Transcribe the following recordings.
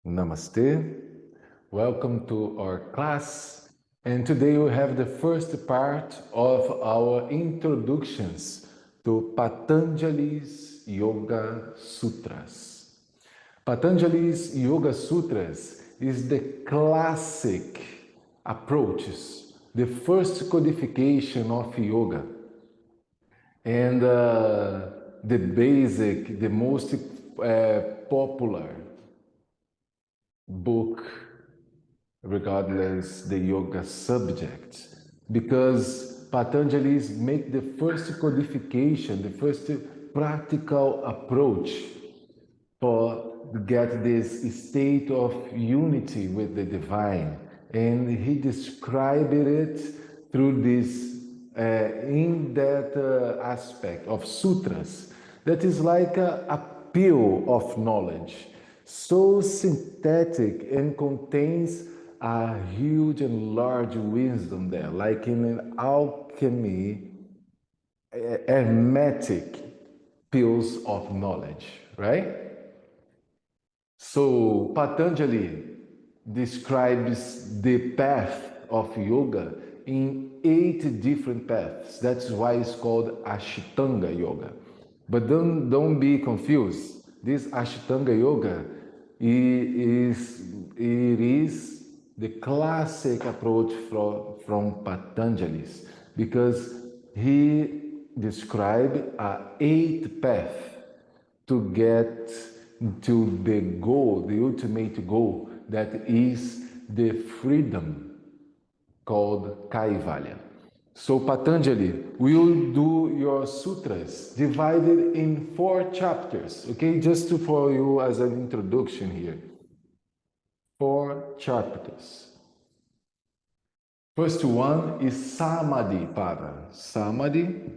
Namaste. Welcome to our class. And today we have the first part of our introductions to Patanjali's Yoga Sutras. Patanjali's Yoga Sutras is the classic approaches, the first codification of yoga, and the basic, the most popular book regardless the yoga subject, because Patanjali's make the first codification, the first practical approach for get this state of unity with the divine, and he described it through this in that aspect of sutras that is like a pill of knowledge, so synthetic and contains a huge and large wisdom there, like in an alchemy, hermetic pills of knowledge, right? So Patanjali describes the path of yoga in 8 different paths. That's why it's called Ashtanga Yoga. But don't be confused. This Ashtanga Yoga is the classic approach from Patanjali's, because he described a 8 path to get to the goal, the ultimate goal, that is the freedom called Kaivalya. So Patanjali will do your sutras divided in 4 chapters, okay? Just for you as an introduction here. 4 chapters. First one is Samadhi Pada. Samadhi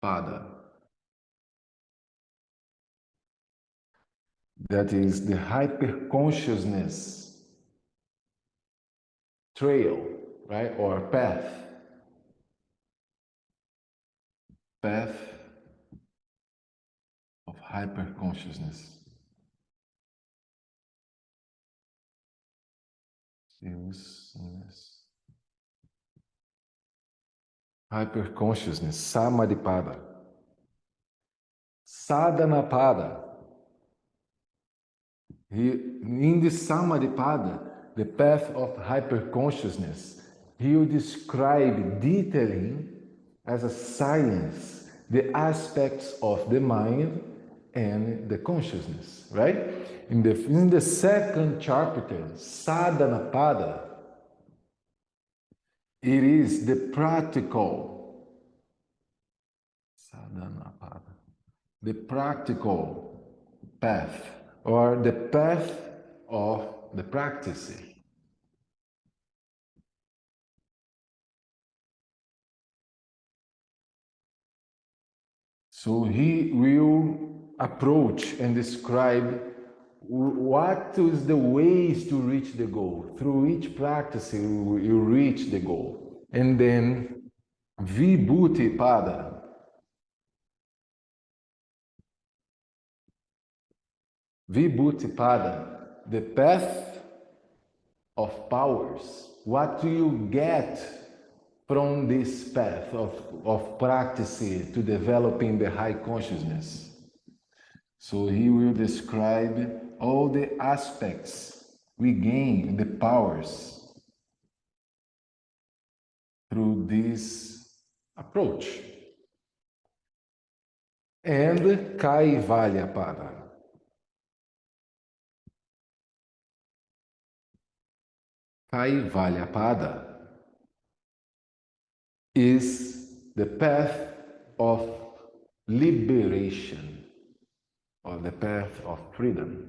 Pada. That is the hyper-consciousness trail, right? Or path. Path of hyper-consciousness. Hyper-consciousness, Samadhi Pada. Sadhana Pada. In the Samadhi Pada, the path of hyper-consciousness, he will describe, detailing as a science, the aspects of the mind and the consciousness, right? In the second chapter, Sadhana Pada, it is the practical, Sadhana Pada, the practical path, or the path of the practicing. So he will approach and describe what is the ways to reach the goal. Through each practice, you reach the goal. And then Vibhuti Pada. Vibhuti Pada, the path of powers. What do you get from this path of practicing to developing the high consciousness? So he will describe all the aspects we gain, the powers, through this approach. And Kaivalya Pada. Kaivalya Pada is the path of liberation, or the path of freedom.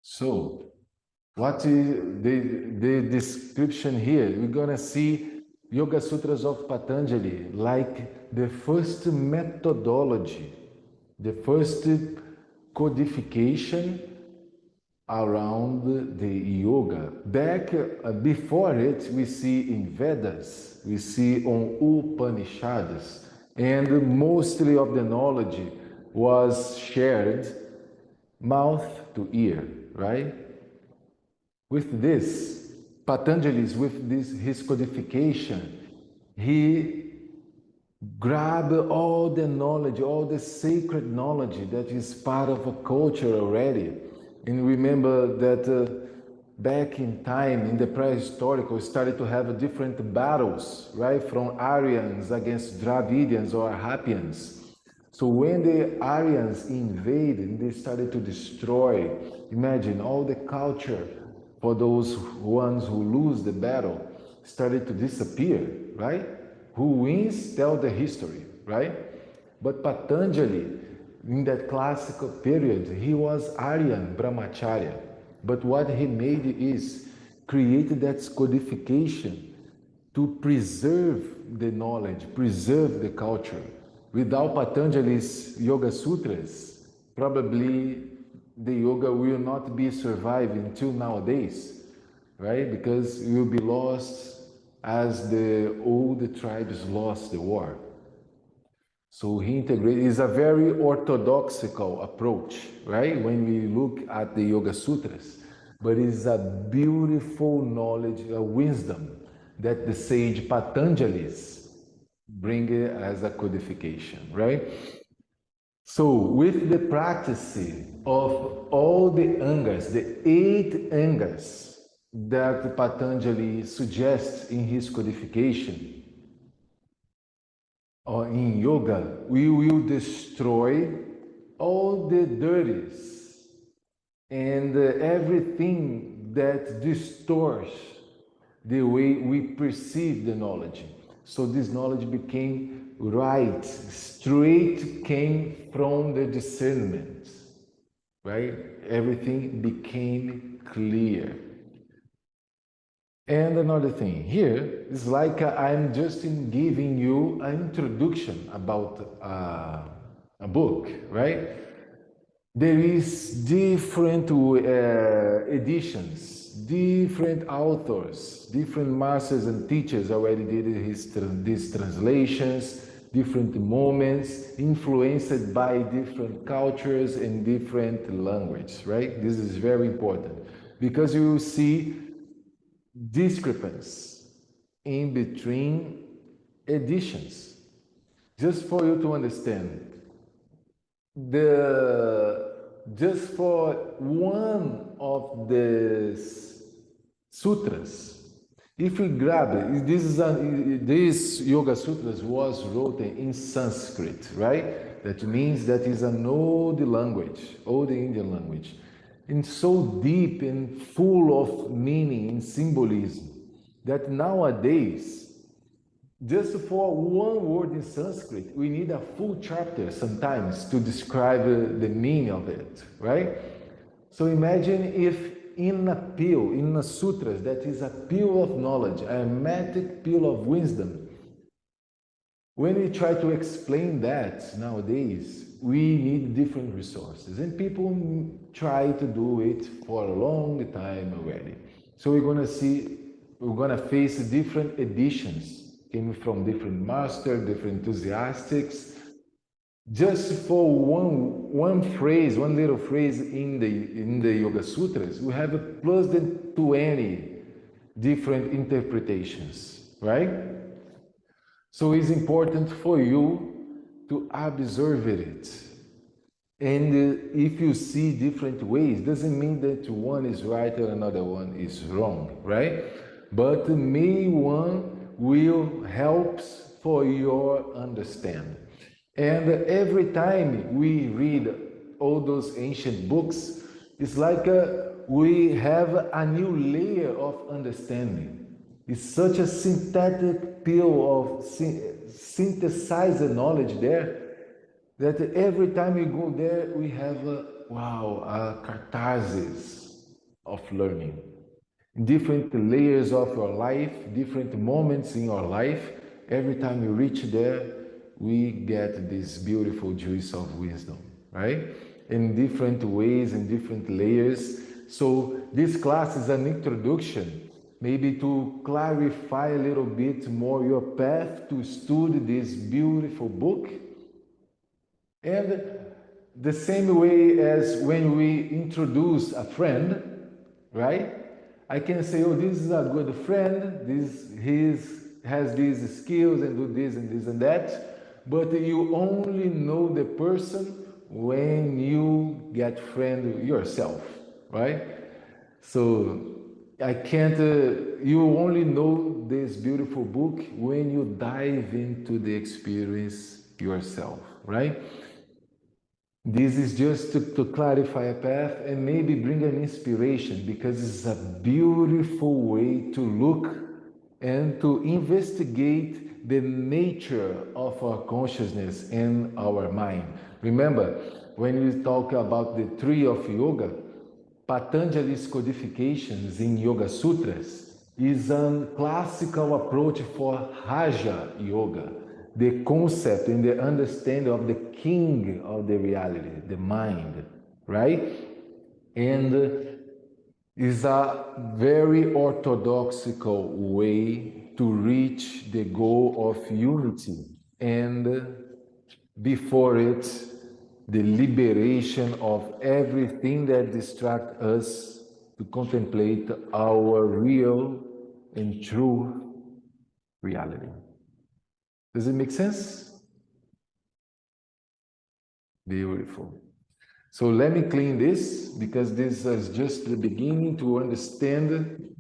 So, what is the description here? We're going to see Yoga Sutras of Patanjali like the first methodology, the first codification around the yoga. Back before it, we see in Vedas, we see on Upanishads, and mostly of the knowledge was shared mouth to ear, right? With this, Patanjali's, with this, his codification, he grab all the knowledge, all the sacred knowledge that is part of a culture already. And remember that back in time, in the prehistoric, we started to have different battles, right? From Aryans against Dravidians or Hapians. So when the Aryans invaded and they started to destroy, imagine all the culture for those ones who lose the battle started to disappear, right? Who wins tell the history, right? But Patanjali, in that classical period, he was Aryan Brahmacharya. But what he made is created that codification to preserve the knowledge, preserve the culture. Without Patanjali's Yoga Sutras, probably the yoga will not be survived until nowadays, right? Because it will be lost as the old tribes lost the war. So he integrated, is a very orthodoxical approach, right? When we look at the Yoga Sutras, but it's a beautiful knowledge, a wisdom that the sage Patanjalis bring as a codification, right? So with the practicing of all the angas, the 8 angas that Patanjali suggests in his codification, or in yoga, we will destroy all the dirties and everything that distorts the way we perceive the knowledge. So this knowledge became right, straight came from the discernment, right? Everything became clear. And another thing, here is like I'm just giving you an introduction about a book, right? There is different editions, different authors, different masters and teachers already did these translations, different moments, influenced by different cultures and different languages, right? This is very important because you will see discrepancy in between editions. Just for you to understand, just for one of the sutras, if we grab it, this Yoga Sutras was written in Sanskrit, right? That means that is an old language, old Indian language, and so deep and full of meaning and symbolism that nowadays, just for one word in Sanskrit, we need a full chapter sometimes to describe the meaning of it, right? So imagine if in a pill, in a sutras, that is a pill of knowledge, a magic pill of wisdom, when we try to explain that nowadays, we need different resources. And people try to do it for a long time already. So we're going to face different editions, came from different masters, different enthusiasts. Just for one phrase, one little phrase in the Yoga Sutras, we have plus than 20 different interpretations, right? So it's important for you to observe it. And if you see different ways, doesn't mean that one is right and another one is wrong, right? But may one will helps for your understanding. And every time we read all those ancient books, it's like we have a new layer of understanding. It's such a synthetic pill of synthesized knowledge there that every time we go there, we have a catharsis of learning. Different layers of your life, different moments in your life, every time we reach there, we get this beautiful juice of wisdom, right? In different ways, in different layers, So this class is an introduction, maybe to clarify a little bit more your path to study this beautiful book. And the same way as when we introduce a friend, right? I can say, oh, this is a good friend, has these skills and do this and this and that, but you only know the person when you get friend yourself, right? So I can't, you only know this beautiful book when you dive into the experience yourself, right? This is just to clarify a path and maybe bring an inspiration, because it's a beautiful way to look and to investigate the nature of our consciousness and our mind. Remember, when we talk about the tree of yoga, Patanjali's codifications in Yoga Sutras is a classical approach for Raja Yoga, the concept and the understanding of the king of the reality, the mind, right? And is a very orthodoxical way to reach the goal of unity, and before it, the liberation of everything that distracts us to contemplate our real and true reality. Does it make sense? Beautiful. So let me clean this, because this is just the beginning to understand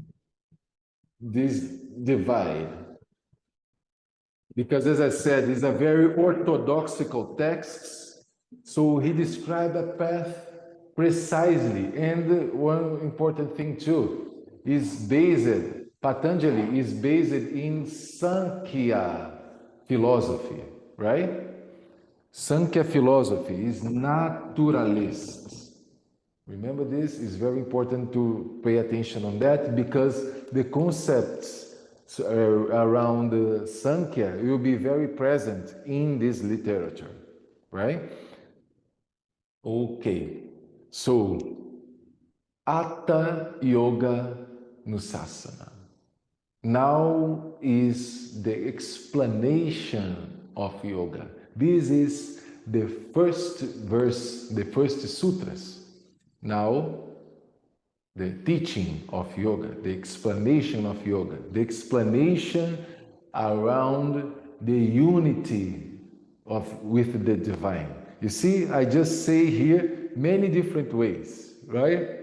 this divide. Because as I said, it's a very orthodoxical text, so he described a path precisely. And one important thing too, Patanjali is based in Sankhya philosophy, right? Sankhya philosophy is naturalist. Remember this, is very important to pay attention on that, because the concepts around Sankhya will be very present in this literature, right? Okay, so Hatha Yoga Nusasana. Now is the explanation of yoga. This is the first verse, the first sutras. Now, the teaching of yoga, the explanation of yoga, the explanation around the unity with the divine. You see, I just say here many different ways, right?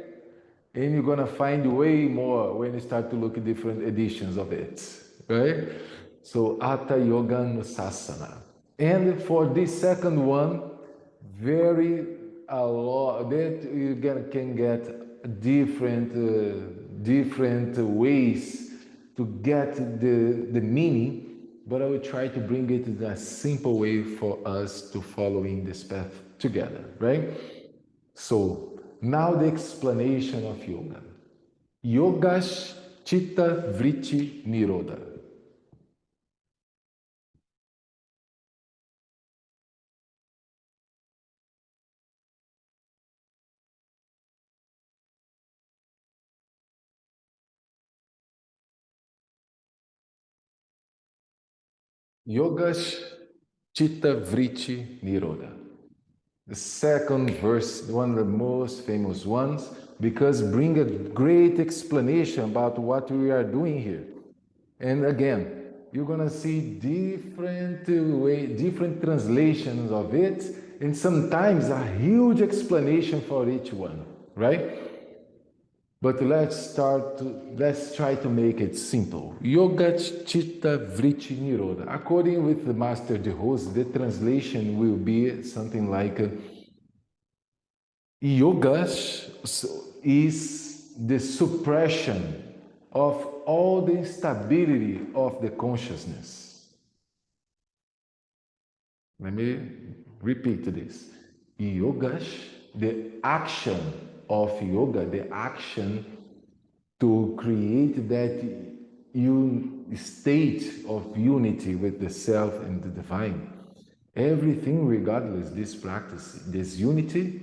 And you're gonna find way more when you start to look at different editions of it, right? So Hatha Yoga Nusasana. And for this second one, very a lot that you can get different ways to get the meaning, but I will try to bring it in a simple way for us to follow in this path together, right? So now the explanation of yoga. Yogash chitta vritti nirodha. Yogash chitta vritti nirodha. The second verse, one of the most famous ones, because bring a great explanation about what we are doing here. And again, you're gonna see different translations of it, and sometimes a huge explanation for each one, right? But let's try to make it simple. Yoga Chitta Vritti Nirodha. According with the Master de Rose, the translation will be something like Yoga is the suppression of all the instability of the consciousness. Let me repeat this. Yogash, the action of yoga, the action to create that state of unity with the self and the divine. Everything regardless this practice, this unity,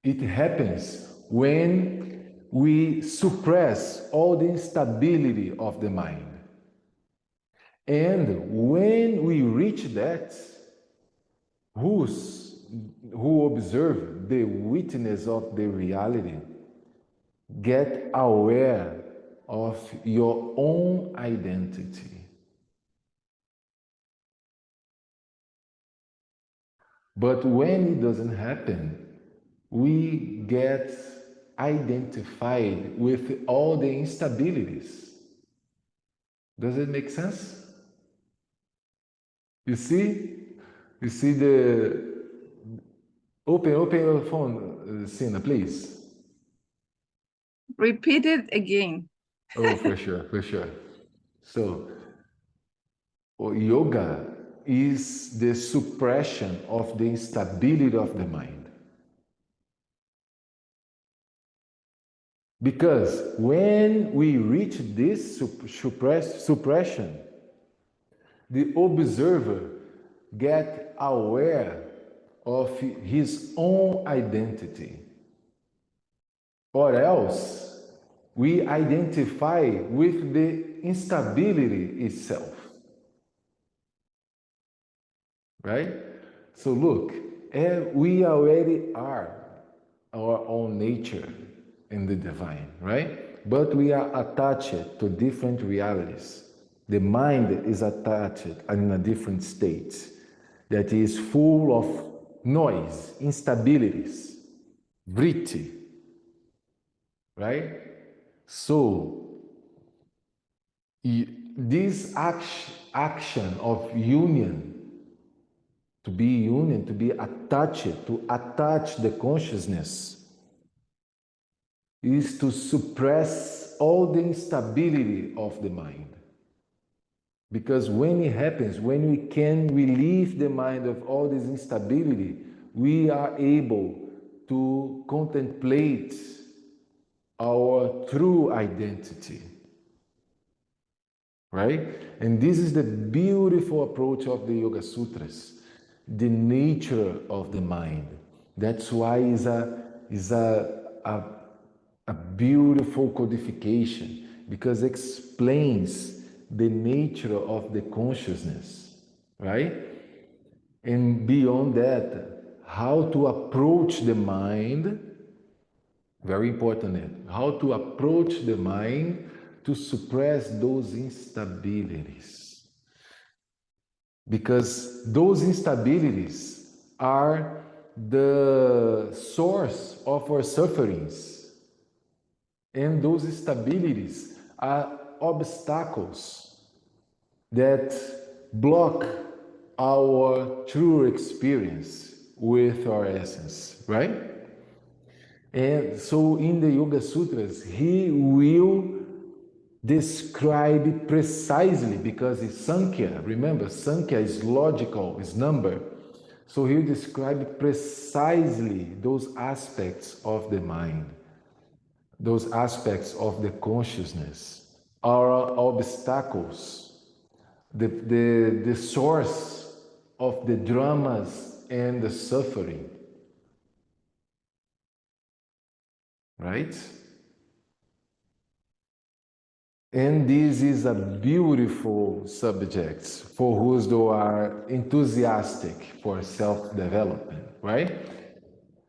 it happens when we suppress all the instability of the mind. And when we reach that, who observe the witness of the reality, get aware of your own identity. But when it doesn't happen, we get identified with all the instabilities. Does it make sense? You see? You see the... Open your phone, Sina, please. Repeat it again. Oh, for sure, for sure. So, yoga is the suppression of the instability of the mind. Because when we reach this suppression, the observer gets aware of his own identity. Or else, we identify with the instability itself. Right? So look, we already are our own nature in the divine, right? But we are attached to different realities. The mind is attached in a different state that is full of noise, instabilities, vritti, right? So this action of union, to be attached, to attach the consciousness, is to suppress all the instability of the mind. Because when it happens, when we can relieve the mind of all this instability, we are able to contemplate our true identity. Right? And this is the beautiful approach of the Yoga Sutras, the nature of the mind. That's why it's a beautiful codification, because it explains the nature of the consciousness, right? And beyond that, how to approach the mind, very important, how to approach the mind to suppress those instabilities. Because those instabilities are the source of our sufferings. And those instabilities are obstacles that block our true experience with our essence, right? And so in the Yoga Sutras, he will describe precisely, because it's Sankhya. Remember, Sankhya is logical, is number. So he'll describe precisely those aspects of the mind, those aspects of the consciousness, our obstacles, the source of the dramas and the suffering. Right? And this is a beautiful subject for those who are enthusiastic for self-development, right?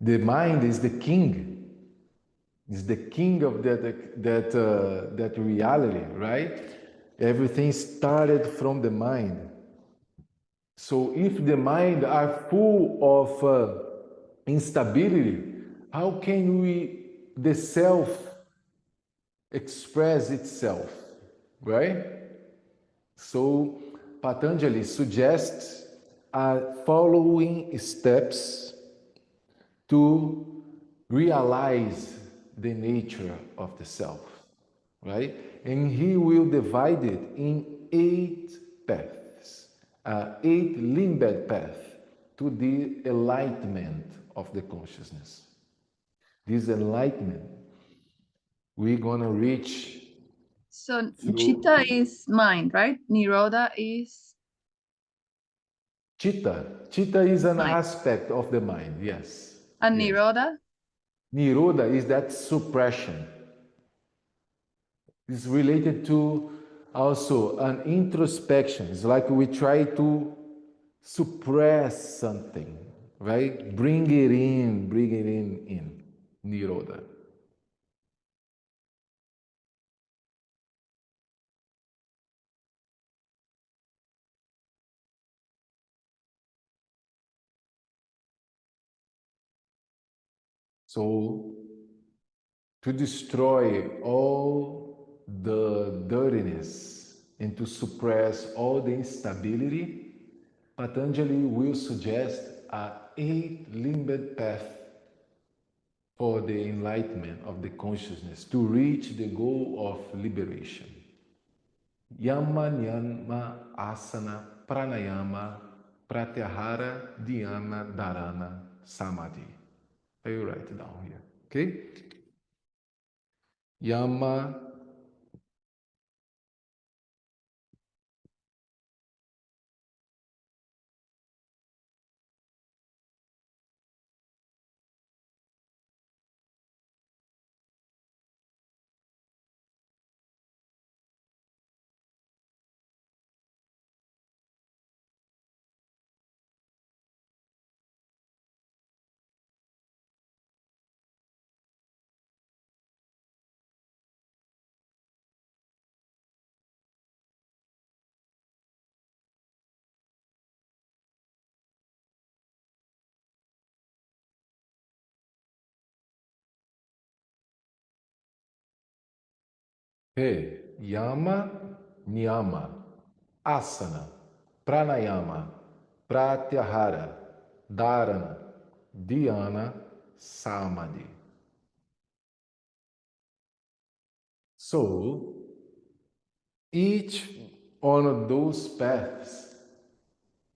The mind is the king. It's the king of that reality, right? Everything started from the mind. So if the mind are full of instability, how can the self express itself, right? So Patanjali suggests following steps to realize the nature of the self, right? And he will divide it in 8 paths, 8 limbed paths to the enlightenment of the consciousness. This enlightenment we're going to reach. So chitta is mind, right? Nirodha is? Chitta. Chitta is an aspect of the mind, yes. And yes. nirodha? Nirodha is that suppression. It's related to also an introspection. It's like we try to suppress something, right? Bring it in. Nirodha. So, to destroy all the dirtiness and to suppress all the instability, Patanjali will suggest a eight-limbed path for the enlightenment of the consciousness to reach the goal of liberation. Yama, Nyama, Asana, Pranayama, Pratyahara, Dhyana, Dharana, Samadhi. I will write it down here. Okay? Yama, Hey, Yama, Niyama, Asana, Pranayama, Pratyahara, Dharana, Dhyana, Samadhi. So, each one of those paths,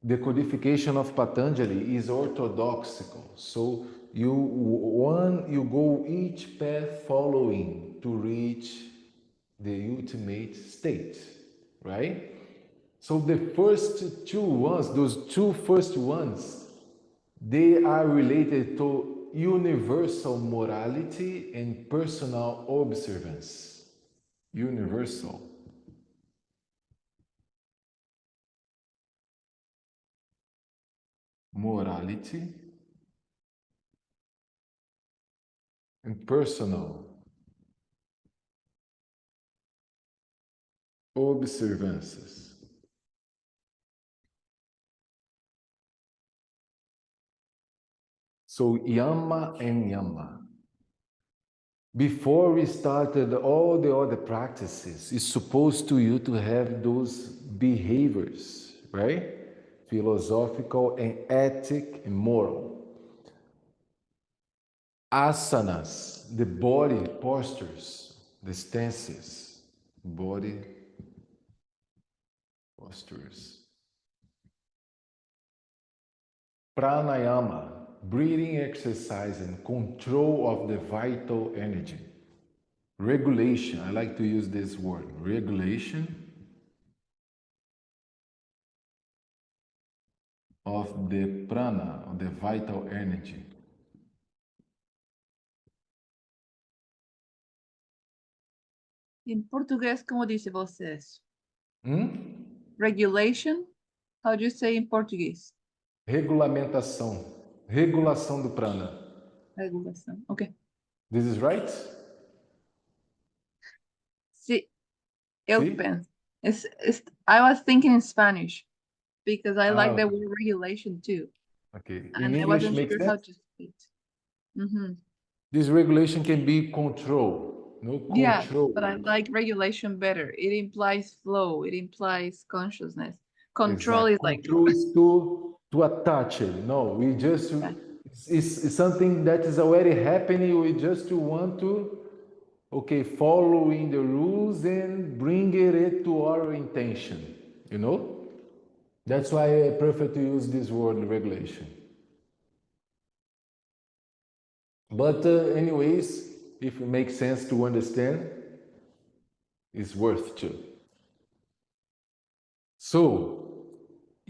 the codification of Patanjali is orthodoxical. So you go each path following to reach the ultimate state, right? So the first two ones, those two first ones, they are related to universal morality and personal observance. Universal morality and personal observances. So Yama and Yama. Before we started all the other practices, it's supposed to you to have those behaviors, right? Philosophical and ethic and moral. Asanas, the body postures, the stances, body postures. Pranayama, breathing exercise and control of the vital energy. Regulation, I like to use this word, regulation of the prana, of the vital energy. In português, como dice você isso? Hum? Regulation? How do you say in Portuguese? Regulamentação, regulação do prana. Regulação. Okay. This is right? Sí, eu See? penso. I was thinking in Spanish because I like the okay. word regulation too. Okay. And In I English wasn't makes sure how sense? to speak. Mm-hmm. This regulation can be control. No Yeah, control. but I like regulation better. It implies flow. It implies consciousness. Control Exactly. is like, Control is to attach it. No, we just yeah. it's something that is already happening. We just want to following the rules and bring it to our intention. You know? That's why I prefer to use this word regulation. But anyways, if it makes sense to understand, it's worth to. So,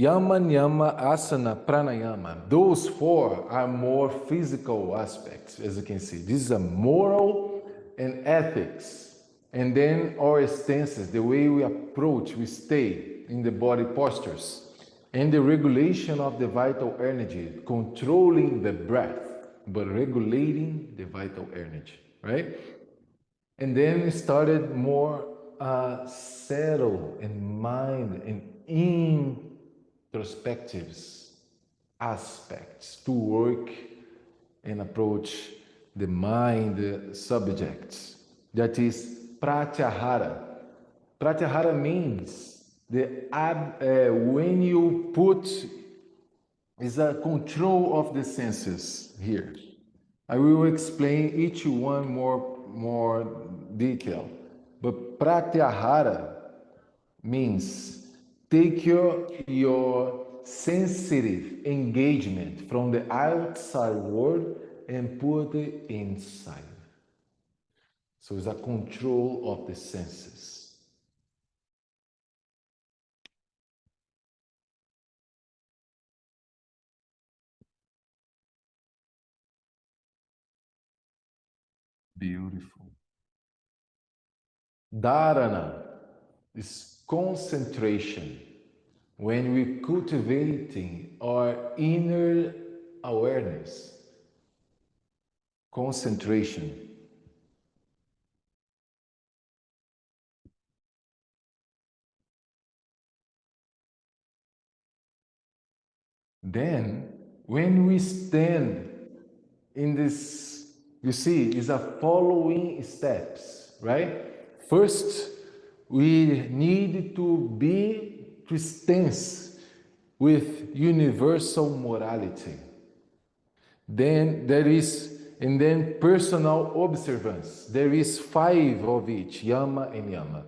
Yama, Niyama, Asana, Pranayama. Those four are more physical aspects, as you can see. This is a moral and ethics. And then our stances, the way we approach, we stay in the body postures. And the regulation of the vital energy, controlling the breath, but regulating the vital energy, right? And then we started more settle in mind and introspectives aspects to work and approach the mind subjects. That is pratyahara. Pratyahara means when you put is a control of the senses here. I will explain each one more detail. But pratyahara means take your sensitive engagement from the outside world and put it inside. So it's a control of the senses. Beautiful. Dharana is concentration. When we cultivating our inner awareness, concentration. Then, when we stand in this, you see, is a following steps, right? First, we need to stance with universal morality. Then there is, and then personal observance. There is 5 of each, Yama and Yama.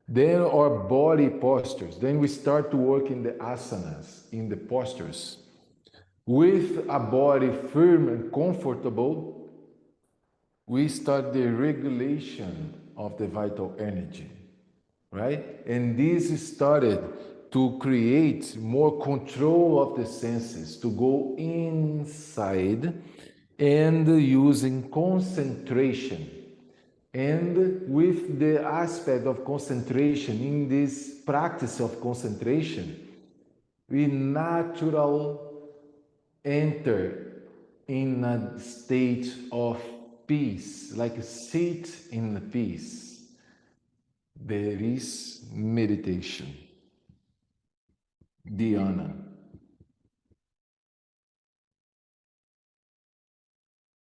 Then our body postures. Then we start to work in the asanas, in the postures. With a body firm and comfortable, we start the regulation of the vital energy, right? And this started to create more control of the senses, to go inside and using concentration. And with the aspect of concentration, in this practice of concentration, we naturally enter in a state of peace, like sit in peace. There is meditation, dhyana,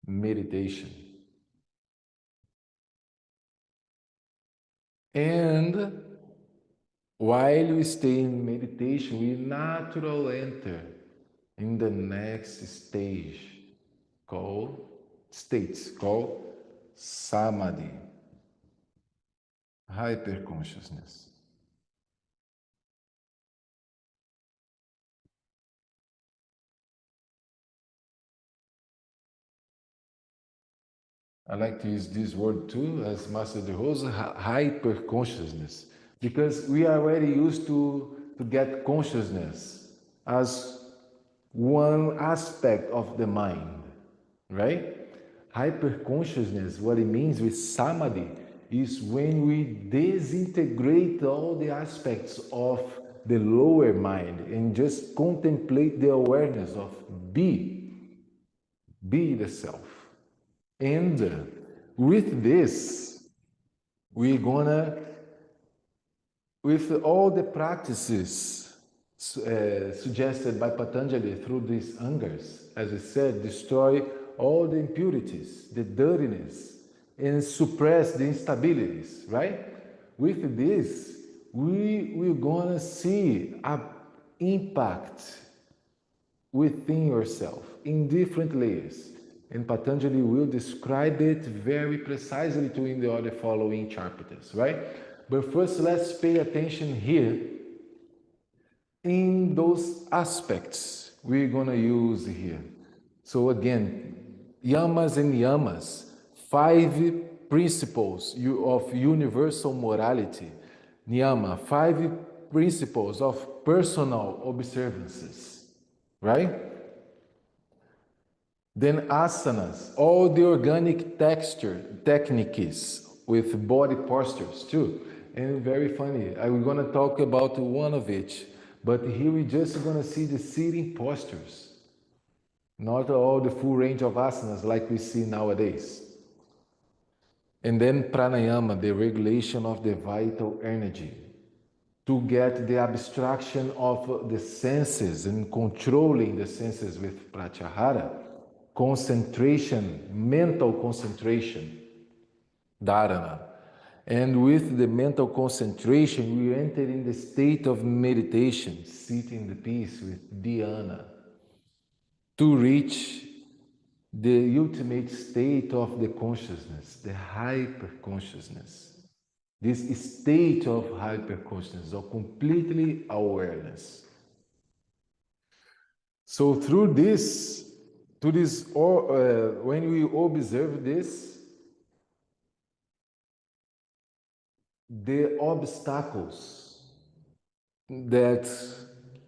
meditation. And while we stay in meditation, we naturally enter in the next stage called Samadhi, hyper consciousness. I like to use this word too, as Master De Rosa, hyper consciousness, because we are already used to get consciousness as one aspect of the mind, right? Hyper consciousness, what it means with samadhi, is when we disintegrate all the aspects of the lower mind and just contemplate the awareness of be the self. And with this, we're gonna, with all the practices suggested by Patanjali through these angers, as I said, destroy all the impurities, the dirtiness, and suppress the instabilities, right? With this, we're gonna see an impact within yourself in different layers. And Patanjali will describe it very precisely to in the other following chapters, right? But first, let's pay attention here in those aspects we're going to use here. So again, yamas and yamas, 5 principles of universal morality. Niyama, 5 principles of personal observances, right? Then asanas, all the organic texture techniques with body postures too. And very funny, I'm gonna talk about one of each, but here we just gonna see the sitting postures, not all the full range of asanas like we see nowadays. And then pranayama, the regulation of the vital energy, to get the abstraction of the senses and controlling the senses with pratyahara, concentration, mental concentration, dharana. And with the mental concentration, we enter in the state of meditation, sitting in the peace with dhyana, to reach the ultimate state of the consciousness, the hyper consciousness. This state of hyper consciousness, of completely awareness. So through this, to this, when we observe this, the obstacles that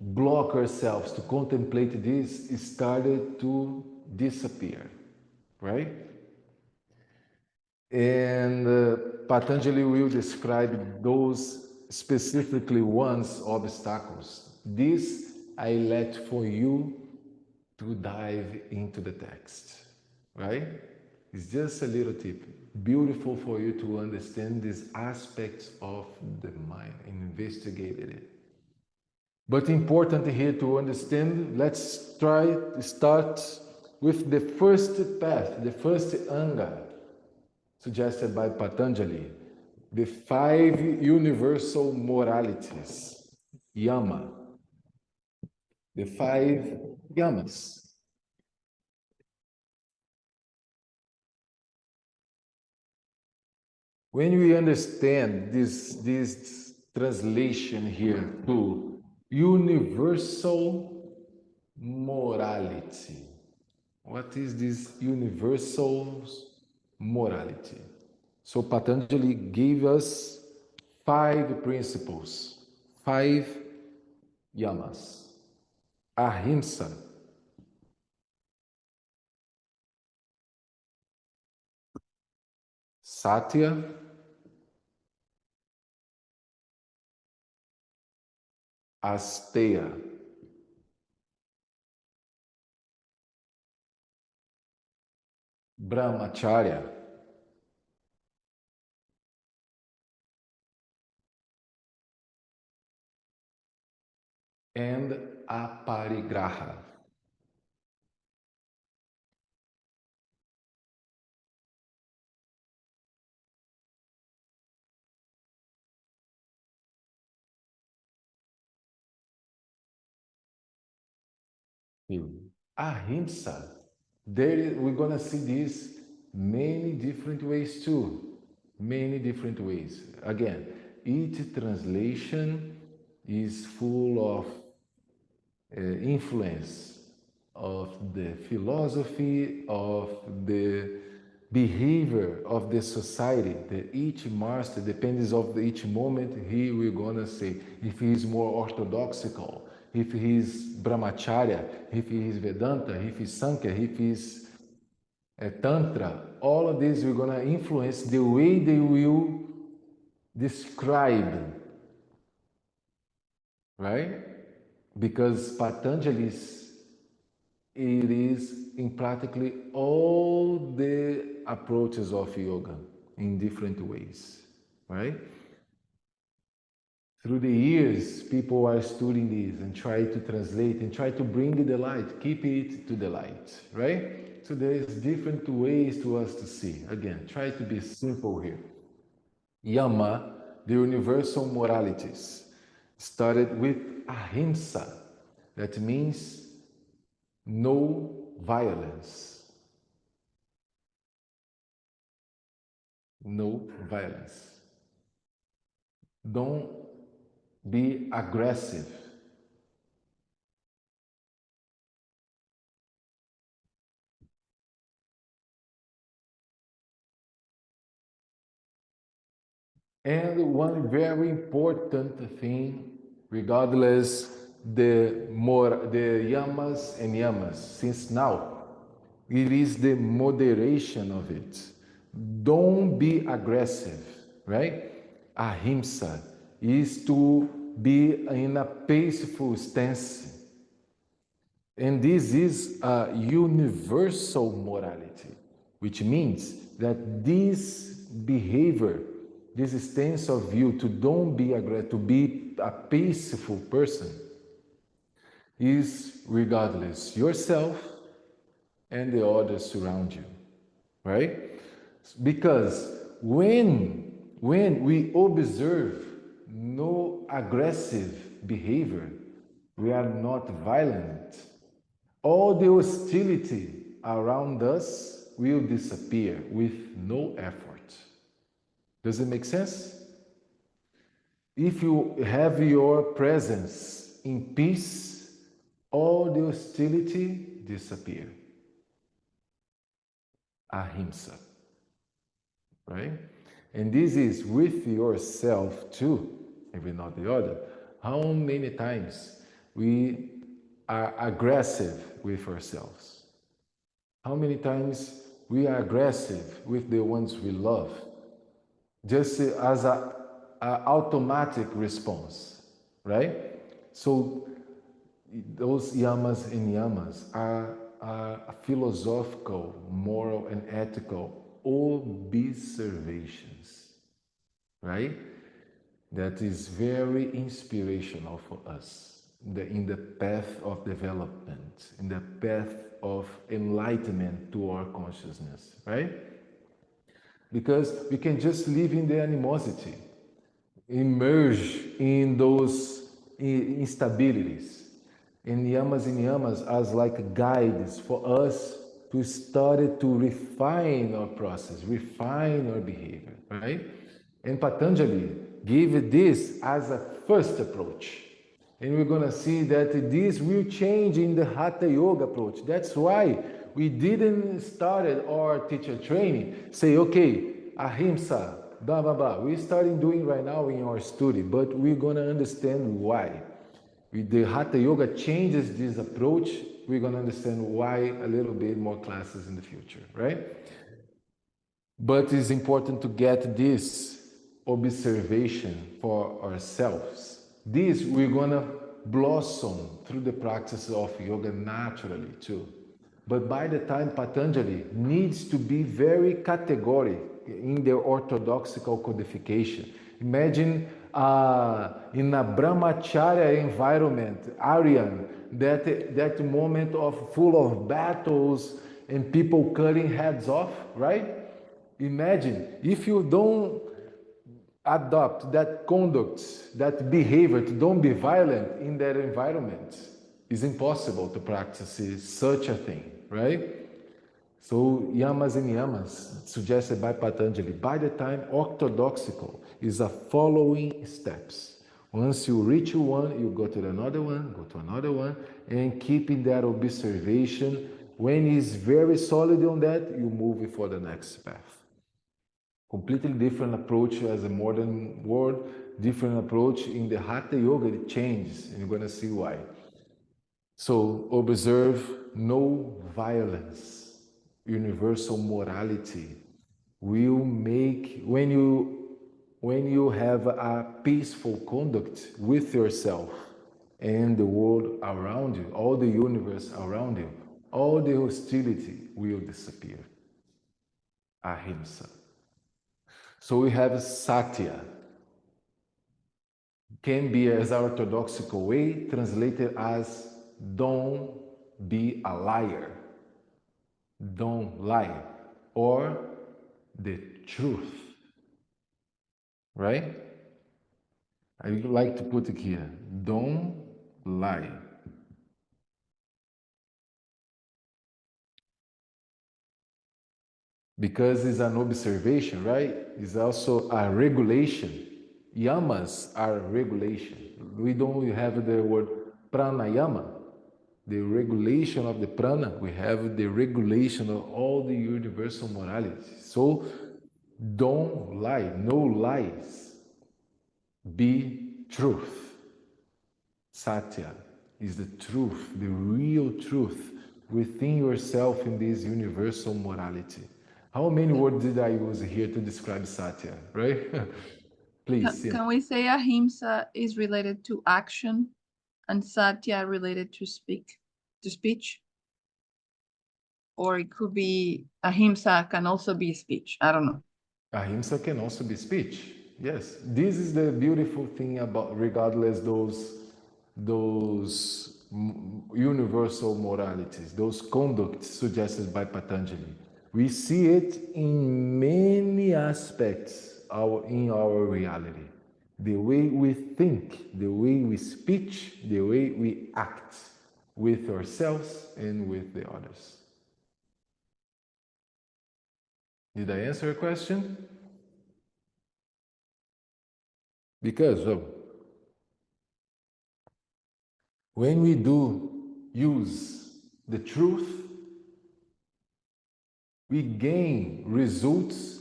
block ourselves to contemplate this started to disappear, right? And Patanjali will describe those specifically one's obstacles. This I let for you to dive into the text, right? It's just a little tip. Beautiful for you to understand these aspects of the mind and investigate it. But important here to understand, let's try to start with the first path, the first anga suggested by Patanjali, the 5 universal moralities, Yama, the 5 Yamas. When we understand this translation here to universal morality, what is this universal morality? So Patanjali gave us 5 principles, 5 yamas. Ahimsa, satya, asteya, brahmacharya, and aparigraha. Ahimsa, we're gonna see this many different ways too. Many different ways. Again, each translation is full of influence of the philosophy, of the behavior of the society. That each master depends of each moment. He will gonna say if he is more orthodoxical, if he is brahmacharya, if he is Vedanta, if he is Sankhya, if he is Tantra. All of this will gonna influence the way they will describe, right? Because Patanjali's it is in practically all the approaches of yoga in different ways, right? Through the years, people are studying this and try to translate and try to bring the light, keep it to the light, right? So there's different ways to us to see. Again, try to be simple here. Yama, the universal moralities, started with ahimsa. That means no violence. No violence. Don't be aggressive. And one very important thing regardless the yamas and yamas. Since now, it is the moderation of it. Don't be aggressive, right? Ahimsa is to be in a peaceful stance. And this is a universal morality, which means that this behavior, this stance of you to don't be aggressive, to be a peaceful person, is regardless yourself and the others surround you, right? Because when we observe no aggressive behavior, we are not violent, all the hostility around us will disappear with no effort. Does it make sense? If you have your presence in peace, all the hostility disappear. Ahimsa. Right? And this is with yourself too, maybe not the other. How many times we are aggressive with ourselves? How many times we are aggressive with the ones we love? Just as a automatic response, right? So those yamas and yamas are philosophical, moral, and ethical observations, right? That is very inspirational for us in the path of development, in the path of enlightenment to our consciousness, right? Because we can just live in the animosity, immerse in those instabilities, and yamas as like guides for us to start to refine our process, refine our behavior, right? And Patanjali gave this as a first approach. And we're going to see that this will change in the Hatha Yoga approach. That's why we didn't start our teacher training, say, okay, ahimsa, blah, blah, blah. We're starting doing right now in our study, but we're going to understand why. The Hatha Yoga changes this approach. We're going to understand why a little bit more classes in the future, right? But it's important to get this observation for ourselves. This we're going to blossom through the practice of yoga naturally too. But by the time Patanjali needs to be very categoric in the orthodoxical codification. Imagine in a brahmacharya environment, Aryan, that moment of full of battles and people cutting heads off, right? Imagine if you don't adopt that conduct, that behavior to don't be violent in that environment, it's impossible to practice such a thing, right? So yamas and yamas suggested by Patanjali, by the time orthodoxical is a following steps. Once you reach one, you go to another one, go to another one, and keeping that observation. When it's very solid on that, you move for the next path. Completely different approach as a modern world, different approach in the Hatha Yoga, it changes, and you're going to see why. So observe no violence. Universal morality will make, when you have a peaceful conduct with yourself and the world around you, all the universe around you, all the hostility will disappear. Ahimsa. So we have satya, can be as our orthodoxical way translated as don't be a liar, don't lie, or the truth, right? I like to put it here, don't lie. Because it's an observation, right? It's also a regulation. Yamas are regulation. We don't have the word pranayama, the regulation of the prana. We have the regulation of all the universal morality. So don't lie, no lies. Be truth. Satya is the truth, the real truth within yourself in this universal morality. How many words did I use here to describe Satya, right? Please, Can we say ahimsa is related to action and satya related to speech? Or it could be ahimsa can also be speech. I don't know. Ahimsa can also be speech. Yes, this is the beautiful thing about regardless those universal moralities, those conducts suggested by Patanjali. We see it in many aspects in our reality. The way we think, the way we speak, the way we act with ourselves and with the others. Did I answer your question? Because when we do use the truth, we gain results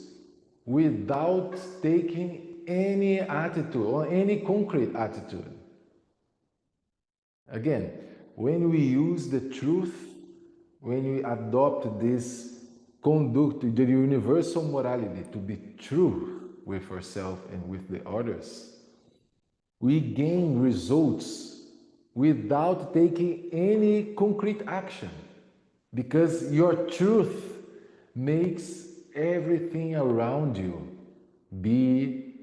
without taking any attitude or any concrete attitude. Again, when we use the truth, when we adopt this conduct, the universal morality to be true with ourselves and with the others, we gain results without taking any concrete action, because your truth makes everything around you be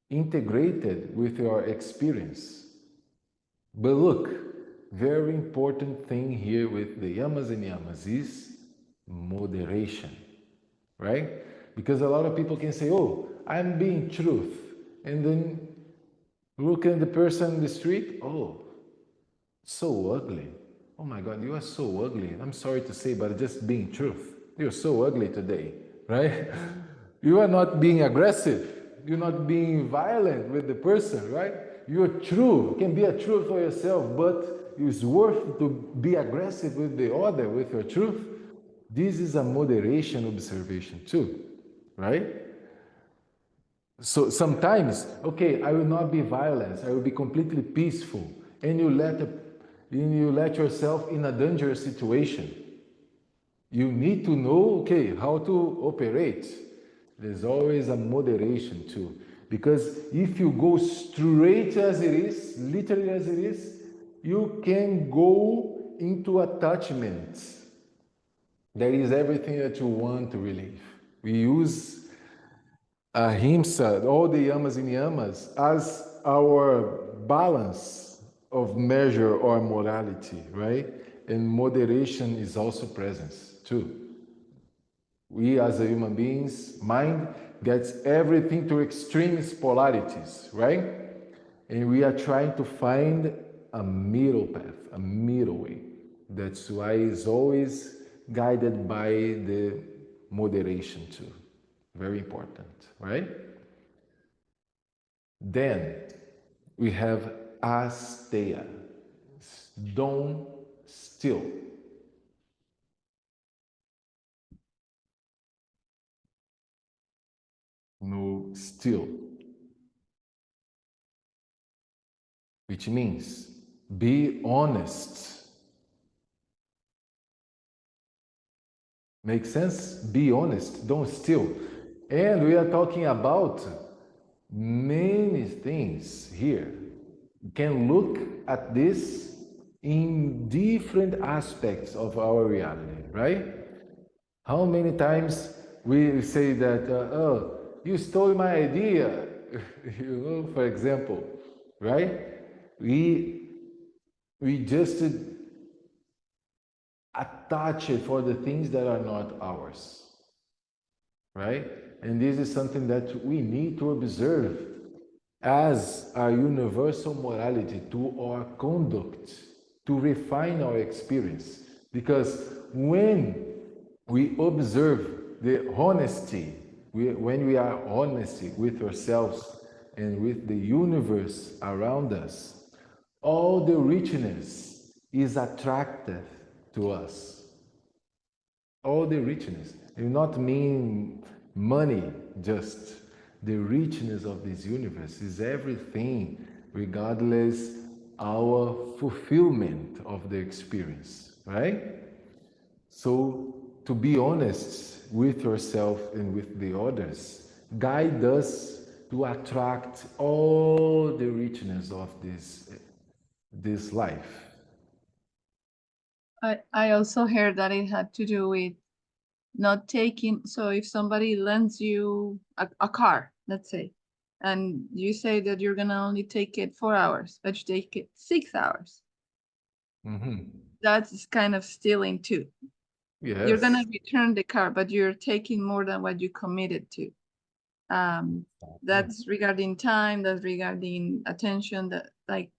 integrated with your experience. But look, very important thing here with the yamas and yamas is moderation, right? Because a lot of people can say, oh, I'm being truth, and then look at the person in the street, oh, so ugly. Oh my God, you are so ugly. I'm sorry to say, but just being truth. You're so ugly today, right? You are not being aggressive. You're not being violent with the person, right? You're true. You can be a truth for yourself, but it's worth to be aggressive with the other, with your truth. This is a moderation observation too, right? So sometimes, okay, I will not be violent. I will be completely peaceful, and you let yourself in a dangerous situation. You need to know, okay, how to operate. There's always a moderation too, because if you go straight as it is, literally as it is, you can go into attachment. That is everything that you want to relieve. We use ahimsa, all the yamas and yamas, as our balance of measure or morality, right? And moderation is also presence too. We as a human beings, mind gets everything to extremes polarities, right? And we are trying to find a middle path, a middle way. That's why it's always guided by the moderation too. Very important, right? Then we have asteya, don't steal. No steal, which means be honest. Make sense? Be honest, don't steal. And we are talking about many things here. You can look at this in different aspects of our reality, right? How many times we say that, oh, you stole my idea, for example, right? We just attach it for the things that are not ours, right? And this is something that we need to observe as a universal morality to our conduct, to refine our experience. Because when we observe the honesty, when we are honest with ourselves and with the universe around us, all the richness is attracted to us. All the richness. It do not mean money, just the richness of this universe is everything, regardless our fulfillment of the experience, right? So to be honest with yourself and with the others, guide us to attract all the richness of this life. I also heard that it had to do with not taking, so if somebody lends you a car, let's say, and you say that you're gonna only take it 4 hours, but you take it 6 hours, that's kind of stealing too. You're gonna Yes. return the car, but you're taking more than what you committed to. That's regarding time, that's regarding attention, that like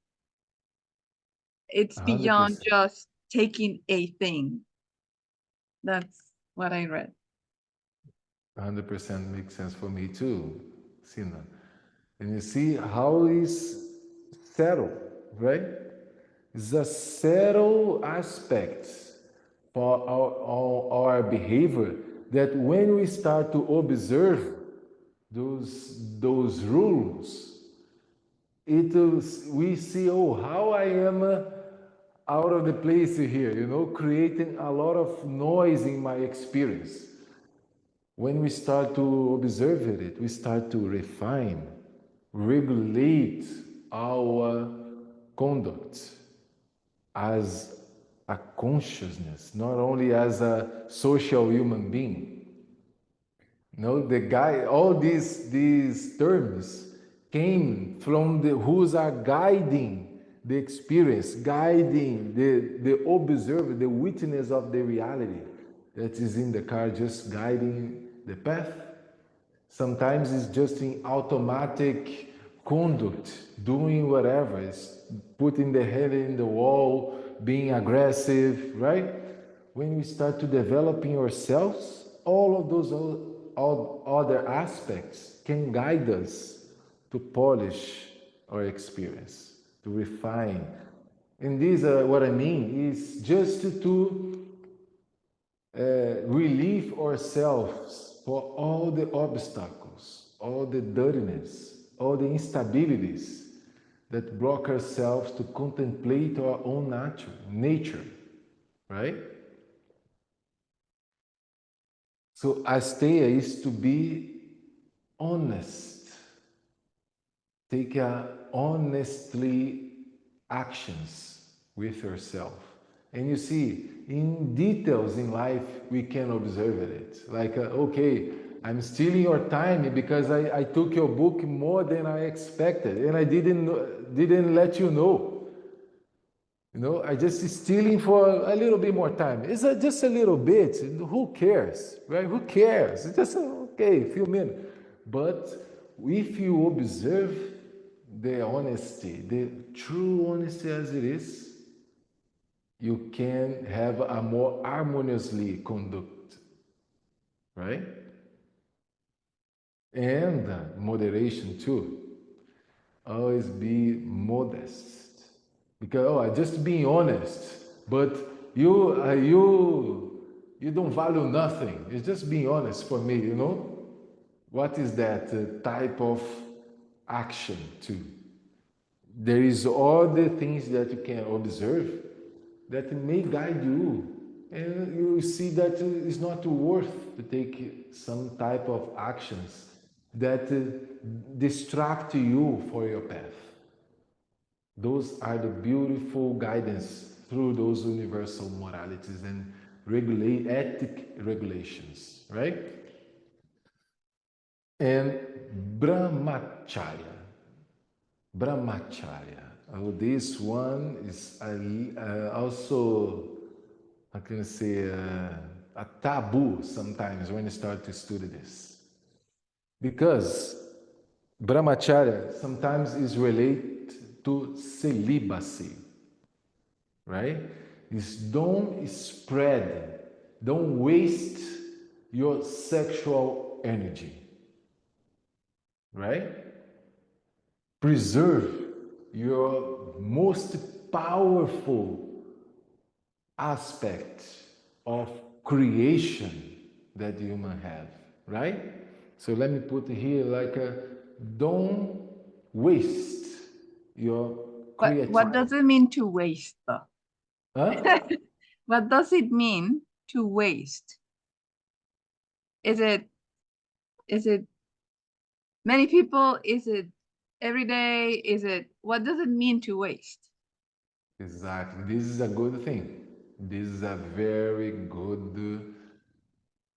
it's beyond 100%. just taking a thing. That's what I read. 100% makes sense for me too, Sina. And you see how is settled, right? It's a settled aspect for our behavior that when we start to observe those rules, we see, oh, how I am out of the place here, creating a lot of noise in my experience. When we start to observe it, we start to refine, regulate our conduct as a consciousness, not only as a social human being. All these terms came from the who's are guiding the experience, guiding the observer, the witness of the reality that is in the car, just guiding the path. Sometimes it's just in automatic conduct, doing whatever, it's putting the head in the wall, being aggressive, right? When we start to developing ourselves, all of those all other aspects can guide us to polish our experience, to refine. And this, what I mean, is just to relieve ourselves for all the obstacles, all the dirtiness, all the instabilities that block ourselves to contemplate our own nature, right? So asteya is to be honest, take honestly actions with yourself. And you see, in details in life, we can observe it. Like, okay, I'm stealing your time because I took your book more than I expected, and I didn't let you know. I just stealing for a little bit more time. It's just a little bit. Who cares, right? Who cares? It's just okay, a few minutes. But if you observe the honesty, the true honesty as it is, you can have a more harmoniously conduct, right? And moderation too. Always be modest, because I just being honest, but you don't value nothing. It's just being honest for me. What is that type of action too? There is all the things that you can observe that may guide you, and you see that it's not worth to take some type of actions that distract you for your path. Those are the beautiful guidance through those universal moralities and ethic regulations, right? And brahmacharya. Brahmacharya. Oh, this one is also, how can I say, a taboo sometimes when you start to study this. Because brahmacharya sometimes is related to celibacy, right? Is don't spread, don't waste your sexual energy, right? Preserve your most powerful aspect of creation that you human have, right? So let me put here like don't waste your What does it mean to waste, though? Huh? What does it mean to waste? Is it many people? Is it every day? Is it, what does it mean to waste? Exactly. This is a good thing. This is a very good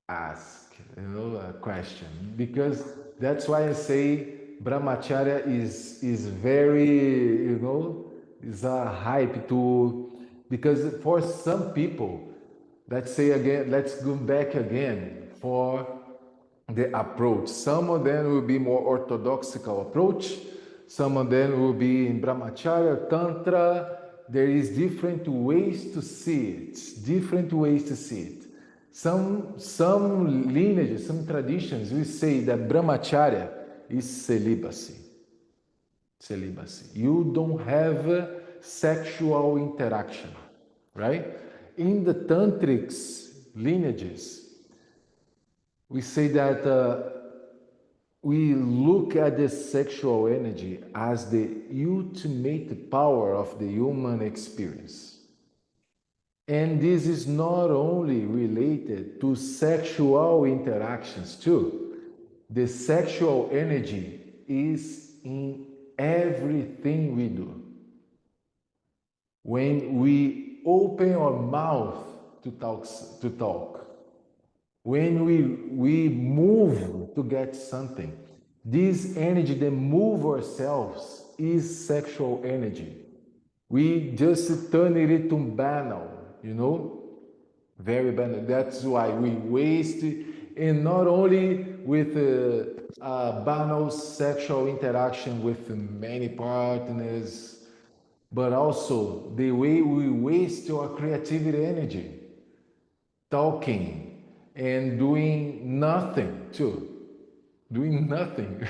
ask, a question. Because that's why I say brahmacharya is very, is a hype to, because for some people, let's say again, let's go back again for the approach. Some of them will be more orthodoxical approach. Some of them will be in brahmacharya, tantra. There is different ways to see it. Different ways to see it. Some lineages, some traditions, we say that brahmacharya is celibacy. Celibacy. You don't have sexual interaction, right? In the tantrics lineages, we say that we look at the sexual energy as the ultimate power of the human experience. And this is not only related to sexual interactions too. The sexual energy is in everything we do. When we open our mouth to talk, when we move to get something, this energy that move ourselves is sexual energy. We just turn it into banal, very banal. That's why we waste, and not only with banal sexual interaction with many partners, but also the way we waste our creativity energy, talking and doing nothing too. Doing nothing.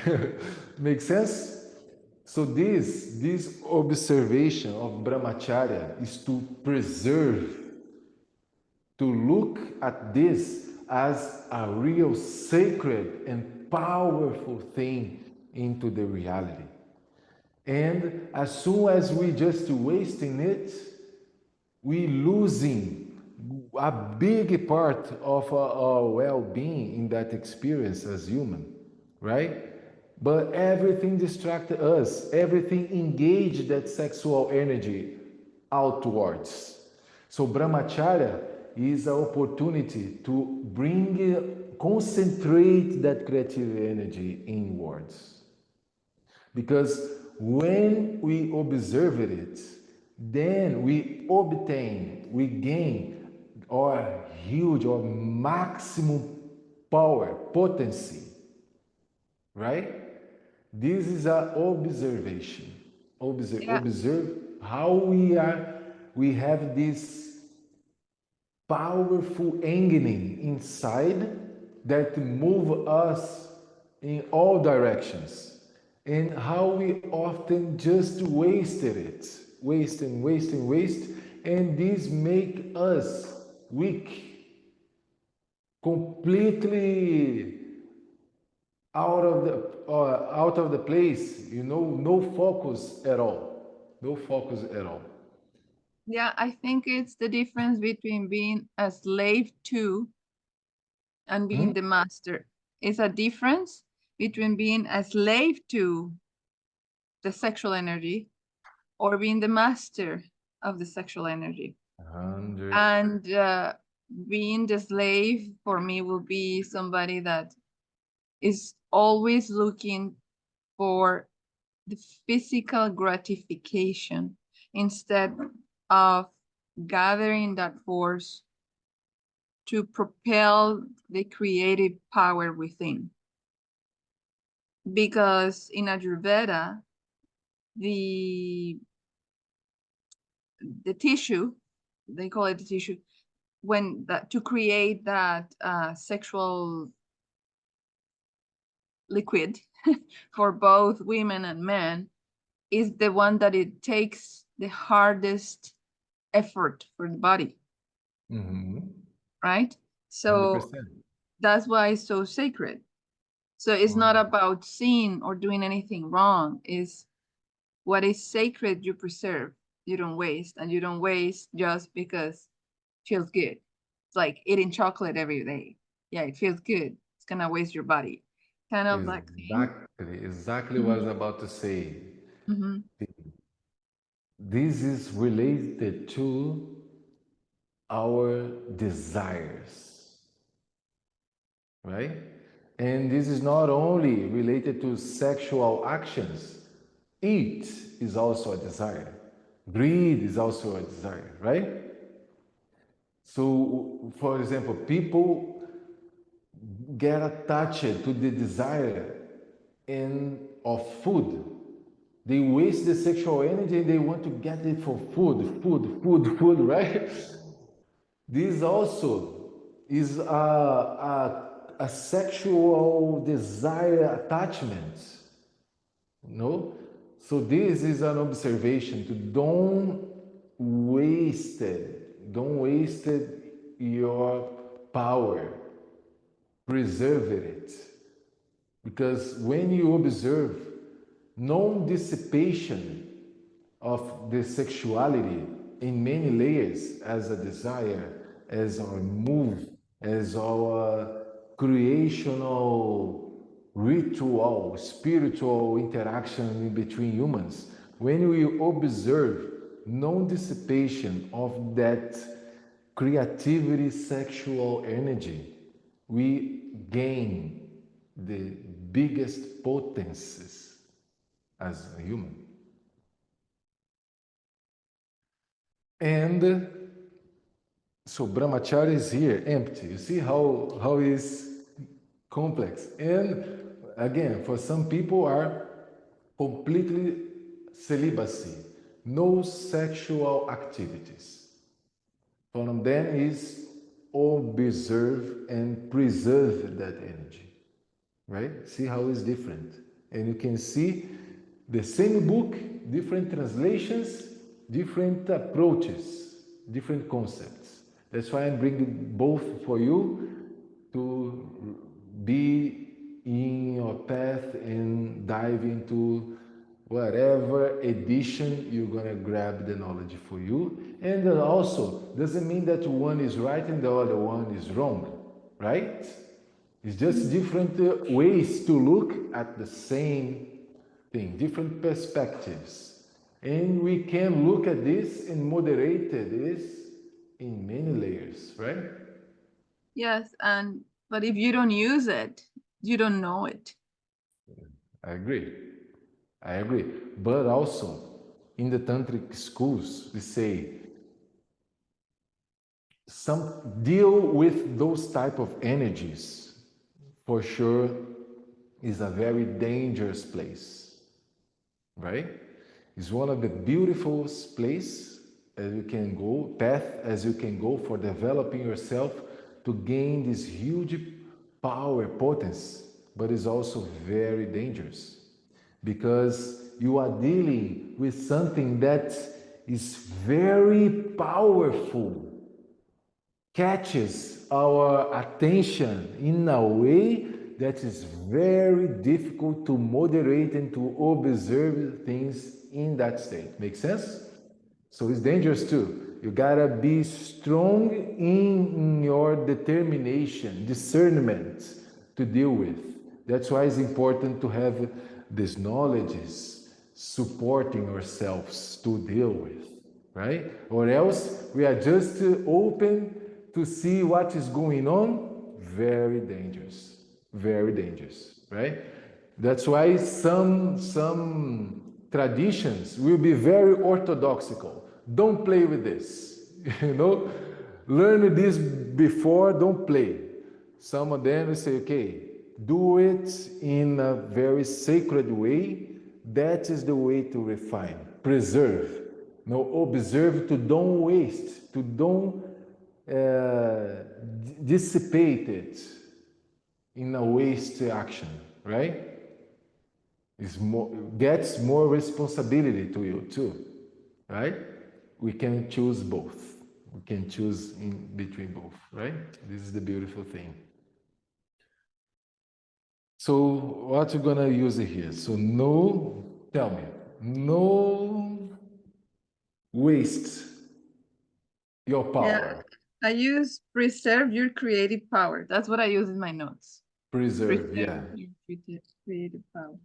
Makes sense? So this observation of brahmacharya is to preserve, to look at this as a real sacred and powerful thing into the reality. And as soon as we just wasting it, we losing a big part of our well-being in that experience as human, right? But everything distracted us, everything engaged that sexual energy outwards. So brahmacharya is an opportunity to concentrate that creative energy inwards. Because when we observe it, then we gain our huge or maximum power, potency, right? This is an observation. Observe how we have this powerful engine inside that move us in all directions, and how we often just wasted it, waste, and this make us weak, completely out of the place, no focus at all, no focus at all. Yeah, I think it's the difference between being a slave to and being the master. It's a difference between being a slave to the sexual energy or being the master of the sexual energy. 100. And being the slave for me will be somebody that is always looking for the physical gratification instead of gathering that force to propel the creative power within. Because in Ayurveda, the tissue, they call it the tissue, to create that sexual liquid for both women and men is the one that it takes the hardest effort for the body. Right? So 100%. that's why it's so sacred. So it's not about sin or doing anything wrong. It's What is sacred, you preserve. You don't waste, and you don't waste just because it feels good. It's like eating chocolate every day. Yeah, it feels good. It's gonna waste your body. Kind of like thing. Exactly what I was Mhm, about to say. mhm. This is related to our desires, right? And this is not only related to sexual actions, eat is also a desire, greed is also a desire, right? So, for example, people get attached to the desire of food. They waste the sexual energy and they want to get it for food, right? This also is a sexual desire attachment, no? So this is an observation to don't waste your power, preserve it. Because when you observe non-dissipation of the sexuality in many layers as a desire, as our move, as our creational ritual, spiritual interaction in between humans, when we observe non-dissipation of that creativity, sexual energy, we gain the biggest potencies as a human. And so brahmacharya is here, empty. You see how is complex. And again, for some people are completely celibacy, no sexual activities. For them is observe and preserve that energy. Right? See how it's different. And you can see the same book, different translations, different approaches, different concepts. That's why I'm bringing both for you to be in your path and dive into whatever edition you're going to grab the knowledge for you. And also, doesn't mean that one is right and the other one is wrong, right? It's just different ways to look at the same thing, different perspectives. And we can look at this and moderate this in many layers, right? Yes, and but if you don't use it, you don't know it. I agree. I agree. But also, in the tantric schools, we say some deal with those type of energies for sure is a very dangerous place, right? It's one of the beautiful place as you can go, path as you can go for developing yourself to gain this huge power, potence, but it's also very dangerous because you are dealing with something that is very powerful, catches our attention in a way that is very difficult to moderate and to observe things in that state. Make sense? So it's dangerous too. You gotta be strong in your determination, discernment to deal with. That's why it's important to have these knowledges supporting ourselves to deal with, right? Or else we are just open to see what is going on. Very dangerous, right? That's why some traditions will be very orthodoxical. Don't play with this. You know, learn this before, don't play. Some of them will say, okay, do it in a very sacred way. That is the way to refine, preserve. No, observe to don't waste, to don't dissipate it in a waste action, right? It's more, gets more responsibility to you too, right? We can choose both. We can choose in between both, right? This is the beautiful thing. So what you're gonna use here? So no, tell me, No waste your power. Yeah, I use preserve your creative power. That's what I use in my notes. Preserve, yeah. Your creative power.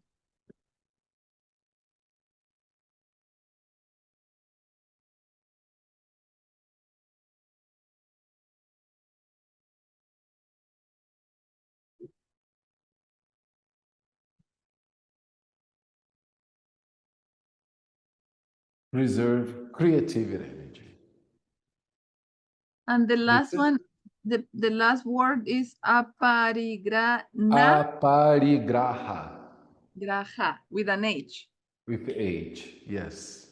Preserve creative energy. And the last Listen. one, the last word is aparigrana Aparigraha. graha with an H. With H, yes.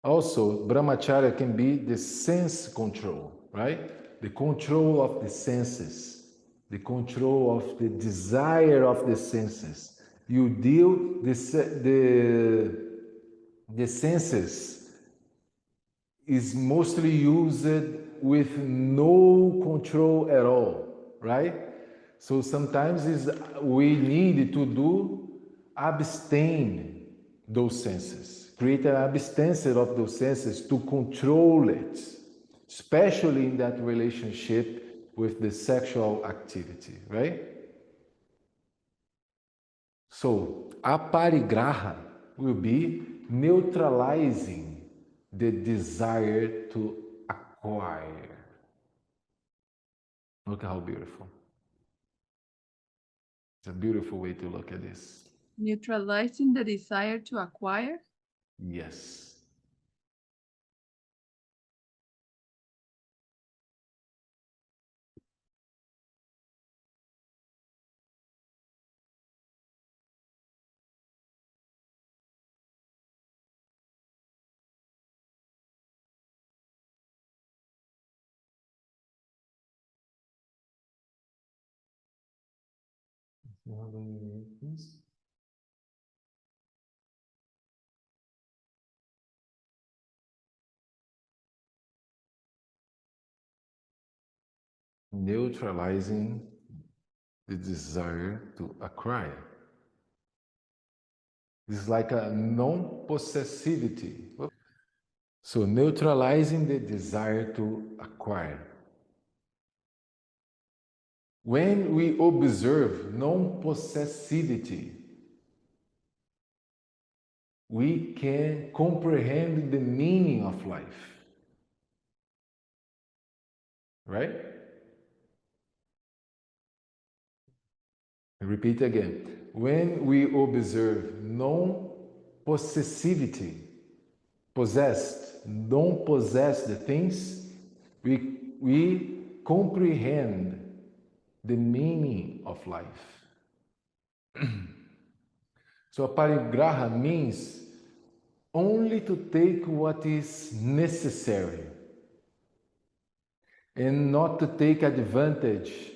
Also, brahmacharya can be the sense control, right? The control of the senses, the control of the desire of the senses. You deal the senses is mostly used with no control at all, right? So sometimes we need to do abstain those senses, create an abstinence of those senses to control it, especially in that relationship with the sexual activity, right? So, aparigraha will be neutralizing the desire to acquire. Look how beautiful. It's a beautiful way to look at this. Neutralizing the desire to acquire. Yes. Neutralizing the desire to acquire. This is like a non-possessivity. So neutralizing the desire to acquire. When we observe non-possessivity, we can comprehend the meaning of life. Right? I repeat again. When we observe non-possessivity, don't possess the things, we comprehend the meaning of life. So aparigraha means only to take what is necessary and not to take advantage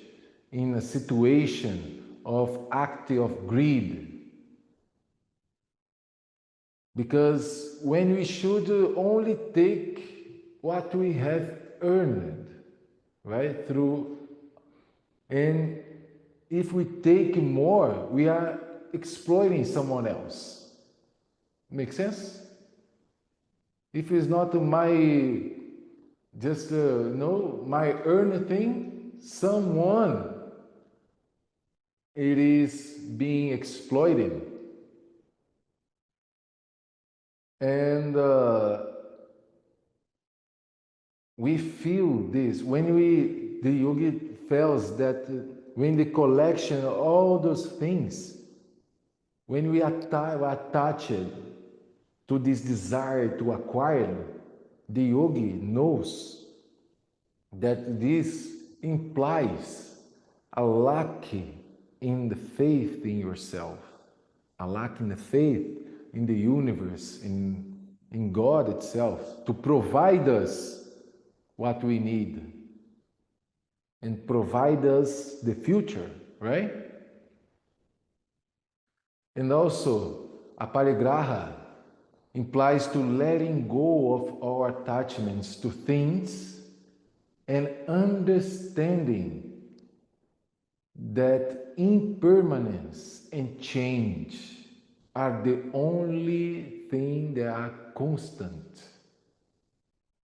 in a situation of act of greed. Because when we should only take what we have earned, right? And if we take more, we are exploiting someone else. Make sense? If it's not my my earned thing, someone it is being exploited. And we feel this when the yogi feels that when the collection of all those things, when we attach it to this desire to acquire, the yogi knows that this implies a lack in the faith in yourself, a lack in the faith in the universe, in God itself, to provide us what we need and provide us the future, right? And also, aparigraha implies to letting go of our attachments to things and understanding that impermanence and change are the only thing that are constant.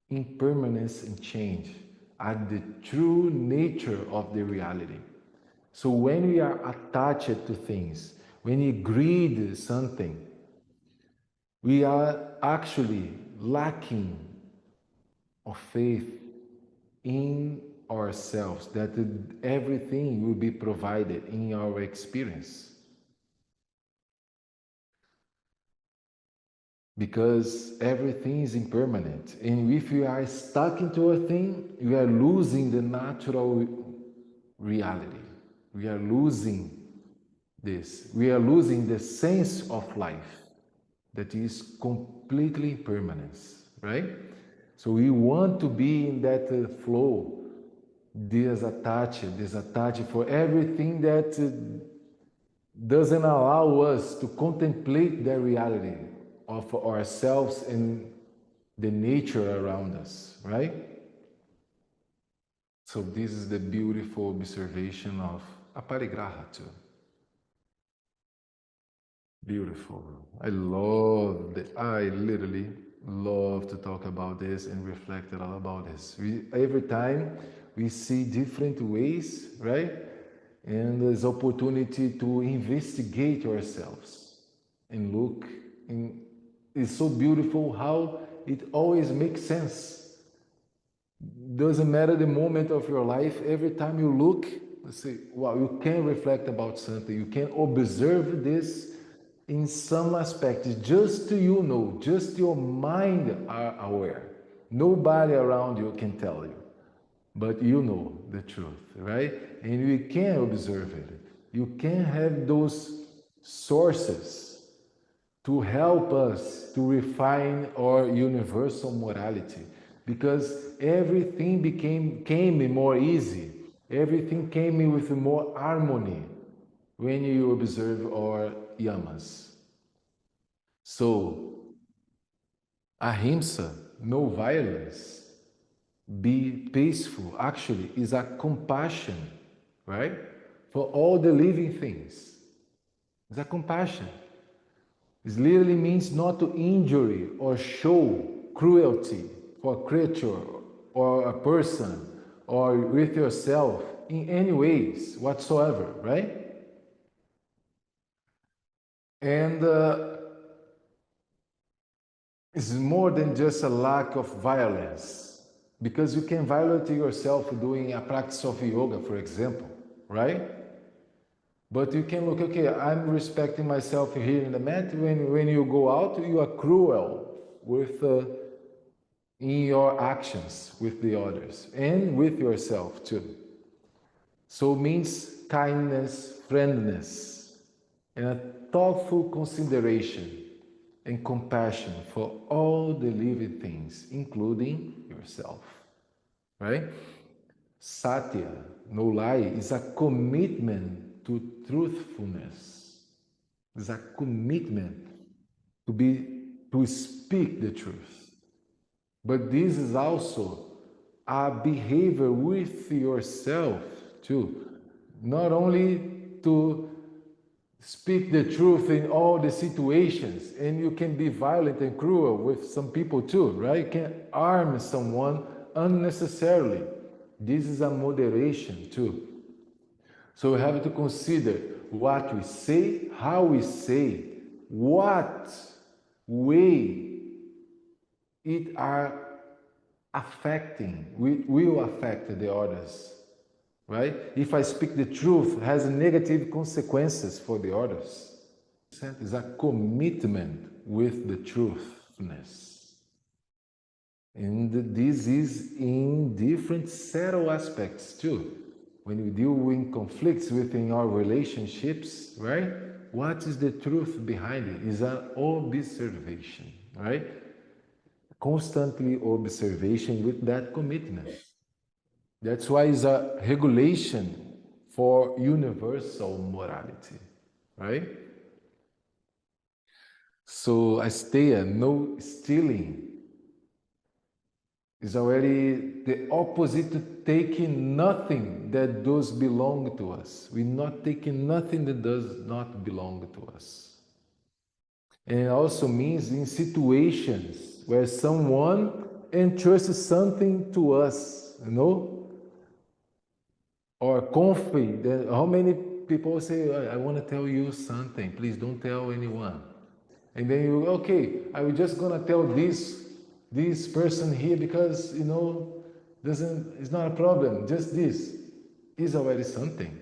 Impermanence and change are the true nature of the reality. So when we are attached to things, when we greed something, we are actually lacking of faith in ourselves, that everything will be provided in our experience. Because everything is impermanent. And if we are stuck into a thing, we are losing the natural reality. We are losing this. We are losing the sense of life that is completely impermanence, right? So we want to be in that flow, disattached for everything that doesn't allow us to contemplate the reality of ourselves and the nature around us, right? So this is the beautiful observation of aparigraha too. Beautiful. I literally love to talk about this and reflect a lot about this. Every time we see different ways, right? And there's opportunity to investigate ourselves and look. And it's so beautiful how it always makes sense. Doesn't matter the moment of your life, every time you look, you say, wow, you can reflect about something, you can observe this in some aspects, just you know, just your mind are aware. Nobody around you can tell you, but you know the truth, right? And you can observe it. You can have those sources to help us to refine our universal morality, because everything came more easy. Everything came with more harmony when you observe our yamas. So, ahimsa, no violence, be peaceful, actually is a compassion, right? For all the living things. It's a compassion. It literally means not to injury or show cruelty for a creature or a person or with yourself in any ways whatsoever, right? And it's more than just a lack of violence, because you can violate yourself doing a practice of yoga, for example, right? But you can look, okay, I'm respecting myself here in the mat. When you go out, you are cruel with in your actions with the others and with yourself too. So it means kindness, friendliness, and a thoughtful consideration and compassion for all the living things, including yourself. Right? Satya, no lie, is a commitment to truthfulness. It's a commitment to speak the truth. But this is also a behavior with yourself too. Not only to speak the truth in all the situations, and you can be violent and cruel with some people too, right? You can harm someone unnecessarily. This is a moderation too. So we have to consider what we say, how we say, what way it are affecting, will affect the others, right? If I speak the truth, has negative consequences for the others. It's a commitment with the truthfulness. And this is in different subtle aspects too. When we deal with conflicts within our relationships, right? What is the truth behind it? Is an observation, right? Constantly observation with that commitment. That's why it's a regulation for universal morality, right? So asteya, no stealing, Is already the opposite to taking nothing that does belong to us. We're not taking nothing that does not belong to us. And it also means in situations where someone entrusts something to us, or confident. How many people say, I want to tell you something, please don't tell anyone. And then you, okay, I was just gonna tell this person here because it's not a problem. Just this is already something.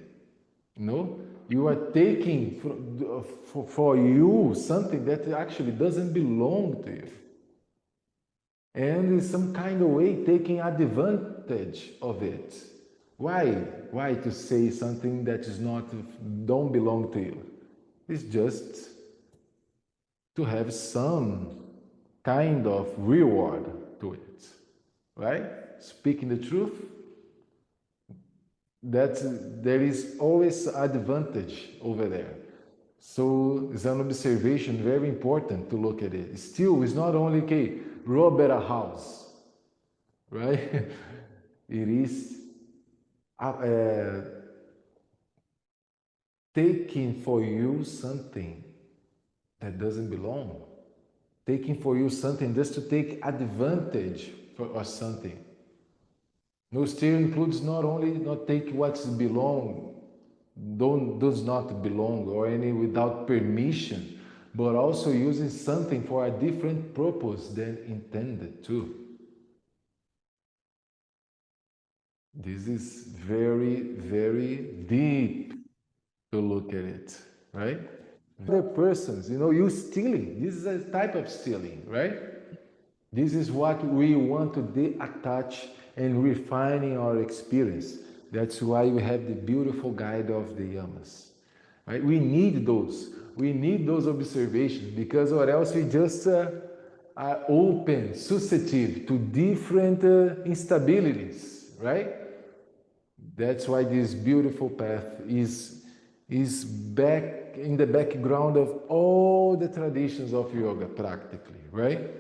You are taking for you something that actually doesn't belong to you, and in some kind of way taking advantage of it. Why to say something that is not don't belong to you? It's just to have some kind of reward to it, right? Speaking the truth, that there is always advantage over there. So it's an observation very important to look at it. Still, it's not only okay, rob at a house, right? It is taking for you something that doesn't belong. Taking for you something just to take advantage of something. No, still includes not only not take what's belong, does not belong, or any without permission, but also using something for a different purpose than intended to. This is very, very deep to look at it, right? Other persons, you stealing. This is a type of stealing, right? This is what we want to detach and refining our experience. That's why we have the beautiful guide of the Yamas. Right? We need those. We need those observations, because or else we just are open, susceptible to different instabilities, right? That's why this beautiful path is back in the background of all the traditions of yoga, practically, right?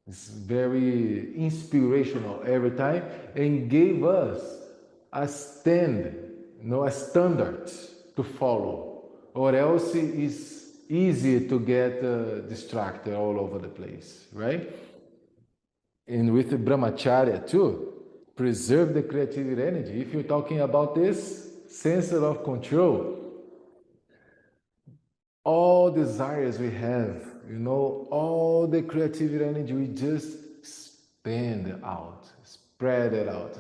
It's very inspirational every time, and gave us a a standard to follow, or else it's easy to get distracted all over the place, right? And with the brahmacharya too, preserve the creative energy. If you're talking about this sense of control, all desires we have, all the creative energy, we just expand out, spread it out,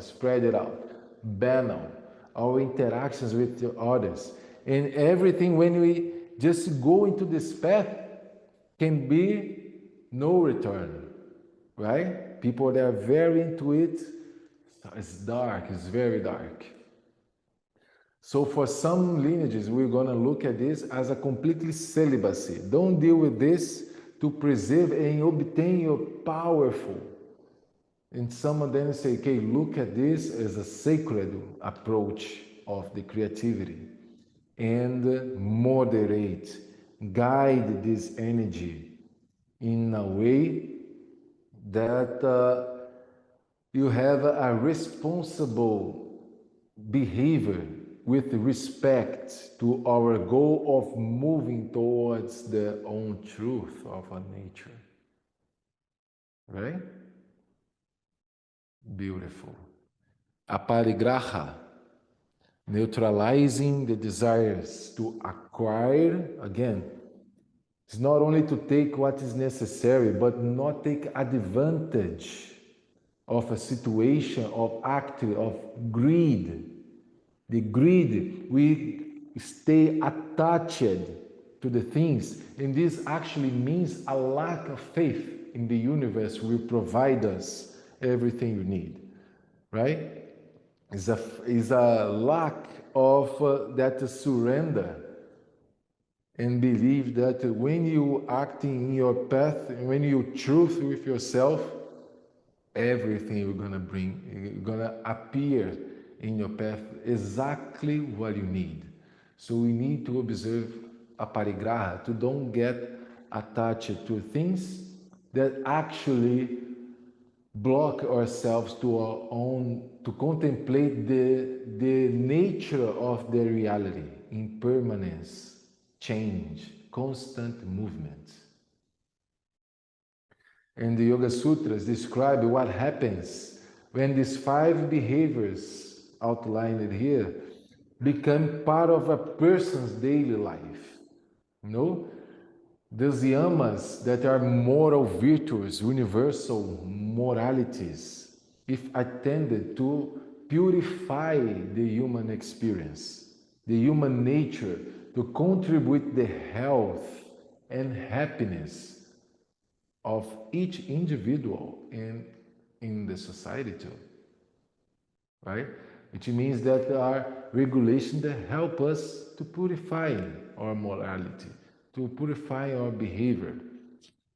banal our interactions with the others. And everything, when we just go into this path, can be no return, right? People that are very into it, it's dark, it's very dark. So for some lineages, we're going to look at this as a completely celibacy. Don't deal with this to preserve and obtain your powerful. And some of them say, okay, look at this as a sacred approach of the creativity, and moderate, guide this energy in a way that you have a responsible behavior with respect to our goal of moving towards the own truth of our nature. Right? Beautiful. Aparigraha, neutralizing the desires to acquire, again, it's not only to take what is necessary, but not take advantage of a situation of act of greed. The greed, we stay attached to the things, and this actually means a lack of faith in the universe will provide us everything you need, right? Is a lack of that surrender and believe that when you acting in your path, when you truth with yourself, everything you're gonna bring, gonna appear in your path exactly what you need. So we need to observe aparigraha, to don't get attached to things that actually block ourselves to our own, to contemplate the nature of the reality, impermanence, change, constant movement. And the Yoga Sutras describe what happens when these 5 behaviors outlined here become part of a person's daily life. You know, these yamas that are moral virtues, universal moralities, if attended to purify the human experience, the human nature, to contribute the health and happiness of each individual in the society too, right? Which means that there are regulations that help us to purify our morality, to purify our behavior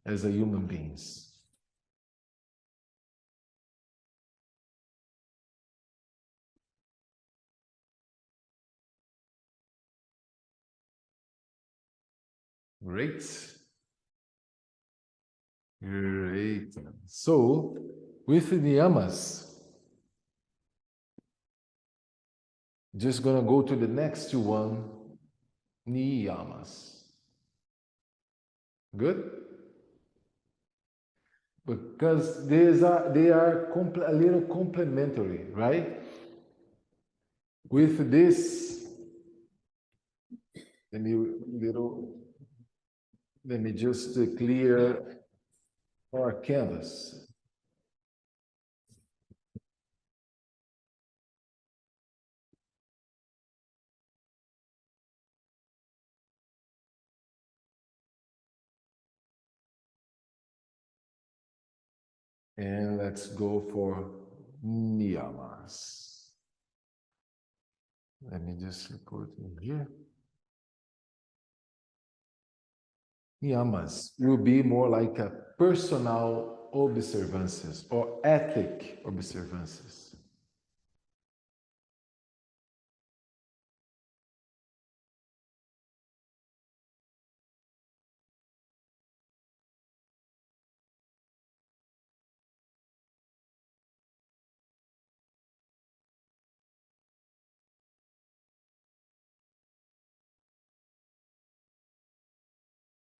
as a human beings. Great. Great. So, with the niyamas, just gonna go to the next one, niyamas. Good? Because they are a little complementary, right? With this, let me just clear our canvas. And let's go for niyamas. Let me just put in here. Niyamas will be more like a personal observances or ethic observances.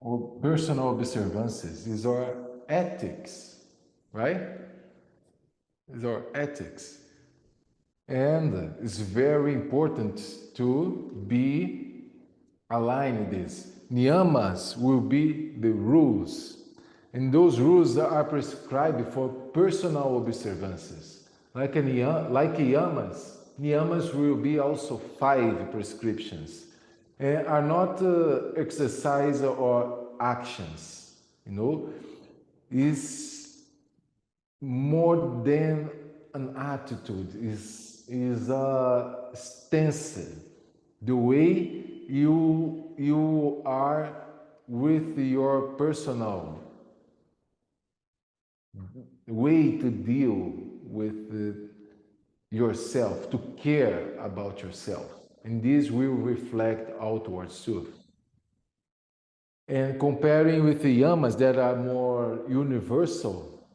Or personal observances is our ethics, right? Is our ethics. And it's very important to be aligned with this. Niyamas will be the rules, and those rules are prescribed for personal observances. Like yamas, niyamas will be also 5 prescriptions, and are not exercise or actions. You know, is more than an attitude, is a stance, the way you are with your personal way to deal with yourself, to care about yourself, and this will reflect outwards too. And comparing with the yamas that are more universal,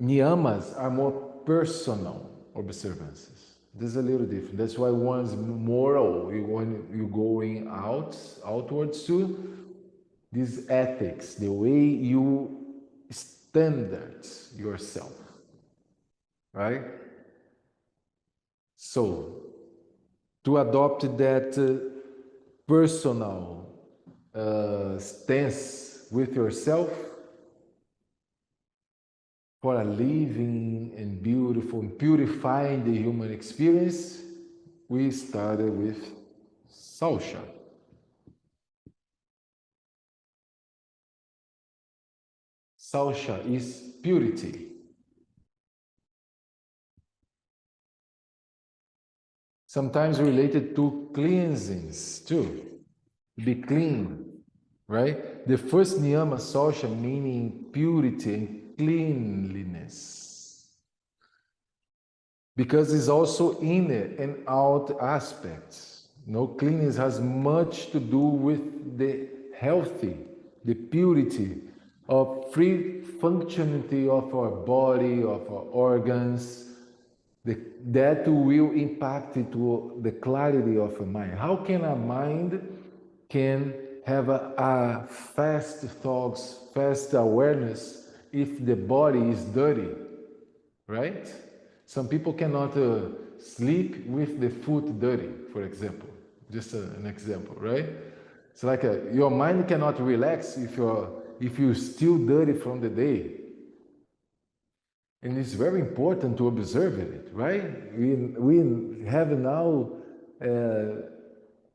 niyamas are more personal observances. There's a little different. That's why one's moral, when you're going outwards to these ethics, the way you standards yourself, right? So, to adopt that personal stance with yourself for a living and beautiful and purifying the human experience, we started with Sausha. Sausha is purity. Sometimes related to cleansings too. Be clean, right? The first niyama, Sausha, meaning purity and cleanliness. Because it's also inner and out aspects. No, cleanliness has much to do with the healthy, the purity of free functionality of our body, of our organs, that will impact to the clarity of a mind. How can a mind can have a fast thoughts, fast awareness if the body is dirty, right? Some people cannot sleep with the foot dirty, for example. Just an example, right? It's like your mind cannot relax if you're still dirty from the day. And it's very important to observe it, right? We have now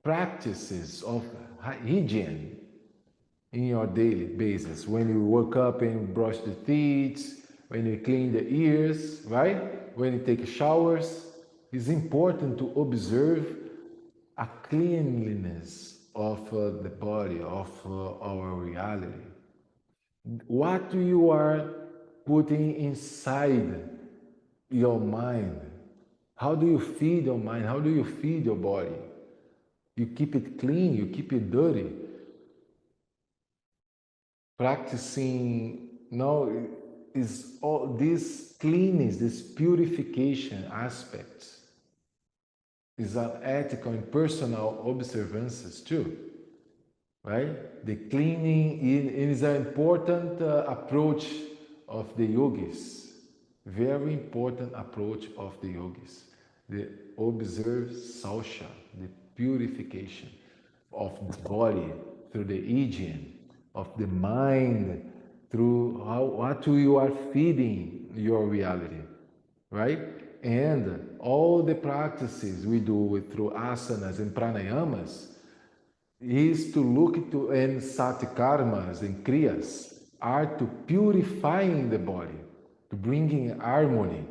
practices of hygiene in your daily basis. When you wake up and brush the teeth, when you clean the ears, right? When you take showers, it's important to observe a cleanliness of the body, of our reality. What you are putting inside your mind? How do you feed your mind? How do you feed your body? You keep it clean, you keep it dirty. Practicing now is all this cleanness, this purification aspect is an ethical and personal observances too, right? The cleaning is an important approach of the yogis, very important approach of the yogis. The observe sausha, the purification of the body through the hygiene, of the mind through what you are feeding your reality, right? And all the practices we do through asanas and pranayamas is to look to, and satkarmas and kriyas are to purifying the body, to bringing harmony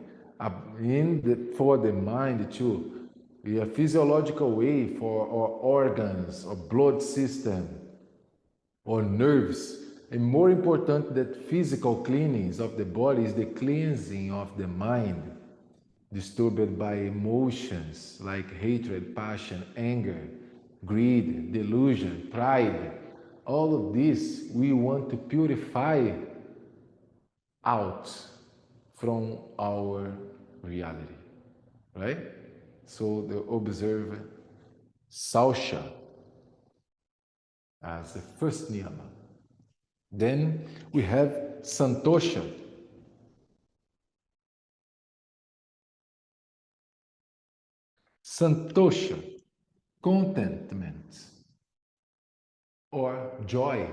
for the mind too, in a physiological way for our organs, or blood system, or nerves. And more important than physical cleanings of the body is the cleansing of the mind, disturbed by emotions like hatred, passion, anger, greed, delusion, pride. All of this we want to purify out from our reality, right? So the observe sausha as the first niyama. Then we have santosha. Santosha, contentment or joy.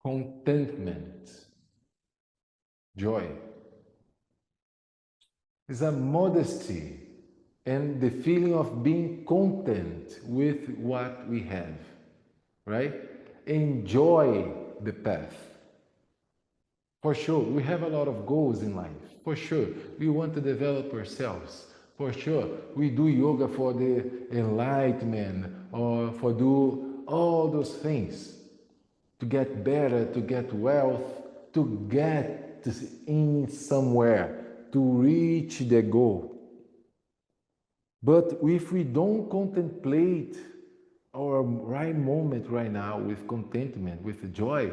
Contentment, joy, is a modesty and the feeling of being content with what we have, right? Enjoy the path. For sure, we have a lot of goals in life. For sure, we want to develop ourselves. For sure, we do yoga for the enlightenment or for do all those things to get better, to get wealth, to get in somewhere, to reach the goal. But if we don't contemplate our right moment right now with contentment, with joy,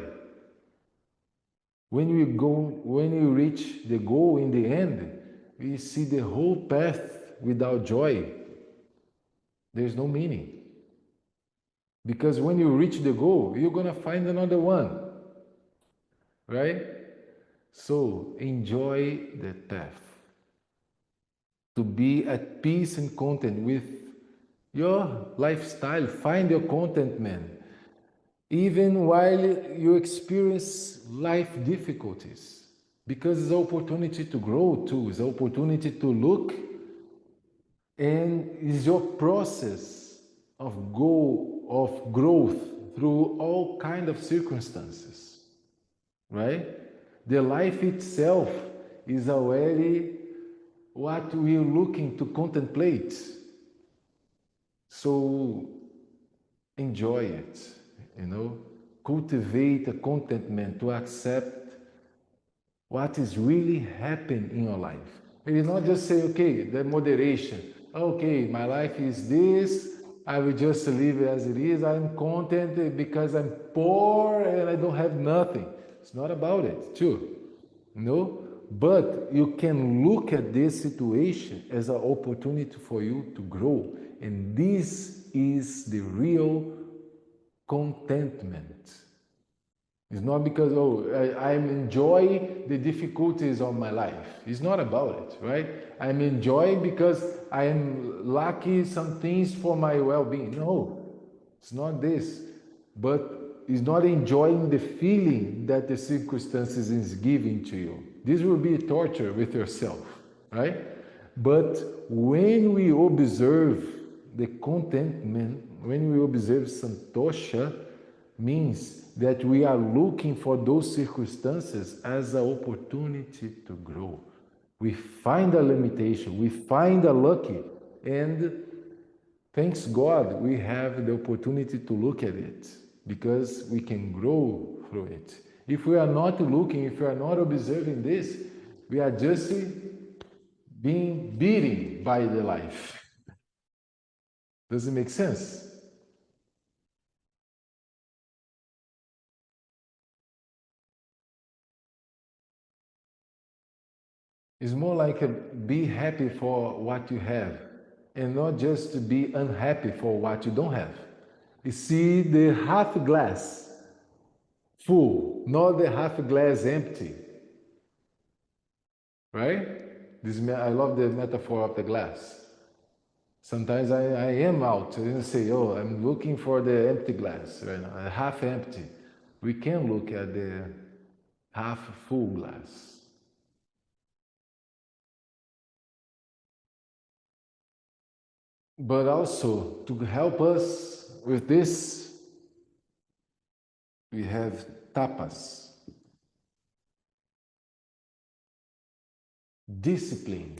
when we reach the goal in the end, we see the whole path without joy. There's no meaning. Because when you reach the goal, you're going to find another one. Right? So enjoy the path. To be at peace and content with your lifestyle. Find your contentment. Even while you experience life difficulties. Because it's an opportunity to grow too. It's an opportunity to look. And it's your process of growth through all kind of circumstances, right? The life itself is already what we're looking to contemplate. So enjoy it, cultivate a contentment to accept what is really happening in your life. It is not just say, okay, the moderation. Okay, my life is this. I will just live as it is. I'm content because I'm poor and I don't have nothing. It's not about it, too. No? But you can look at this situation as an opportunity for you to grow. And this is the real contentment. It's not because, oh, I'm enjoying the difficulties of my life. It's not about it, right? I'm enjoying because I am lucky some things for my well-being. No, it's not this. But it's not enjoying the feeling that the circumstances is giving to you. This will be torture with yourself, right? But when we observe the contentment, when we observe santosha, means that we are looking for those circumstances as an opportunity to grow. We find a limitation, we find a lucky, and thanks God we have the opportunity to look at it because we can grow through it. If we are not looking, if we are not observing this, we are just being beaten by the life. Does it make sense? It's more like be happy for what you have and not just to be unhappy for what you don't have. You see the half glass full, not the half glass empty. Right? I love the metaphor of the glass. Sometimes I am out and say, oh, I'm looking for the empty glass right now, half empty. We can look at the half full glass. But also, to help us with this, we have tapas, discipline.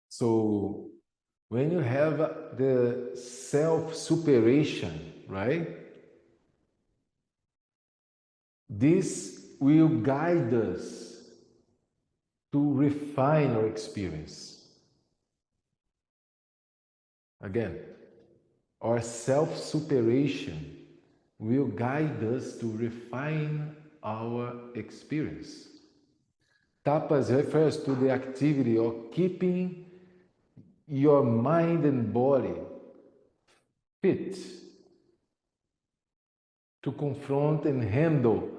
So, when you have the self-superation, right? This will guide us to refine our experience. Again, our self-superation will guide us to refine our experience. Tapas refers to the activity of keeping your mind and body fit to confront and handle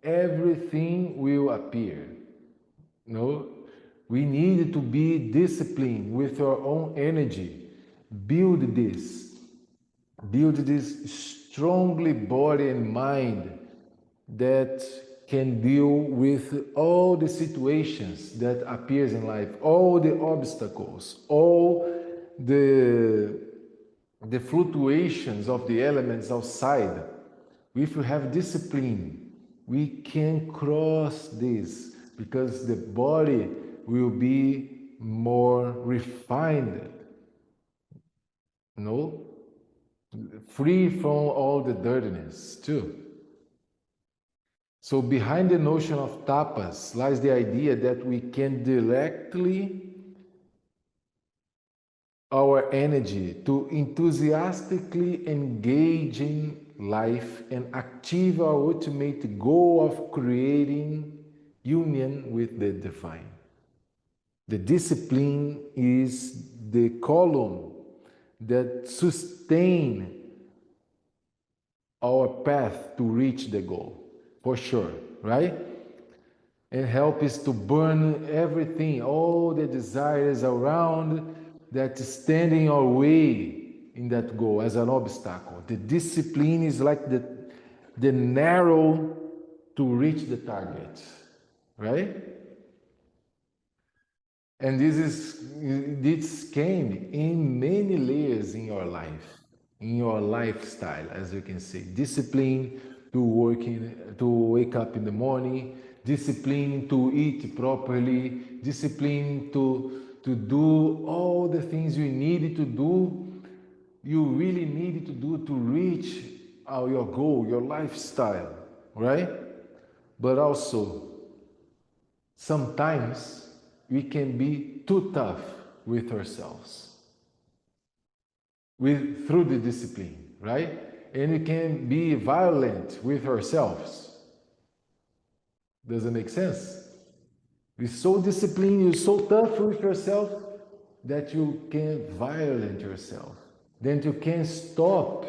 everything will appear. No, we need to be disciplined with our own energy. Build this strongly body and mind that can deal with all the situations that appears in life, all the obstacles, all the fluctuations of the elements outside. If we have discipline, we can cross this because the body will be more refined, no? Free from all the dirtiness too. So behind the notion of tapas lies the idea that we can directly our energy to enthusiastically engage in life and achieve our ultimate goal of creating union with the divine. The discipline is the column that sustain our path to reach the goal, for sure, right? And help us to burn everything, all the desires around that stand in our way in that goal as an obstacle. The discipline is like the narrow to reach the target, right? And this came in many layers in your life, in your lifestyle, as you can say. Discipline to wake up in the morning, discipline to eat properly, discipline to do all the things you need to do you really need to do to reach your goal, your lifestyle, right? But also, sometimes we can be too tough with ourselves through the discipline, right? And we can be violent with ourselves. Does it make sense? You're so disciplined, you're so tough with yourself that you can violate yourself. Then you can stop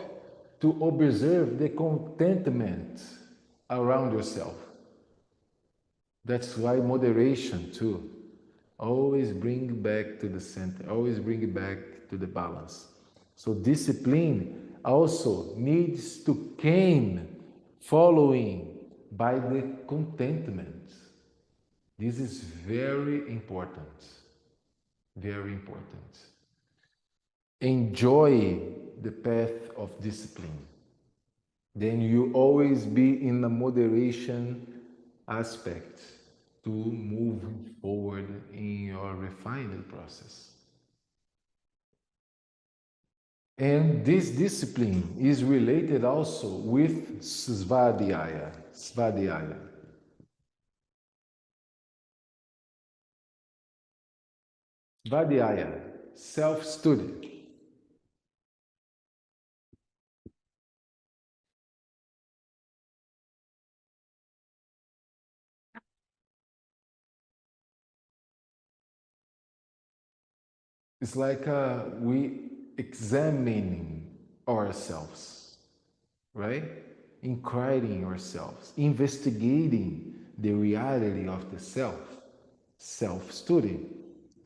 to observe the contentment around yourself. That's why moderation too. Always bring back to the center, always bring it back to the balance. So discipline also needs to came following by the contentment. This is very important. Very important. Enjoy the path of discipline. Then you always be in a moderation aspect to move forward in your refining process. And this discipline is related also with svadhyaya. Svadhyaya. Svadhyaya, self-study. It's like we examining ourselves, right? Inquiring ourselves, investigating the reality of the self, self-study,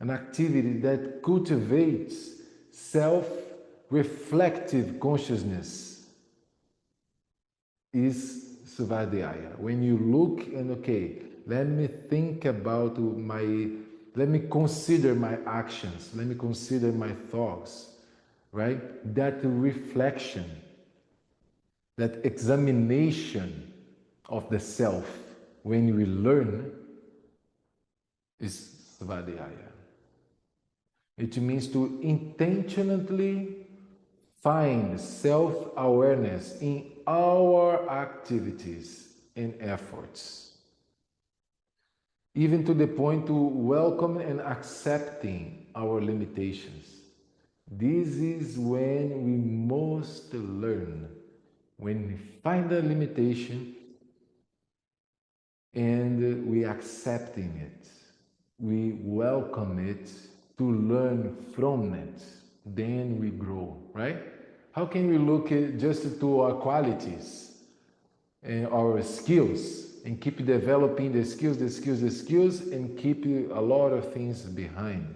an activity that cultivates self-reflective consciousness is svadhyaya. When you look and okay, let me think about let me consider my actions, let me consider my thoughts, right? That reflection, that examination of the self when we learn is svadhyaya. It means to intentionally find self-awareness in our activities and efforts, even to the point to welcome and accepting our limitations. This is when we most learn, when we find a limitation and we accepting it, we welcome it to learn from it, then we grow, right? How can we look at just to our qualities and our skills and keep developing the skills, and keep a lot of things behind?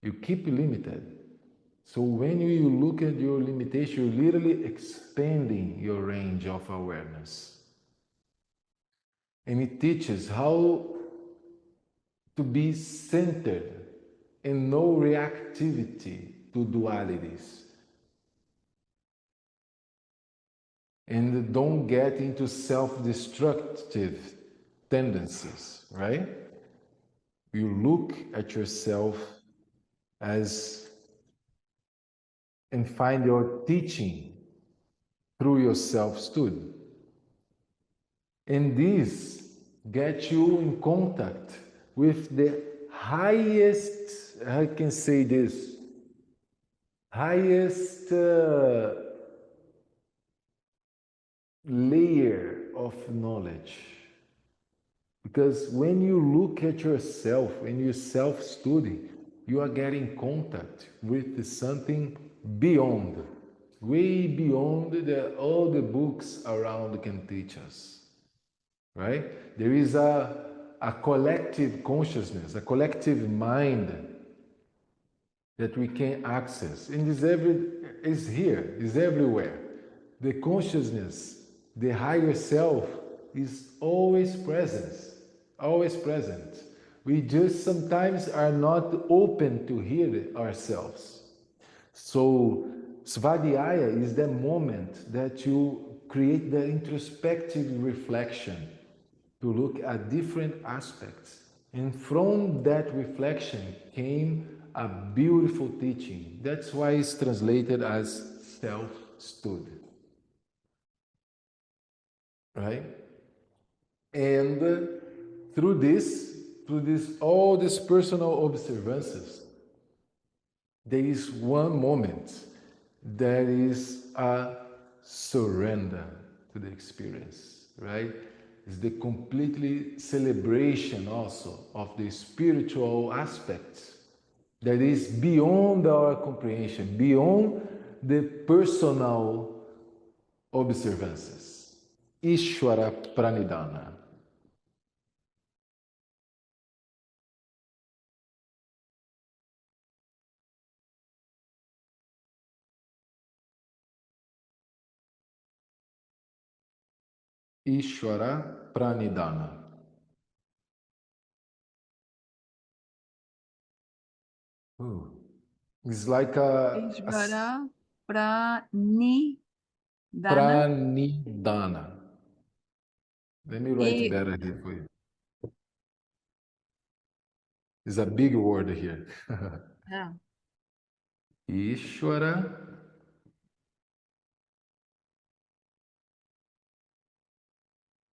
You keep limited. So when you look at your limitation, you're literally expanding your range of awareness. And it teaches how to be centered and no reactivity to dualities. And don't get into self-destructive tendencies, right? You look at yourself as and find your teaching through your self-study. And this gets you in contact with the highest, I can say this, highest layer of knowledge. Because when you look at yourself, when you self-study, you are getting contact with something beyond, way beyond all the books around can teach us, right? There is a collective consciousness, a collective mind that we can access, and is here, is everywhere. The consciousness, the higher self, is always present, always present. We just sometimes are not open to hear ourselves. So svadhyaya is the moment that you create the introspective reflection to look at different aspects. And from that reflection came a beautiful teaching. That's why it's translated as self-stood. Right? And through this, all these personal observances, there is one moment that is a surrender to the experience, right? It's the completely celebration also of the spiritual aspects that is beyond our comprehension, beyond the personal observances. Ishvara Pranidhana. Ishvara Pranidhana. It's like a Ishvara Pranidhana. Pranidhana. Let me write better here for you. It's a big word here. Yeah. Ishvara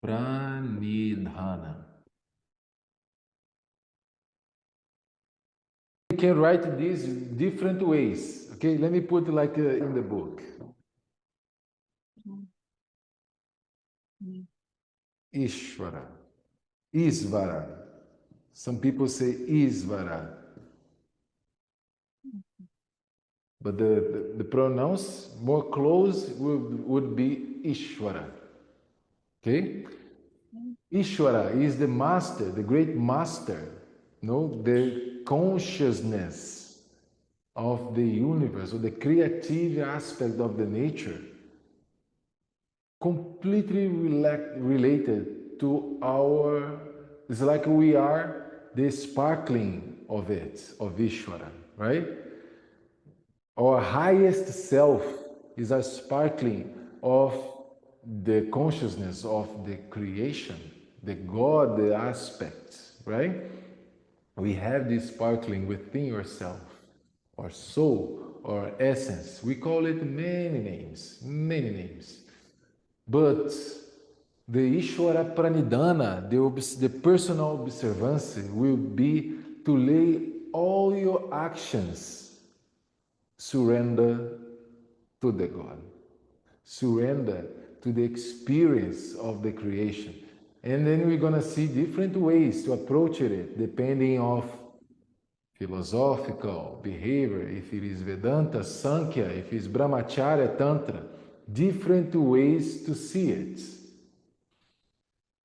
Pranidhana. You can write these different ways. Okay, let me put like in the book. Ishvara. Isvara. Some people say Isvara. But the pronouns more close would be Ishvara. Okay? Ishvara is the master, the great master, the consciousness of the universe, or the creative aspect of the nature, completely related to our, it's like we are the sparkling of it, of Ishvara, right? Our highest self is a sparkling of the consciousness of the creation, the God aspect, right? We have this sparkling within yourself, or soul, or essence. We call it many names, many names. But the Ishvara Pranidhana, the personal observance, will be to lay all your actions surrender to the God. Surrender to the experience of the creation. And then we're going to see different ways to approach it, depending of philosophical behavior, if it is Vedanta, Sankhya, if it's Brahmacharya, Tantra, different ways to see it.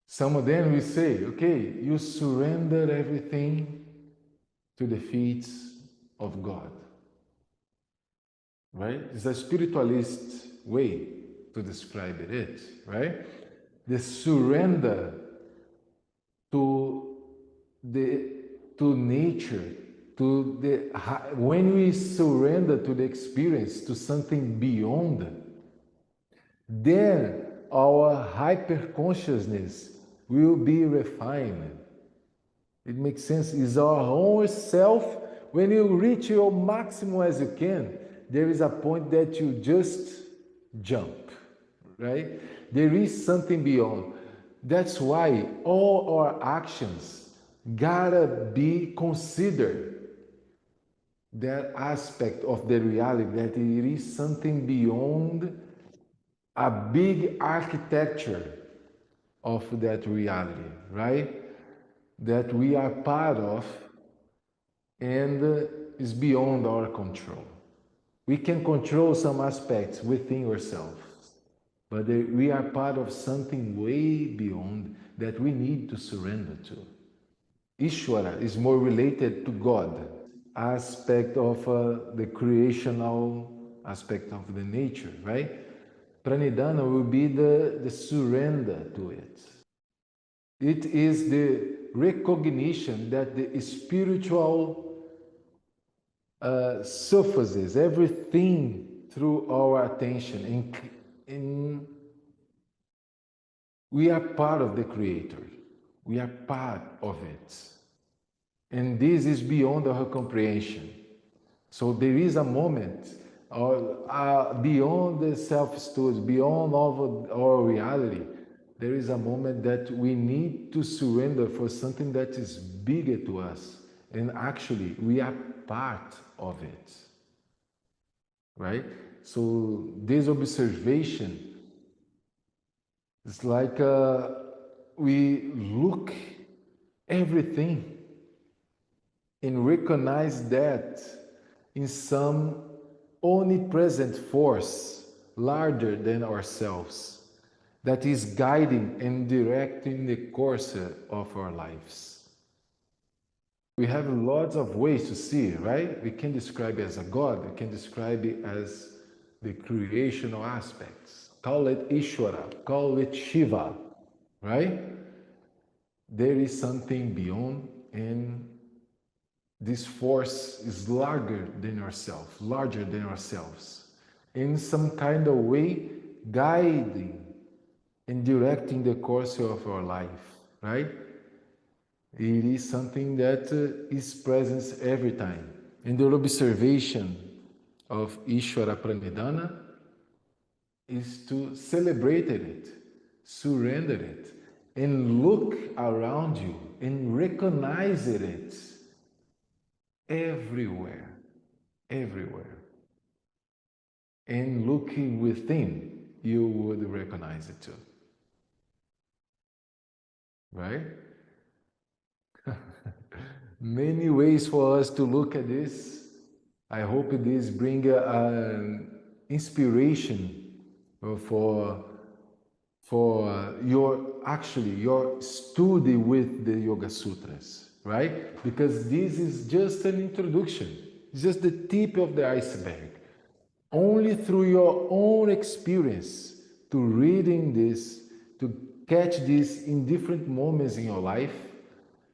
Some of them will say, okay, you surrender everything to the feet of God. Right? It's a spiritualist way to describe it, right? The surrender to the to nature, to the when we surrender to the experience, to something beyond, then our hyper consciousness will be refined. It makes sense. It's our own self. When you reach your maximum as you can, there is a point that you just jump, right? There is something beyond. That's why all our actions gotta be considered that aspect of the reality, that it is something beyond a big architecture of that reality, right? That we are part of and is beyond our control. We can control some aspects within ourselves, but we are part of something way beyond that we need to surrender to. Ishvara is more related to God, aspect of the creational aspect of the nature, right? Pranidhana will be the surrender to it. It is the recognition that the spiritual surfaces everything through our attention. We are part of the Creator. We are part of it. And this is beyond our comprehension. So there is a moment beyond the self-study, beyond all our reality, there is a moment that we need to surrender for something that is bigger to us. And actually, we are part of it. Right? So this observation is like we look everything and recognize that in some omnipresent force larger than ourselves that is guiding and directing the course of our lives. We have lots of ways to see it, right? We can describe it as a God, we can describe it as the creational aspects. Call it Ishvara, call it Shiva, right? There is something beyond, and this force is larger than ourselves, in some kind of way, guiding and directing the course of our life, right? It is something that is present every time. And the observation of Ishvara Pranidhana is to celebrate it, surrender it, and look around you and recognize it everywhere, everywhere. And looking within, you would recognize it too. Right? Many ways for us to look at this. I hope this brings an inspiration for your study with the Yoga Sutras, right? Because this is just an introduction, it's just the tip of the iceberg. Only through your own experience to reading this, to catch this in different moments in your life,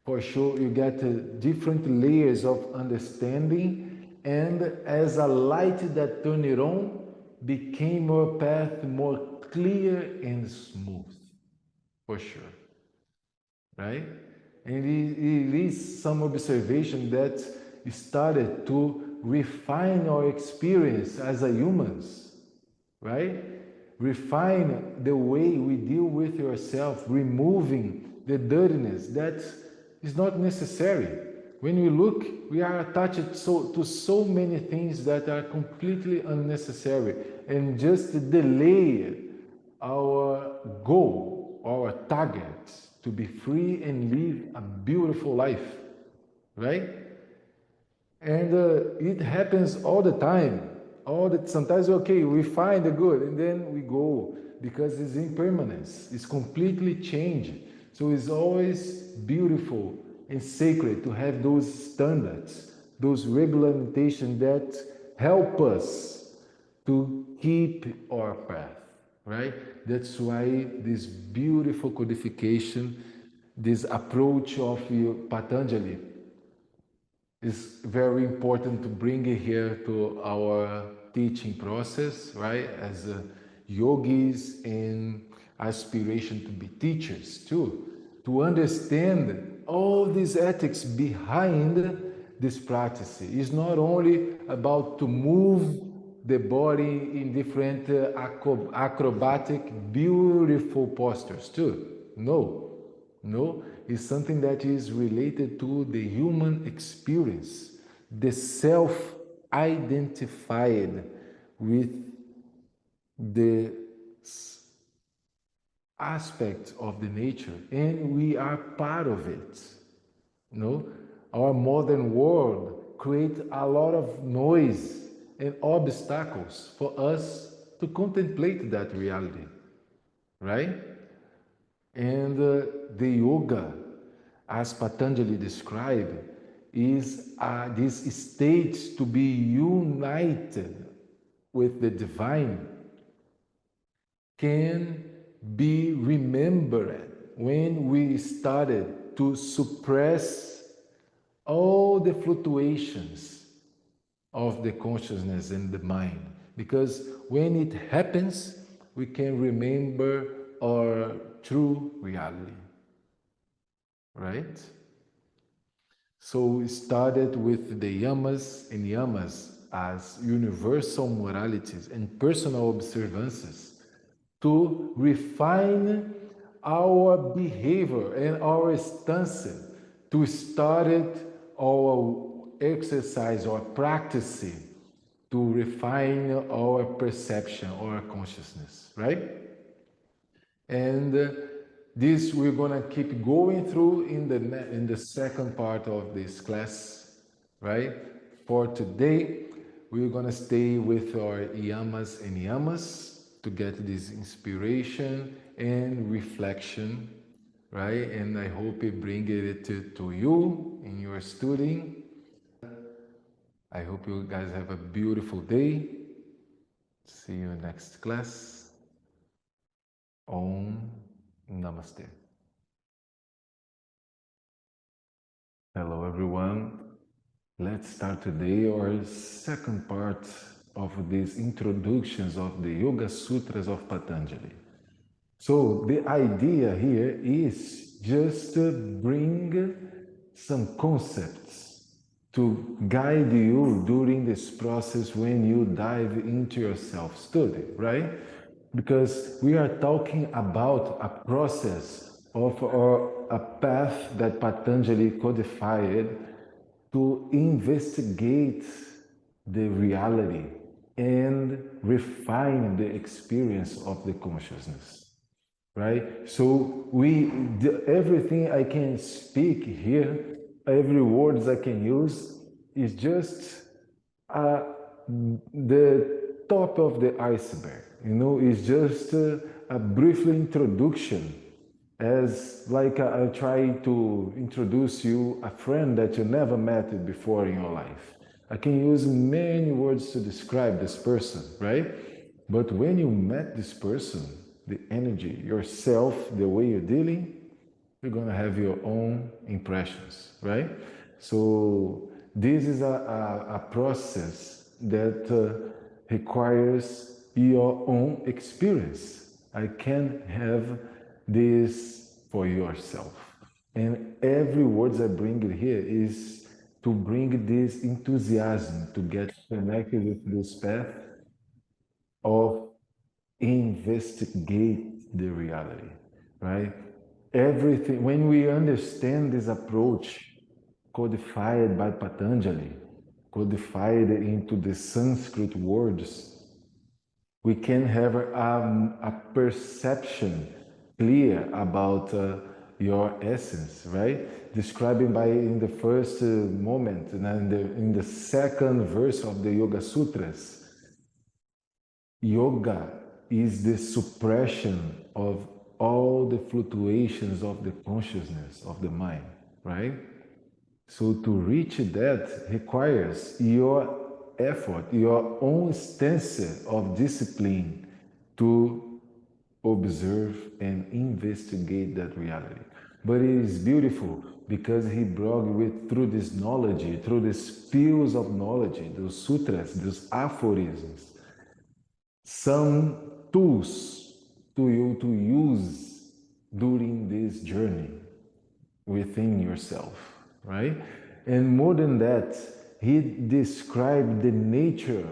for sure you get different layers of understanding, and as a light that turned it on, became your path more clear and smooth, for sure, right? And it is some observation that started to refine our experience as a humans, right? Refine the way we deal with yourself, removing the dirtiness that is not necessary. When we look, we are attached to so many things that are completely unnecessary and just delay our goal, our target to be free and live a beautiful life, right? And it happens all the time. Sometimes, okay, we find the good and then we go because it's impermanence. It's completely changed. So it's always beautiful and sacred to have those standards, those regularizations that help us to keep our path, right? That's why this beautiful codification, this approach of Patanjali is very important to bring it here to our teaching process, right? As yogis and aspiration to be teachers too, to understand all these ethics behind this practice. It's not only about to move the body in different acrobatic, beautiful postures too. No, no, it's something that is related to the human experience, the self identified with the aspect of the nature, and we are part of it. No, our modern world creates a lot of noise and obstacles for us to contemplate that reality, right? And the yoga, as Patanjali described, is this state to be united with the divine can be remembered when we started to suppress all the fluctuations of the consciousness and the mind. Because when it happens, we can remember our true reality. Right? So we started with the yamas and yamas as universal moralities and personal observances to refine our behavior and our stance to start our exercise or practicing to refine our perception or consciousness, right? And this we're gonna keep going through in the second part of this class, right? For today, we're gonna stay with our yamas and yamas to get this inspiration and reflection, right? And I hope it bring it to you in your studying. I hope you guys have a beautiful day. See you next class. Om Namaste. Hello, everyone. Let's start today our second part of these introductions of the Yoga Sutras of Patanjali. So, the idea here is just to bring some concepts to guide you during this process when you dive into your self study, right? Because we are talking about a process of or a path that Patanjali codified to investigate the reality and refine the experience of the consciousness, right? So everything I can speak here, every words I can use is just uh, the top of the iceberg. It's just a brief introduction, as like I try to introduce you a friend that you never met before in your life. I can use many words to describe this person, right? But when you met this person, the energy, yourself, the way you're dealing, you're going to have your own impressions, right? So this is a process that requires your own experience. I can have this for yourself. And every words I bring here is to bring this enthusiasm to get connected with this path of investigate the reality, right? Everything, when we understand this approach codified by Patanjali, codified into the Sanskrit words, we can have a perception clear about your essence, right? Describing by in the first moment and in the second verse of the Yoga Sutras, yoga is the suppression of all the fluctuations of the consciousness of the mind, right? So to reach that requires your effort, your own stance of discipline to observe and investigate that reality. But it is beautiful because he brought with through this knowledge, through these fields of knowledge, those sutras, those aphorisms, some tools to you to use during this journey within yourself, right? And more than that, he described the nature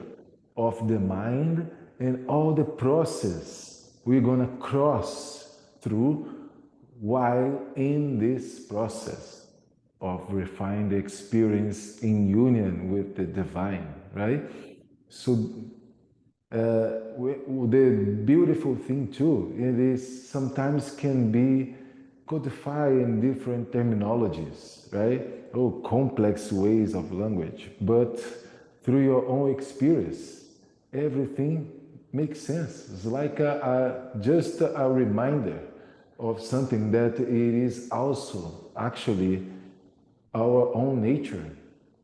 of the mind and all the process we're going to cross through while in this process of refined experience in union with the divine, right? So the beautiful thing too, it is sometimes can be codified in different terminologies, right? Oh, complex ways of language. But through your own experience, everything makes sense. It's like just a reminder of something that it is also actually our own nature,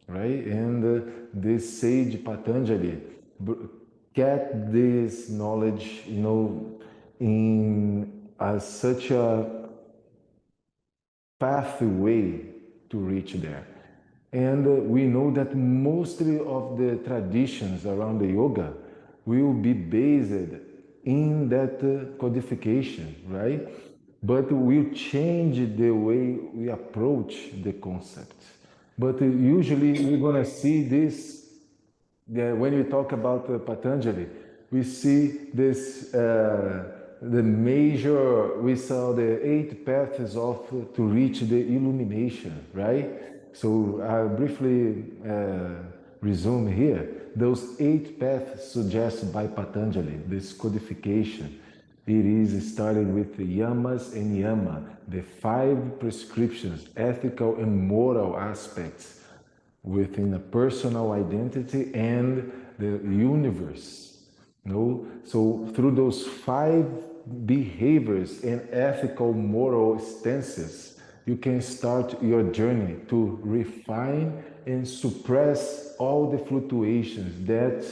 right? And this sage Patanjali get this knowledge, in such a pathway to reach there. And we know that mostly of the traditions around the yoga will be based in that codification, right? But we'll change the way we approach the concept. But usually we're going to see this when we talk about Patanjali, we see this, the major, we saw the 8 paths of to reach the illumination, right? So I'll briefly resume here. Those 8 paths suggested by Patanjali, this codification, it is starting with the yamas and yama, the 5 prescriptions, ethical and moral aspects within a personal identity and the universe. No? So through those 5 behaviors and ethical moral stances, you can start your journey to refine and suppress all the fluctuations that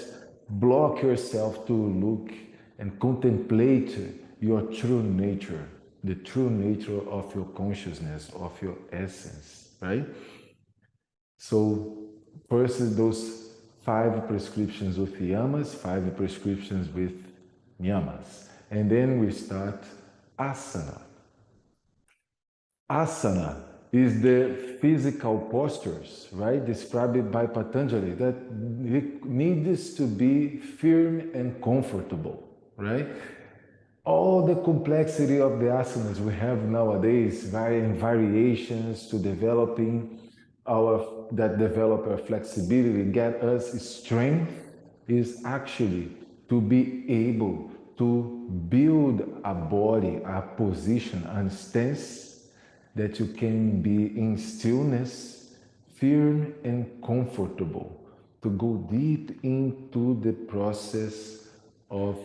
block yourself to look and contemplate your true nature, the true nature of your consciousness, of your essence, right? So first is those 5 prescriptions with yamas, 5 prescriptions with niyamas. And then we start asana. Asana is the physical postures, right, described by Patanjali, that needs to be firm and comfortable, right? All the complexity of the asanas we have nowadays, varying variations to developing that develop our flexibility, get us strength, is actually to be able to build a body, a position, a stance that you can be in stillness, firm and comfortable, to go deep into the process of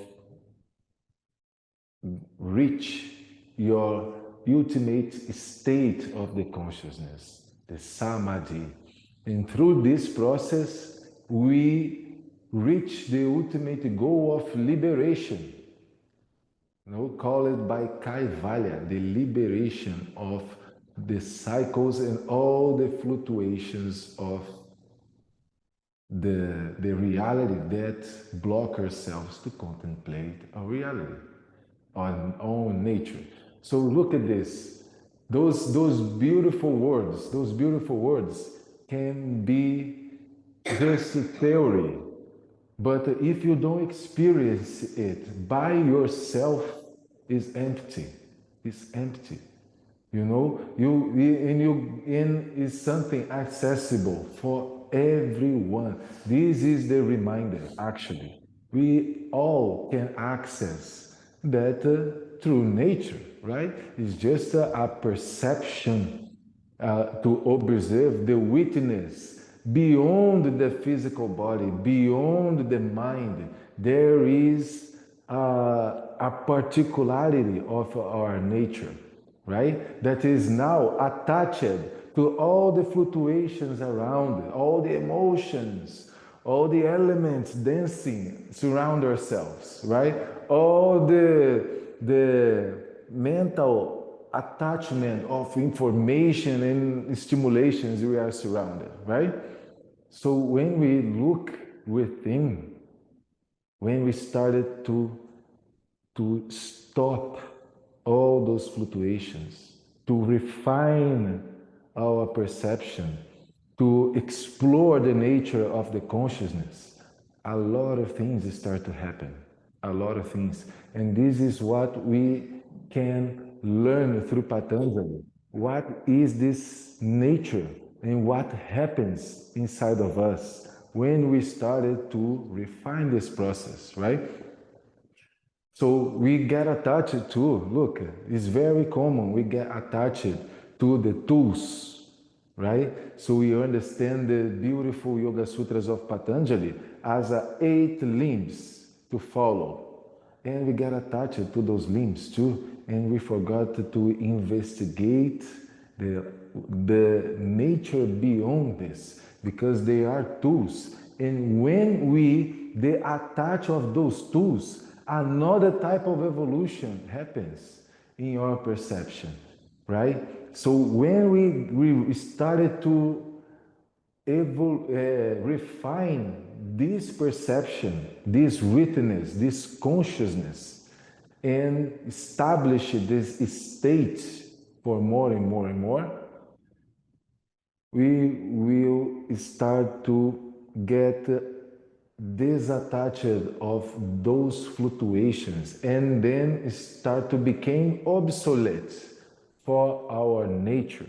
reach your ultimate state of the consciousness, the Samadhi. And through this process, we reach the ultimate goal of liberation, called by Kaivalya, the liberation of the cycles and all the fluctuations of the reality that block ourselves to contemplate our reality, our own nature. So look at this. Those beautiful words can be just a theory, but if you don't experience it by yourself, it's empty. It's empty. And it's something accessible for everyone. This is the reminder, actually. We all can access that true nature, right? It's just a perception to observe the witness beyond the physical body, beyond the mind. There is a particularity of our nature, right? That is now attached to all the fluctuations around, all the emotions, all the elements dancing surround ourselves, right? All the mental attachment of information and stimulations we are surrounded, right? So when we look within, when we started to stop all those fluctuations, to refine our perception, to explore the nature of the consciousness, a lot of things start to happen. A lot of things. And this is what we can learn through Patanjali. What is this nature and what happens inside of us when we started to refine this process, right? So we get attached to, look, it's very common, we get attached to the tools, right? So we understand the beautiful Yoga Sutras of Patanjali as 8 limbs to follow. And we get attached to those limbs too, and we forgot to investigate the nature beyond this, because they are tools. And when we attach of those tools, another type of evolution happens in your perception, right? So when we started to refine this perception, this witness, this consciousness, and establish this state for more and more and more, we will start to get disattached of those fluctuations and then start to become obsolete for our nature,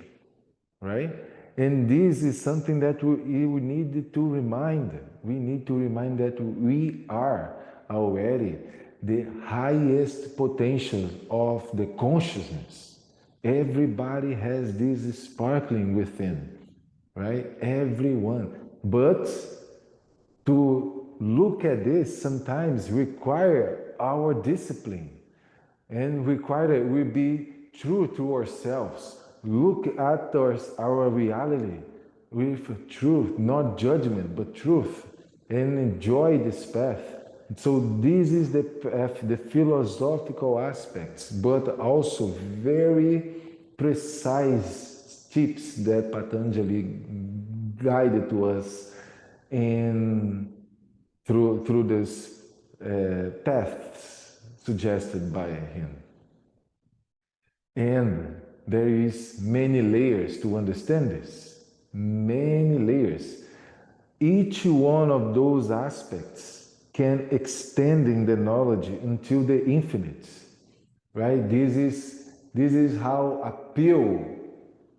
right? And this is something that we need to remind. We need to remind that we are already the highest potential of the consciousness. Everybody has this sparkling within, right? Everyone. But to look at this sometimes require our discipline and require that we be true to ourselves. Look at our reality with truth, not judgment, but truth, and enjoy this path. So this is the path, the philosophical aspects, but also very precise tips that Patanjali guided to us in through this paths suggested by him. And there is many layers to understand this. Many layers. Each one of those aspects can extend in the knowledge until the infinite. Right? This is how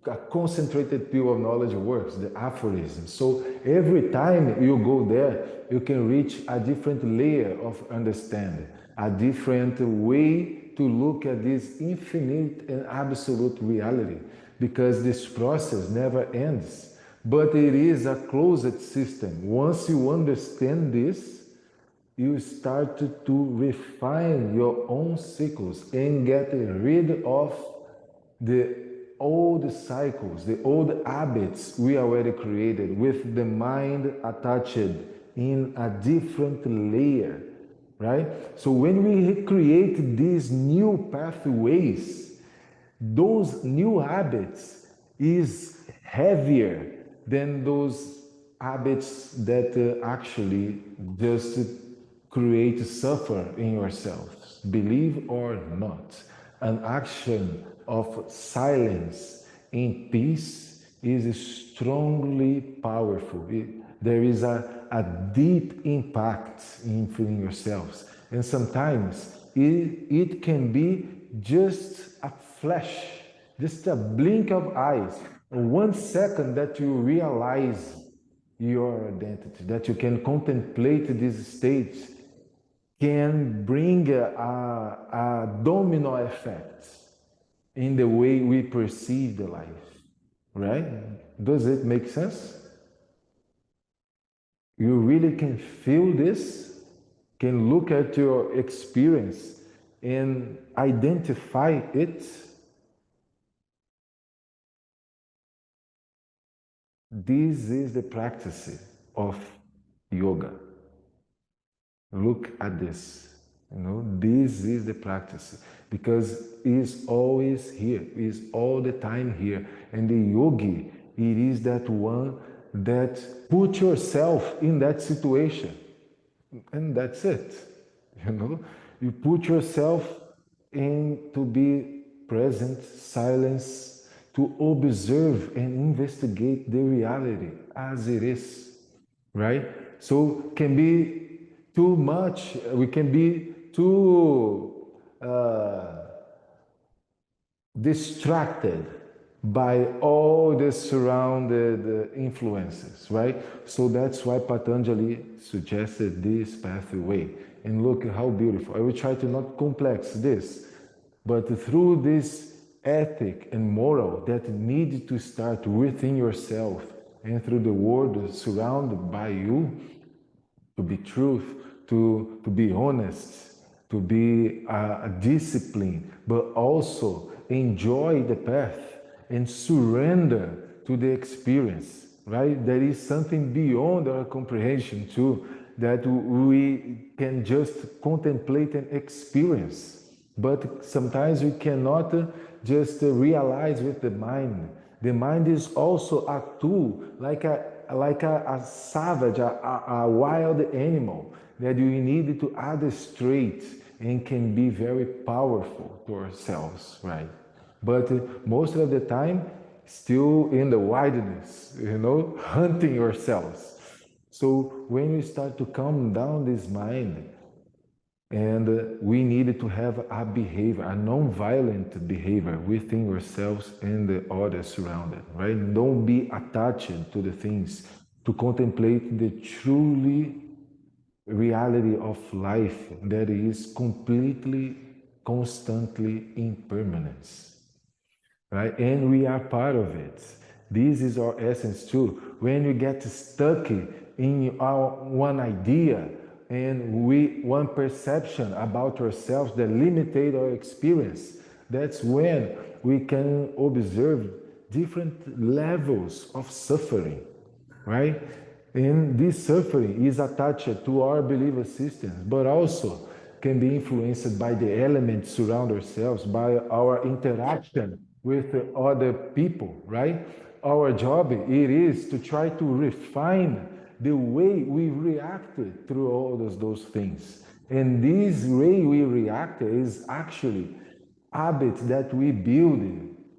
a concentrated pill of knowledge works, the aphorisms. So every time you go there, you can reach a different layer of understanding, a different way to look at this infinite and absolute reality, because this process never ends. But it is a closed system. Once you understand this, you start to refine your own cycles and get rid of the old cycles, the old habits we already created with the mind attached in a different layer, right? So when we create these new pathways, those new habits is heavier than those habits that actually just create suffer in yourselves, believe or not. An action of silence in peace is strongly powerful. There is a deep impact in yourselves. And sometimes it can be just a flash, just a blink of eyes, 1 second that you realize your identity, that you can contemplate these states, can bring a domino effect in the way we perceive the life, right? Does it make sense? You really can feel this, can look at your experience and identify it. This is the practice of yoga. Look at this. This is the practice, because it's always here, it's all the time here. And the yogi, it is that one that put yourself in that situation, and that's it. You put yourself in to be present, silence, to observe and investigate the reality as it is, right? So can be too much, we can be too distracted by all the surrounded influences, right? So that's why Patanjali suggested this pathway. And look how beautiful. I will try to not complex this, but through this ethic and moral that need to start within yourself and through the world surrounded by you, to be truth, to be honest, to be a discipline, but also enjoy the path and surrender to the experience, right? There is something beyond our comprehension too, that we can just contemplate and experience. But sometimes we cannot just realize with the mind. The mind is also a tool, like a savage, a wild animal that you need to adstrate and can be very powerful to ourselves, right? But most of the time, still in the wilderness, hunting ourselves. So when we start to calm down this mind, and we needed to have a behavior, a non-violent behavior within ourselves and the others surrounded, right? Don't be attached to the things, to contemplate the truly reality of life that is completely, constantly impermanence, right? And we are part of it. This is our essence too. When we get stuck in our one idea and one perception about ourselves that limited our experience, that's when we can observe different levels of suffering, right? And this suffering is attached to our belief systems, but also can be influenced by the elements surround ourselves, by our interaction with other people, right? Our job it is to try to refine the way we react through all those things. And this way we react is actually habits that we build,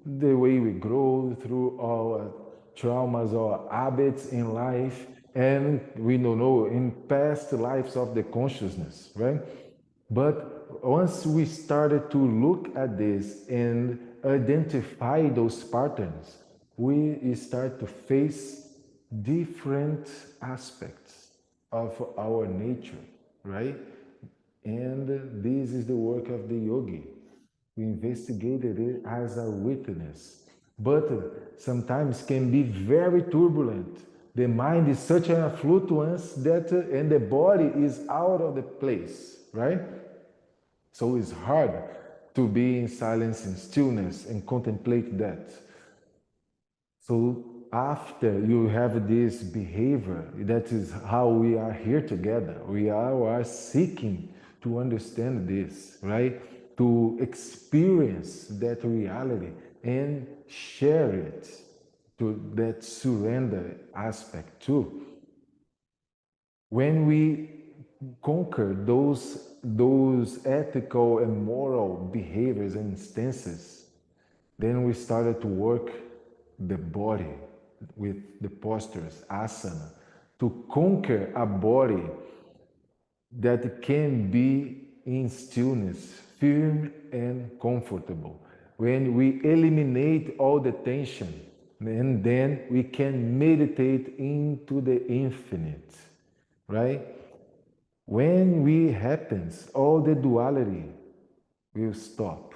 the way we grow through our traumas or habits in life, and we don't know in past lives of the consciousness, right? But once we started to look at this and identify those patterns, we start to face different aspects of our nature, right? And this is the work of the yogi. We investigated it as a witness, but sometimes can be very turbulent. The mind is such a fluctuance that, and the body is out of the place, right? So it's hard to be in silence and stillness and contemplate that. So after you have this behavior, that is how we are here together. We are seeking to understand this, right? To experience that reality and share it to that surrender aspect too. When we conquer those ethical and moral behaviors and instances, then we started to work the body with the postures, asana, to conquer a body that can be in stillness, firm and comfortable. When we eliminate all the tension, and then we can meditate into the infinite, right? When we happens, all the duality will stop.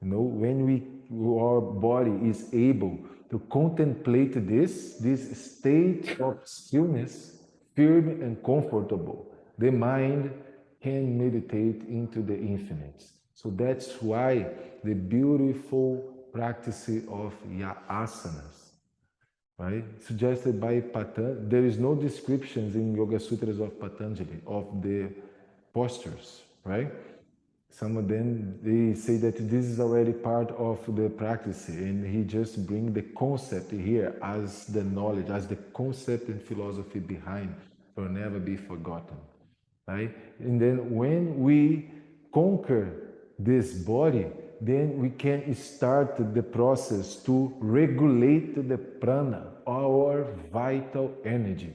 When our body is able to contemplate this state of stillness, firm and comfortable, the mind can meditate into the infinite. So that's why the beautiful practice of asanas, right? Suggested by Patanjali. There is no descriptions in Yoga Sutras of Patanjali of the postures, right? Some of them, they say that this is already part of the practice, and he just bring the concept here as the knowledge, as the concept and philosophy behind, will never be forgotten, right? And then when we conquer this body, then we can start the process to regulate the prana, our vital energy,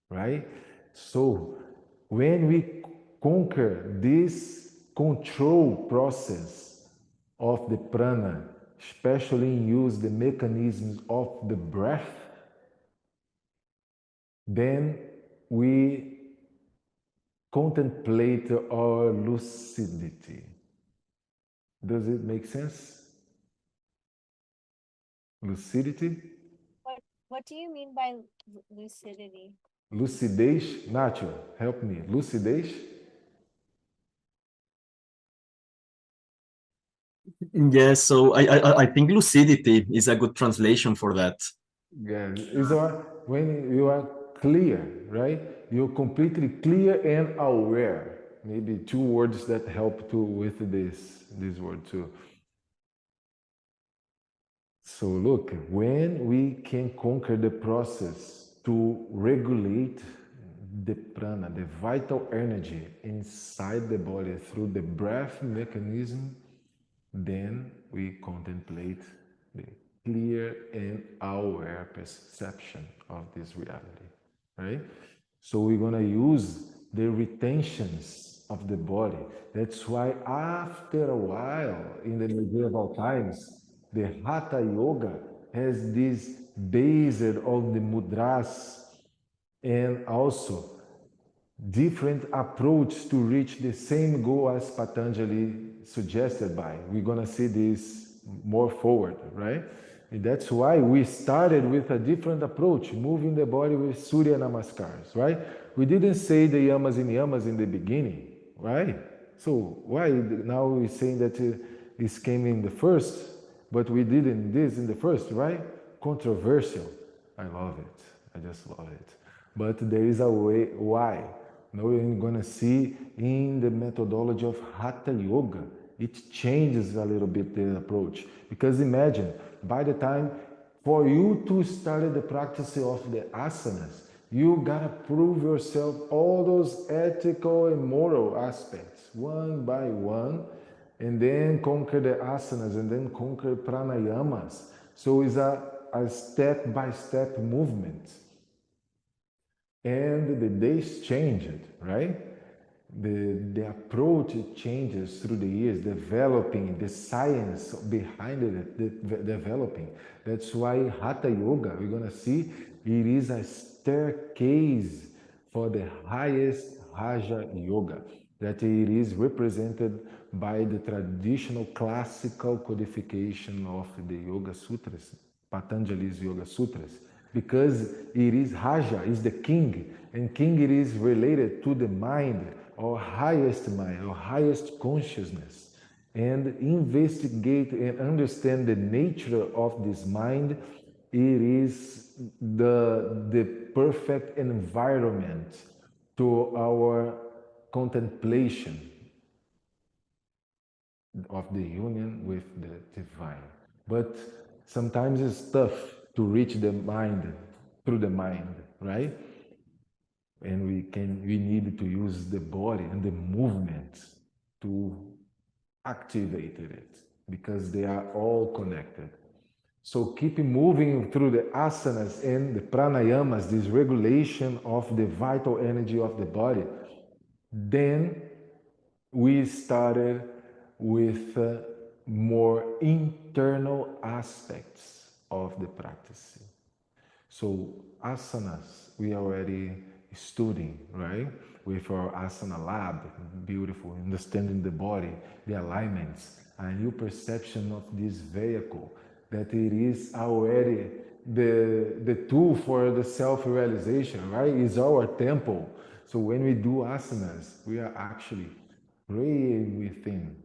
right? So when we conquer this control process of the prana, especially use the mechanisms of the breath, then we contemplate our lucidity. Does it make sense? Lucidity? What do you mean by lucidity? Lucidez, Nacho, help me. Lucidez? Yes, so I think lucidity is a good translation for that. Yeah, is when you are clear, right? You're completely clear and aware. Maybe two words that help too with this word too. So look, when we can conquer the process to regulate the prana, the vital energy inside the body through the breath mechanism, then we contemplate the clear and aware perception of this reality, right? So we're going to use the retentions of the body. That's why after a while, in the medieval times, the Hatha Yoga has this based on the mudras and also different approach to reach the same goal as Patanjali suggested by. We're going to see this more forward, right? And that's why we started with a different approach, moving the body with Surya Namaskars, right? We didn't say the yamas and yamas in the beginning, right? So why now we're saying that this came in the first, but we didn't this in the first, right? Controversial. I love it. I just love it. But there is a way why. Now we're going to see in the methodology of Hatha Yoga, it changes a little bit the approach. Because imagine, by the time for you to start the practice of the asanas, you gotta prove yourself all those ethical and moral aspects one by one, and then conquer the asanas, and then conquer pranayamas. So it's a step-by-step movement. And the days changed, right? The approach changes through the years, developing the science behind it, developing. That's why Hatha Yoga, we're going to see, it is a staircase for the highest Raja Yoga, that it is represented by the traditional classical codification of the Yoga Sutras, Patanjali's Yoga Sutras, because it is Raja, is the king, and king it is related to the mind, or highest mind, or highest consciousness, and investigate and understand the nature of this mind. It is the perfect environment to our contemplation of the union with the divine. But sometimes it's tough to reach the mind through the mind, right? And we need to use the body and the movement to activate it, because they are all connected. So keep moving through the asanas and the pranayamas, this regulation of the vital energy of the body. Then we started with more internal aspects of the practice. So asanas, we already studying, right? With our asana lab, beautiful, understanding the body, the alignments, a new perception of this vehicle, that it is already the tool for the self-realization, right? It's our temple. So when we do asanas, we are actually praying within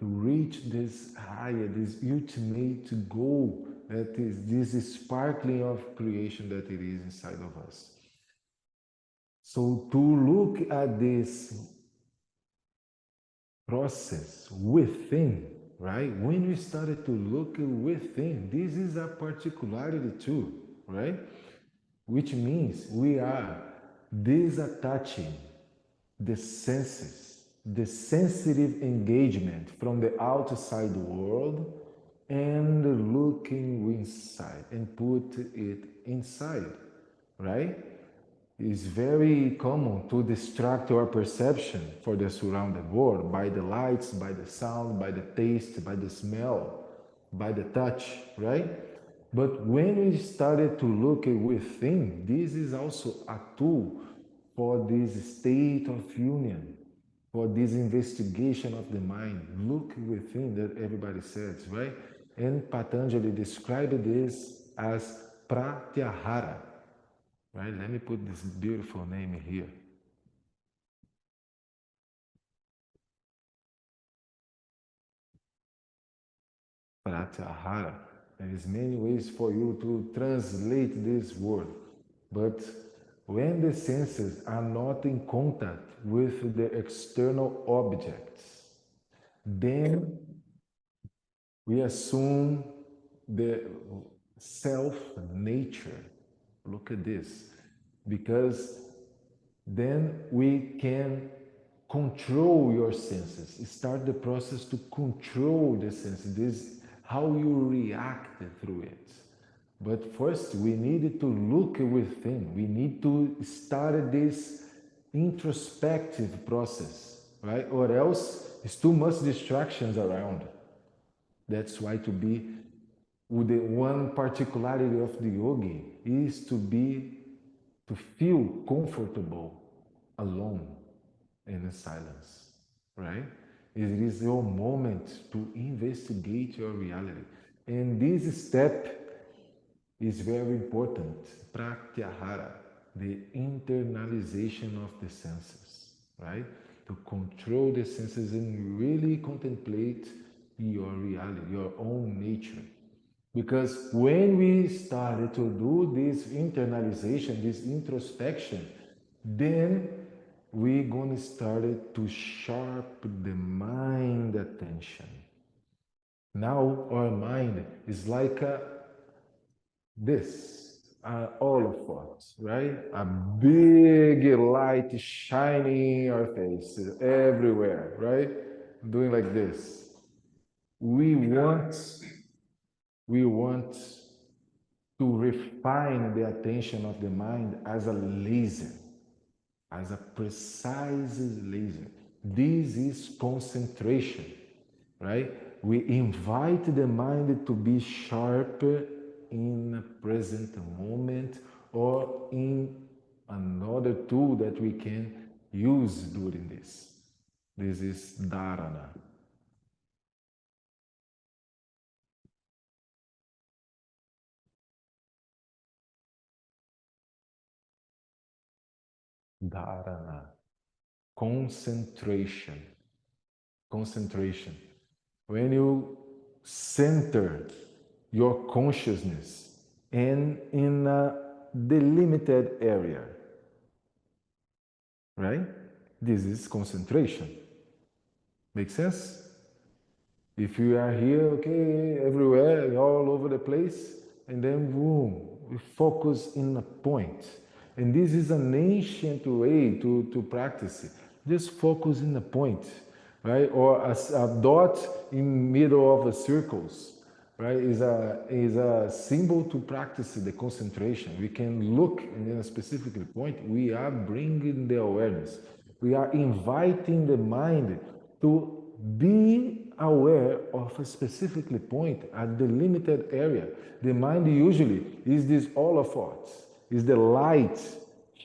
to reach this higher, this ultimate goal, that is this sparkling of creation that it is inside of us. So to look at this process within, right? When we started to look within, this is a particularity too, right? Which means we are disattaching the senses, the sensitive engagement from the outside world, and looking inside and put it inside, right? It's very common to distract our perception for the surrounding world by the lights, by the sound, by the taste, by the smell, by the touch, right? But when we started to look within, this is also a tool for this state of union, for this investigation of the mind. Look within, that everybody says, right? And Patanjali described this as pratyahara, right? Let me put this beautiful name here. Pratyahara. There is many ways for you to translate this word, but when the senses are not in contact with the external objects, then we assume the self-nature. Look at this. Because then we can control your senses. Start the process to control the senses. This how you react through it. But first, we need to look within. We need to start this introspective process, right? Or else, it's too much distractions around. That's why to be with the one particularity of the yogi is to feel comfortable alone in silence, right? It is your moment to investigate your reality. And this step is very important. Pratyahara, the internalization of the senses, right? To control the senses and really contemplate your reality, your own nature. Because when we started to do this internalization, this introspection, then we're going to start to sharpen the mind attention. Now our mind is like all of us, right? A big light shining in our face everywhere, right? Doing like this. We want to refine the attention of the mind as a laser, as a precise laser. This is concentration, right? We invite the mind to be sharp in a present moment or in another tool that we can use during this. This is dharana. Dharana. Concentration. Concentration. When you center your consciousness in a delimited area, right? This is concentration. Make sense? If you are here, okay, everywhere, all over the place, and then boom, we focus in a point. And this is an ancient way to practice it. Just focus in a point, right? Or a dot in middle of a circles, right? Is a symbol to practice the concentration. We can look in a specific point. We are bringing the awareness. We are inviting the mind to be aware of a specific point, a delimited area. The mind usually is this all of us, is the light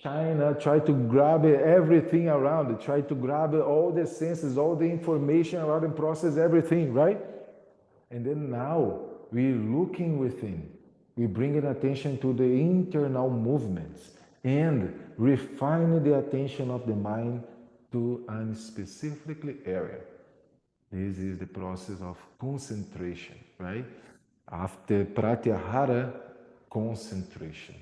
China, try to grab everything around it, try to grab all the senses, all the information around and process everything, right? And then now we're looking within. We bring attention to the internal movements and refine the attention of the mind to a specific area. This is the process of concentration, right? After pratyahara, concentration.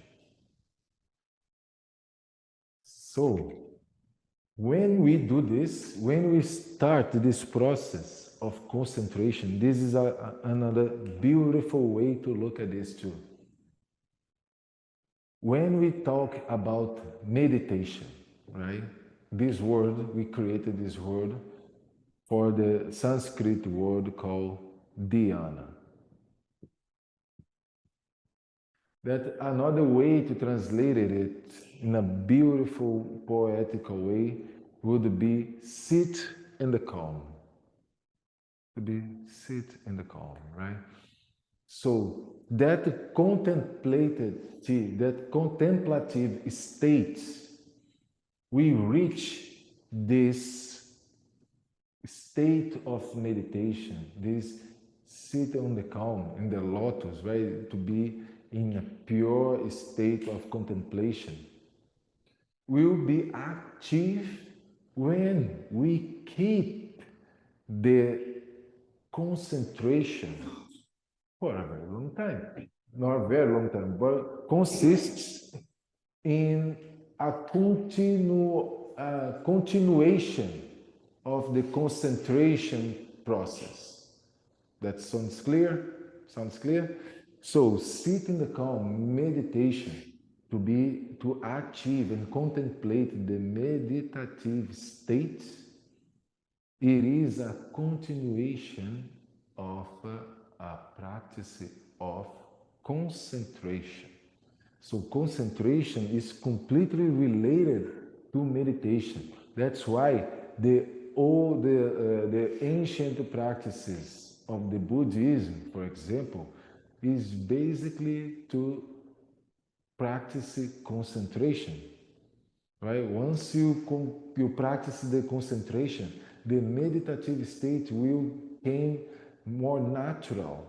So, when we do this, when we start this process of concentration, this is another beautiful way to look at this too. When we talk about meditation, right? This word, we created this word for the Sanskrit word called dhyana. That another way to translate it in a beautiful poetical way would be sit in the calm. To be sit in the calm, right? So that contemplative state, we reach this state of meditation, this sit on the calm, in the lotus, right? To be in a pure state of contemplation. Will be active when we keep the concentration for a very long time. Not a very long time, but consists in a continuation of the concentration process. That sounds clear? Sounds clear? So sit in the calm, meditation, to achieve and contemplate the meditative state, it is a continuation of a practice of concentration. So concentration is completely related to meditation. That's why the ancient practices of the Buddhism, for example, is basically to practice concentration. Right? Once you practice the concentration, the meditative state will become more natural,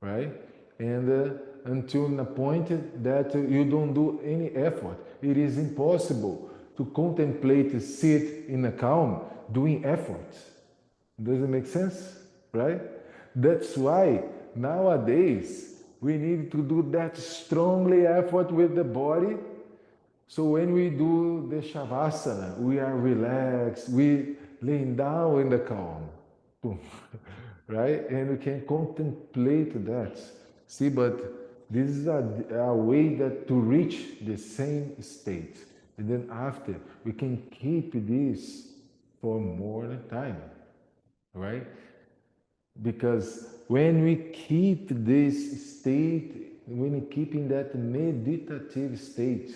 right? And until the point that you don't do any effort, it is impossible to contemplate, sit in a calm, doing effort. Does it make sense? Right? That's why nowadays we need to do that strongly effort with the body. So when we do the Shavasana, we are relaxed, we laying down in the calm, right? And we can contemplate that. See, but this is a way that to reach the same state. And then after, we can keep this for more time, right? Because when we keep this state, when we keep in that meditative state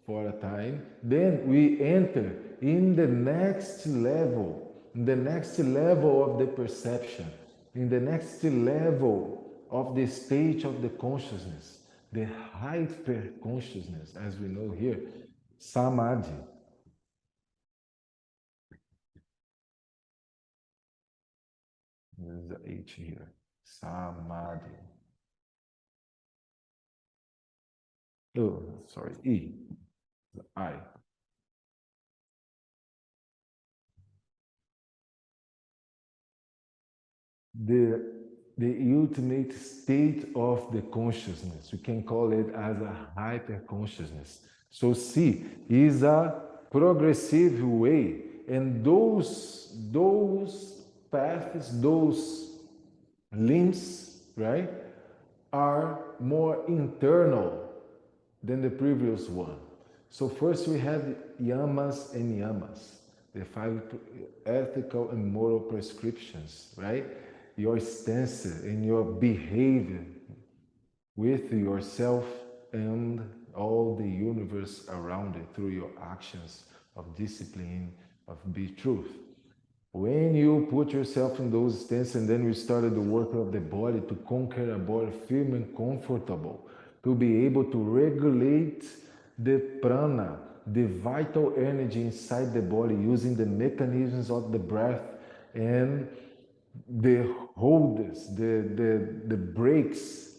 for a time, then we enter in the next level, of the perception, in the next level of the state of the consciousness, the hyper consciousness, as we know here, Samadhi. There's the H here. Samadhi. Oh, sorry, E. The I. The ultimate state of the consciousness. We can call it as a hyper consciousness. So C is a progressive way, and those paths, those limbs, right, are more internal than the previous one. So first we have yamas and yamas, the 5 ethical and moral prescriptions, right? Your stance and your behavior with yourself and all the universe around it through your actions of discipline, of be truth. When you put yourself in those stances and then we started the work of the body to conquer a body firm and comfortable, to be able to regulate the prana, the vital energy inside the body using the mechanisms of the breath and the holders, the breaks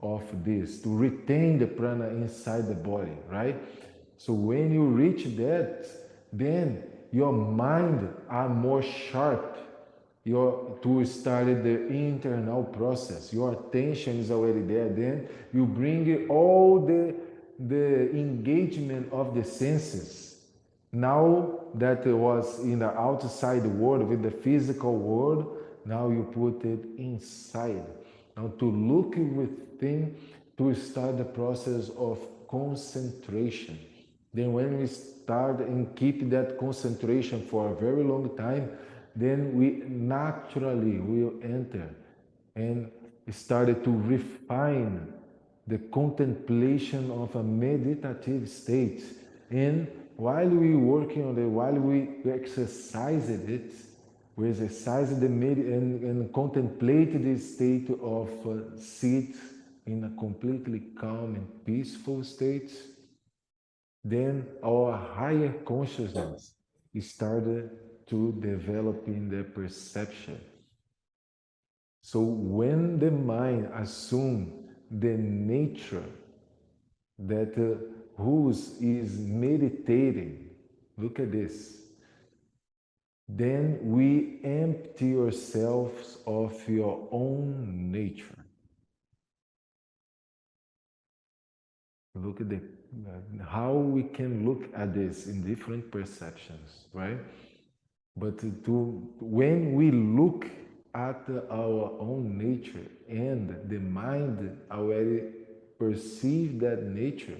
of this, to retain the prana inside the body, right? So when you reach that, then your mind are more sharp. To start the internal process. Your attention is already there. Then you bring all the engagement of the senses. Now that it was in the outside world with the physical world, now you put it inside. Now to look within, to start the process of concentration. Then when we start and keep that concentration for a very long time, then we naturally will enter and started to refine the contemplation of a meditative state. And while we working on it, while we exercise it, we exercise the and contemplate this state of sit in a completely calm and peaceful state, then our higher consciousness started to develop in the perception. So when the mind assumes the nature that whose is meditating, look at this, then we empty yourselves of your own nature. Look at how we can look at this in different perceptions, right? But when we look at our own nature and the mind already perceive that nature,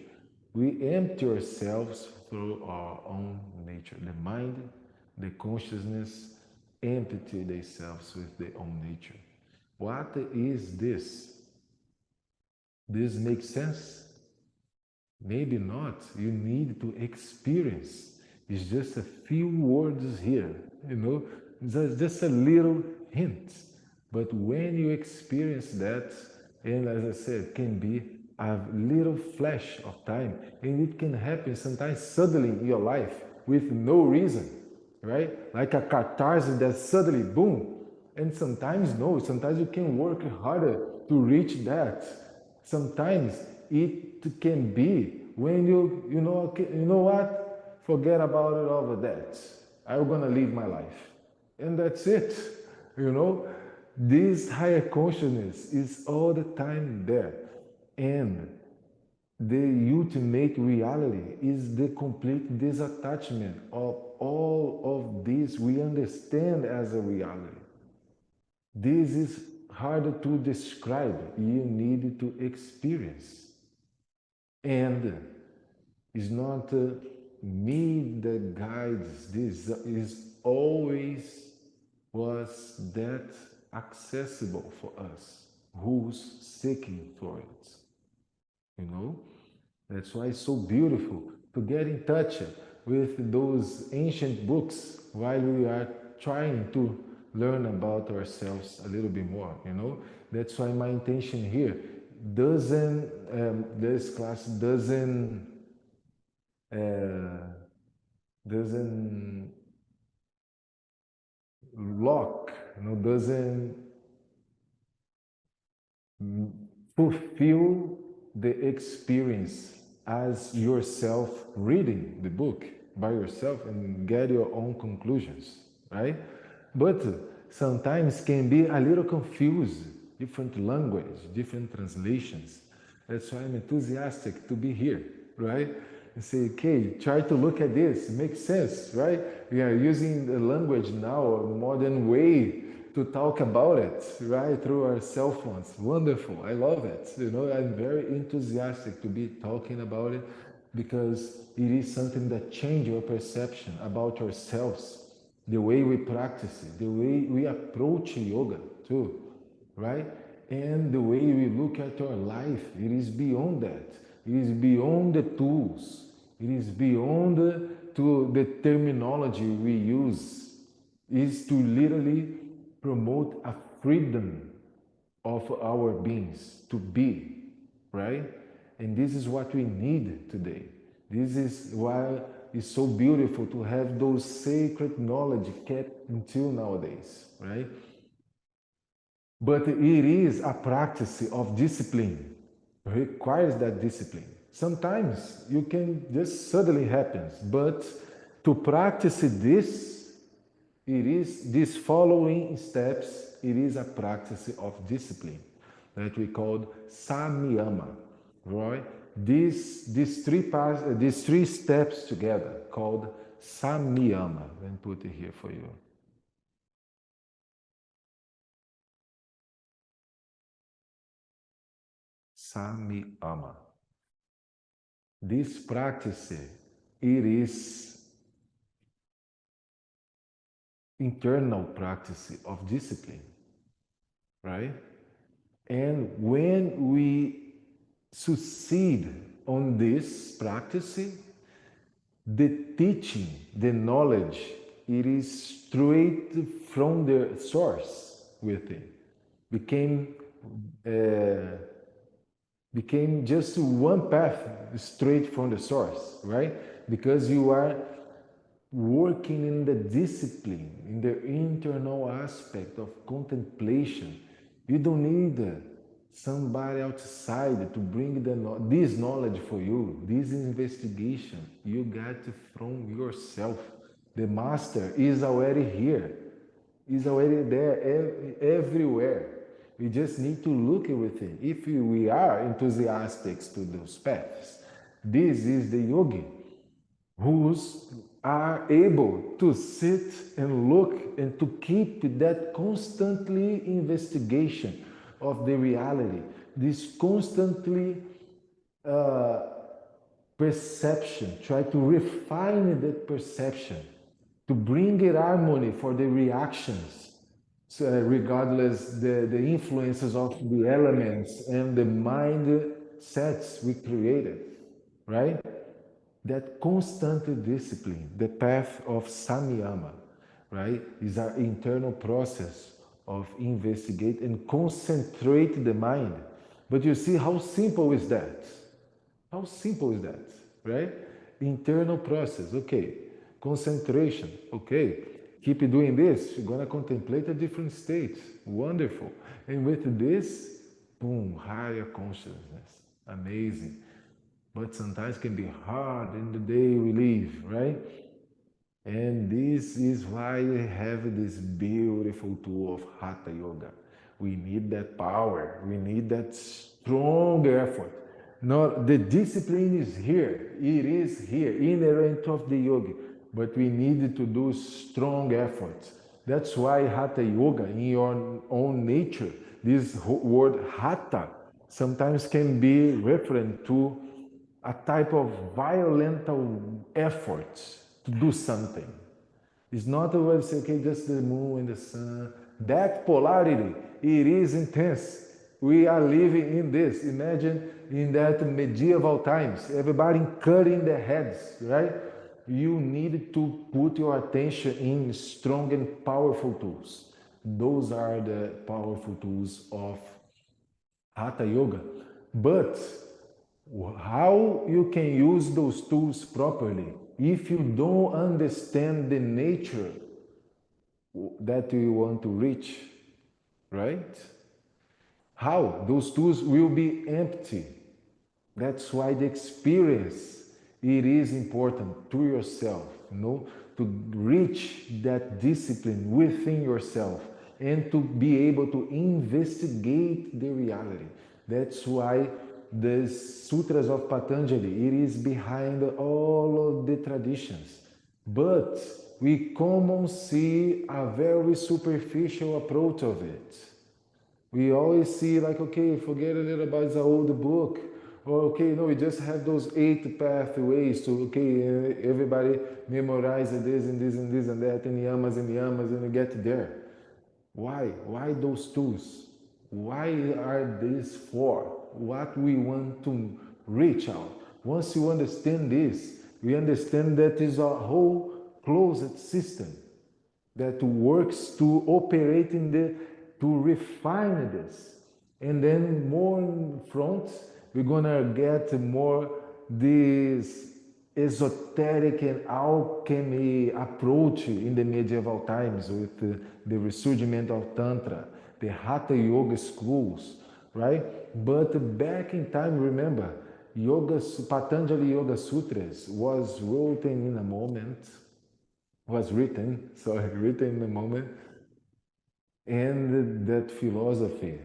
we empty ourselves through our own nature. The mind, the consciousness empty themselves with their own nature. What is this? This makes sense? Maybe not. You need to experience. It's just a few words here, you know, just a little hint. But when you experience that, and as I said, can be a little flash of time, and it can happen sometimes suddenly in your life with no reason, right? Like a catharsis that suddenly, boom. And sometimes no, sometimes you can work harder to reach that. Sometimes it can be when you know what, forget about it over that. I'm gonna live my life, and that's it. You know, this higher consciousness is all the time there, and the ultimate reality is the complete disattachment of all of this we understand as a reality. This is harder to describe. You need to experience. And it's not me that guides this. Is always was that accessible for us who's seeking for it. You know? That's why it's so beautiful to get in touch with those ancient books while we are trying to learn about ourselves a little bit more, you know. That's why my intention here this class uh, doesn't lock, you know, doesn't fulfill the experience as yourself reading the book by yourself and get your own conclusions, right? But sometimes can be a little confused, different language, different translations. That's why I'm enthusiastic to be here, right? And say, okay, try to look at this, it makes sense, right? We are using the language now, a modern way to talk about it, right, through our cell phones. Wonderful, I love it. You know, I'm very enthusiastic to be talking about it because it is something that changes your perception about ourselves, the way we practice it, the way we approach yoga too, right? And the way we look at our life, it is beyond that. It is beyond the tools. It is beyond the terminology we use. It is to literally promote a freedom of our beings to be, right? And this is what we need today. This is why it's so beautiful to have those sacred knowledge kept until nowadays, right? But it is a practice of discipline. It requires that discipline. Sometimes you can just suddenly happens, but to practice this, it is these following steps. It is a practice of discipline that we call samyama, right? These three steps together called samyama. Let me put it here for you. Samyama. This practice, it is internal practice of discipline, right? And when we succeed on this practice, the teaching, the knowledge, it is straight from the source within. Uh, became just one path straight from the source, right? Because you are working in the discipline, in the internal aspect of contemplation. You don't need somebody outside to bring this knowledge for you, this investigation. You get from yourself. The master is already here, is already there everywhere. We just need to look within. If we are enthusiastic to those paths, this is the yogi who are able to sit and look and to keep that constantly investigation of the reality, this constantly uh, perception, try to refine that perception, to bring it harmony for the reactions, So, regardless the influences of the elements and the mindsets we created, right? That constant discipline, the path of samyama, right, is our internal process of investigate and concentrate the mind. But you see how simple is that? How simple is that, right? Internal process, okay. Concentration, okay. Keep doing this, you're gonna contemplate a different state. Wonderful. And with this, boom, higher consciousness. Amazing. But sometimes can be hard in the day we live, right? And this is why we have this beautiful tool of Hatha Yoga. We need that power. We need that strong effort. Not the discipline is here. It is here, inherent of the yogi. But we need to do strong efforts. That's why Hatha Yoga, in your own nature, this word Hatha sometimes can be referent to a type of violent effort to do something. It's not a say, okay, just the moon and the sun. That polarity, it is intense. We are living in this. Imagine in that medieval times, everybody cutting their heads, right? You need to put your attention in strong and powerful tools. Those are the powerful tools of Hatha Yoga. But how you can use those tools properly if you don't understand the nature that you want to reach, right? How? Those tools will be empty. That's why the experience, it is important to yourself, to reach that discipline within yourself and to be able to investigate the reality. That's why the Sutras of Patanjali, it is behind all of the traditions. But we common see a very superficial approach of it. We always see like, okay, forget a little about it's an old book. Or, okay, no, we just have those 8 pathways to, okay, everybody memorize this and this and this and that, and yamas, and we get there. Why? Why those tools? Why are these for? What we want to reach out. Once you understand this, we understand that is a whole closed system that works to operate in to refine this. And then more in front, we're gonna get more this esoteric and alchemy approach in the medieval times with the resurgence of Tantra, the Hatha Yoga schools, right? But back in time, remember, Patanjali Yoga Sutras was written in a moment, written in a moment, and that philosophy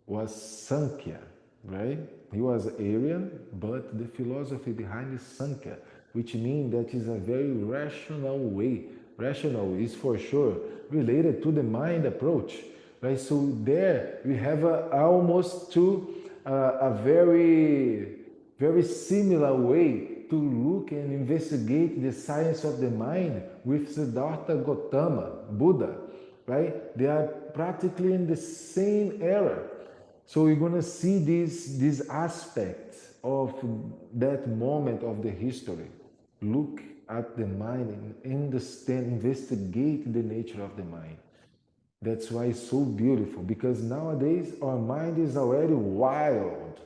was Sankhya, right? He was Aryan, but the philosophy behind is Sankhya, which means that is a very rational way. Rational is for sure related to the mind approach, right? So there we have almost to a very, very similar way to look and investigate the science of the mind with Siddhartha Gautama, Buddha, right? They are practically in the same era. So we're going to see these aspects of that moment of the history. Look at the mind and understand, investigate the nature of the mind. That's why it's so beautiful, because nowadays our mind is already wild.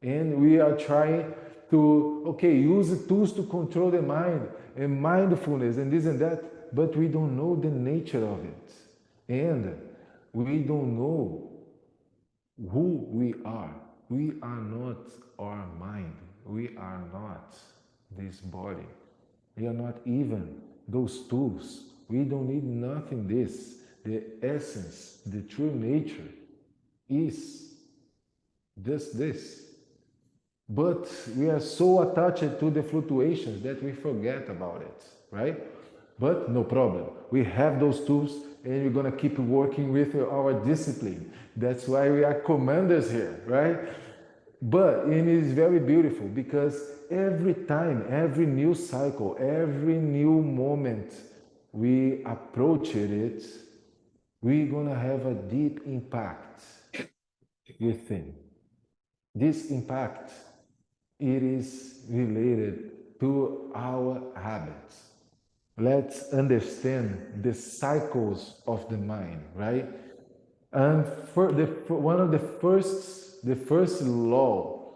And we are trying to, okay, use the tools to control the mind and mindfulness and this and that, but we don't know the nature of it. And we don't know who we are. We are not our mind. We are not this body. We are not even those tools. We don't need nothing this. The essence, the true nature is just this. But we are so attached to the fluctuations that we forget about it, right? But no problem. We have those tools and we're going to keep working with our discipline. That's why we are commanders here, right? But it is very beautiful because every time, every new cycle, every new moment we approach it, we're going to have a deep impact within. This impact, it is related to our habits. Let's understand the cycles of the mind, right? And one of the first law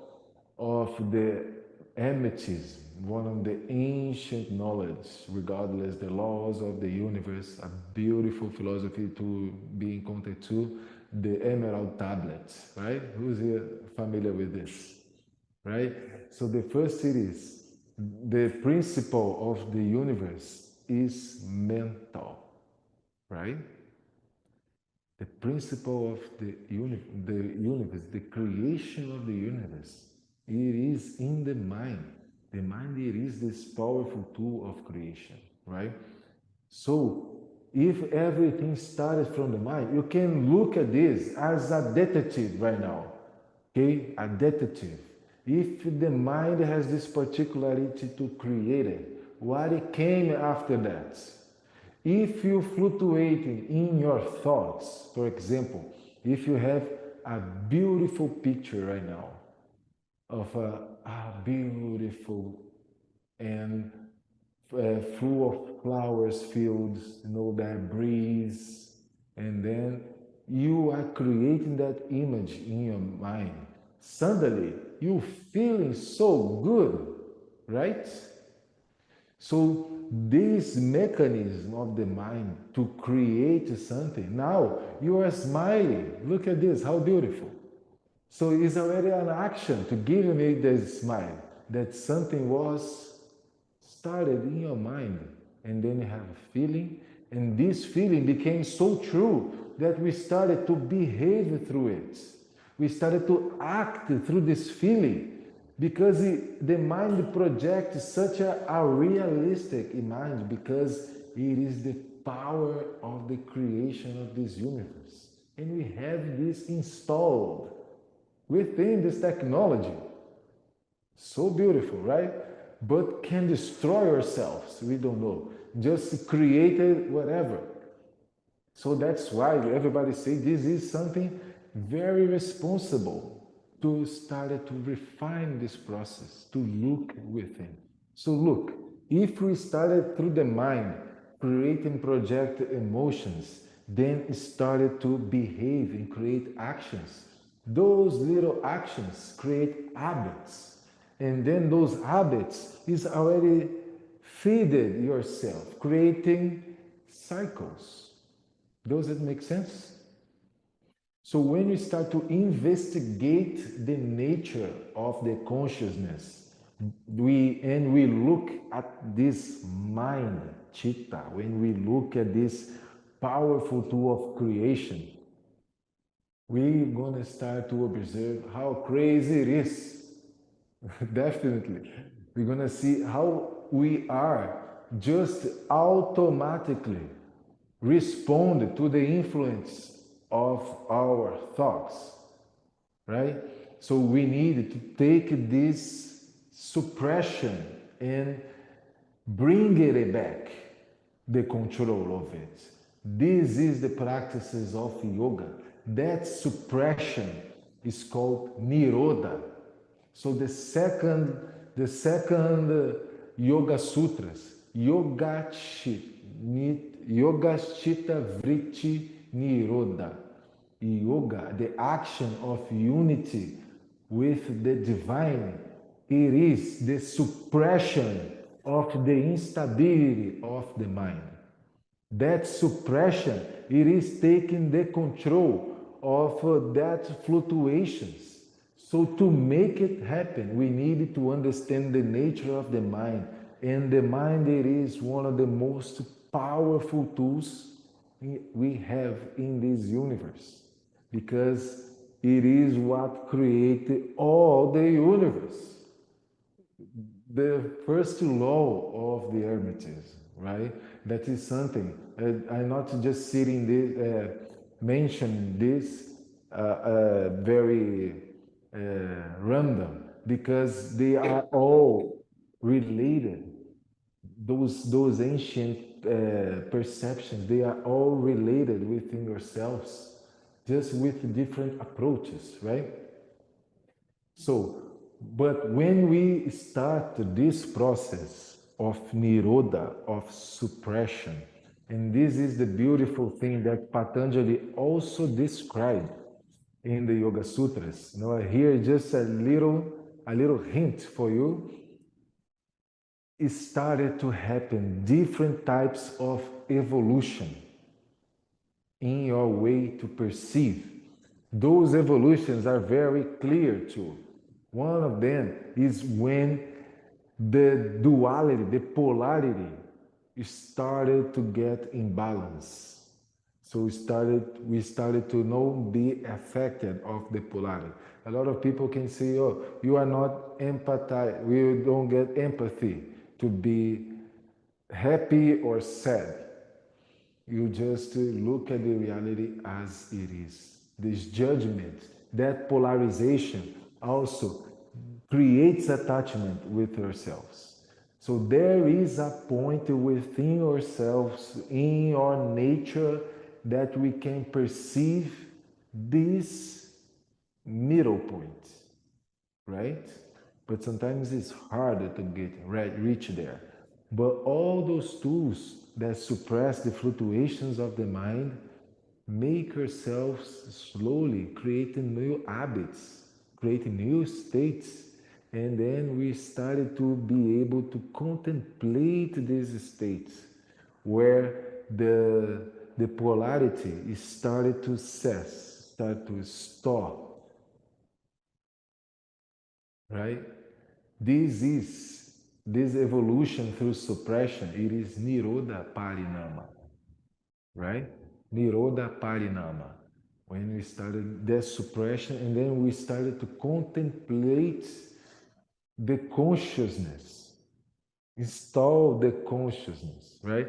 of the hermetism, one of the ancient knowledge, regardless the laws of the universe, a beautiful philosophy to be in contact to, the emerald tablets, right? Who's here familiar with this, right? So the first series, the principle of the universe is mental, right? The principle of the universe, the creation of the universe, it is in the mind. The mind, it is this powerful tool of creation, right? So, if everything started from the mind, you can look at this as a detective right now, okay? A detective. If the mind has this particularity to create it, what came after that? If you fluctuating in your thoughts, for example, if you have a beautiful picture right now of a beautiful and full of flowers, fields, that breeze, and then you are creating that image in your mind. Suddenly, you feeling so good, right? So this mechanism of the mind to create something, now you are smiling. Look at this, how beautiful. So it's already an action to give me this smile, that something was started in your mind, and then you have a feeling, and this feeling became so true that we started to behave through it. We started to act through this feeling, because the mind projects such a realistic image, because it is the power of the creation of this universe. And we have this installed within this technology. So beautiful, right? But can destroy ourselves. We don't know. Just created whatever. So that's why everybody say this is something very responsible to start to refine this process, to look within. So look, if we started through the mind, create and project emotions, then started to behave and create actions. Those little actions create habits. And then those habits is already feeded yourself, creating cycles. Does it make sense? So when we start to investigate the nature of the consciousness, we look at this mind, chitta, when we look at this powerful tool of creation, we're gonna start to observe how crazy it is. Definitely. We're gonna see how we are just automatically respond to the influence of our thoughts, right? So we need to take this suppression and bring it back, the control of it. This is the practices of yoga. That suppression is called nirodha. So the second Yoga Sutras, Yoga Chitta Vritti Nirodha. Yoga, the action of unity with the divine, it is the suppression of the instability of the mind. That suppression, it is taking the control of that fluctuations. So to make it happen, we need to understand the nature of the mind. And the mind, it is one of the most powerful tools we have in this universe, because it is what created all the universe. The first law of the Hermetism, right? That is something. I'm not just sitting this, mention this very random, because they are all related. Those ancient perceptions, they are all related within yourselves, just with different approaches, right? So, but when we start this process of nirodha, of suppression, and this is the beautiful thing that Patanjali also described in the Yoga Sutras. You know, here just a little hint for you. It started to happen different types of evolution in your way to perceive. Those evolutions are very clear too. One of them is when the duality, the polarity, started to get imbalance. So we started to know be affected of the polarity. A lot of people can say, "Oh, you are not empathetic. You don't get empathy to be happy or sad. You just look at the reality as it is." This judgment, that polarization also creates attachment with ourselves. So there is a point within ourselves, in our nature, that we can perceive this middle point, right? But sometimes it's harder to get reach there. But all those tools that suppress the fluctuations of the mind make ourselves slowly creating new habits, creating new states, and then we started to be able to contemplate these states where the polarity is started to cess, start to stop, right? This evolution through suppression. It is nirodha parinama, right? Nirodha parinama. When we started that suppression, and then we started to contemplate the consciousness, install the consciousness, right?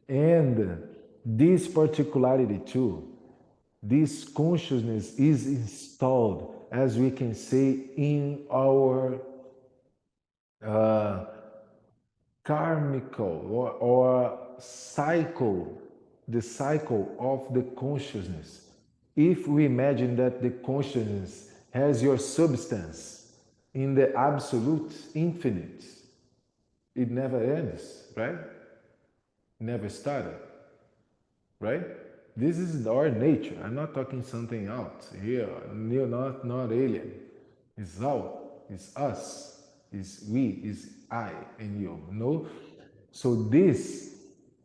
And this particularity too, this consciousness is installed, as we can say, in our uh, karmical or cycle, the cycle of the consciousness. If we imagine that the consciousness has your substance in the absolute infinite, it never ends, right? Never started, right? This is our nature. I'm not talking something else here, not alien. It's out, it's us, it's we, it's I and you. No? So this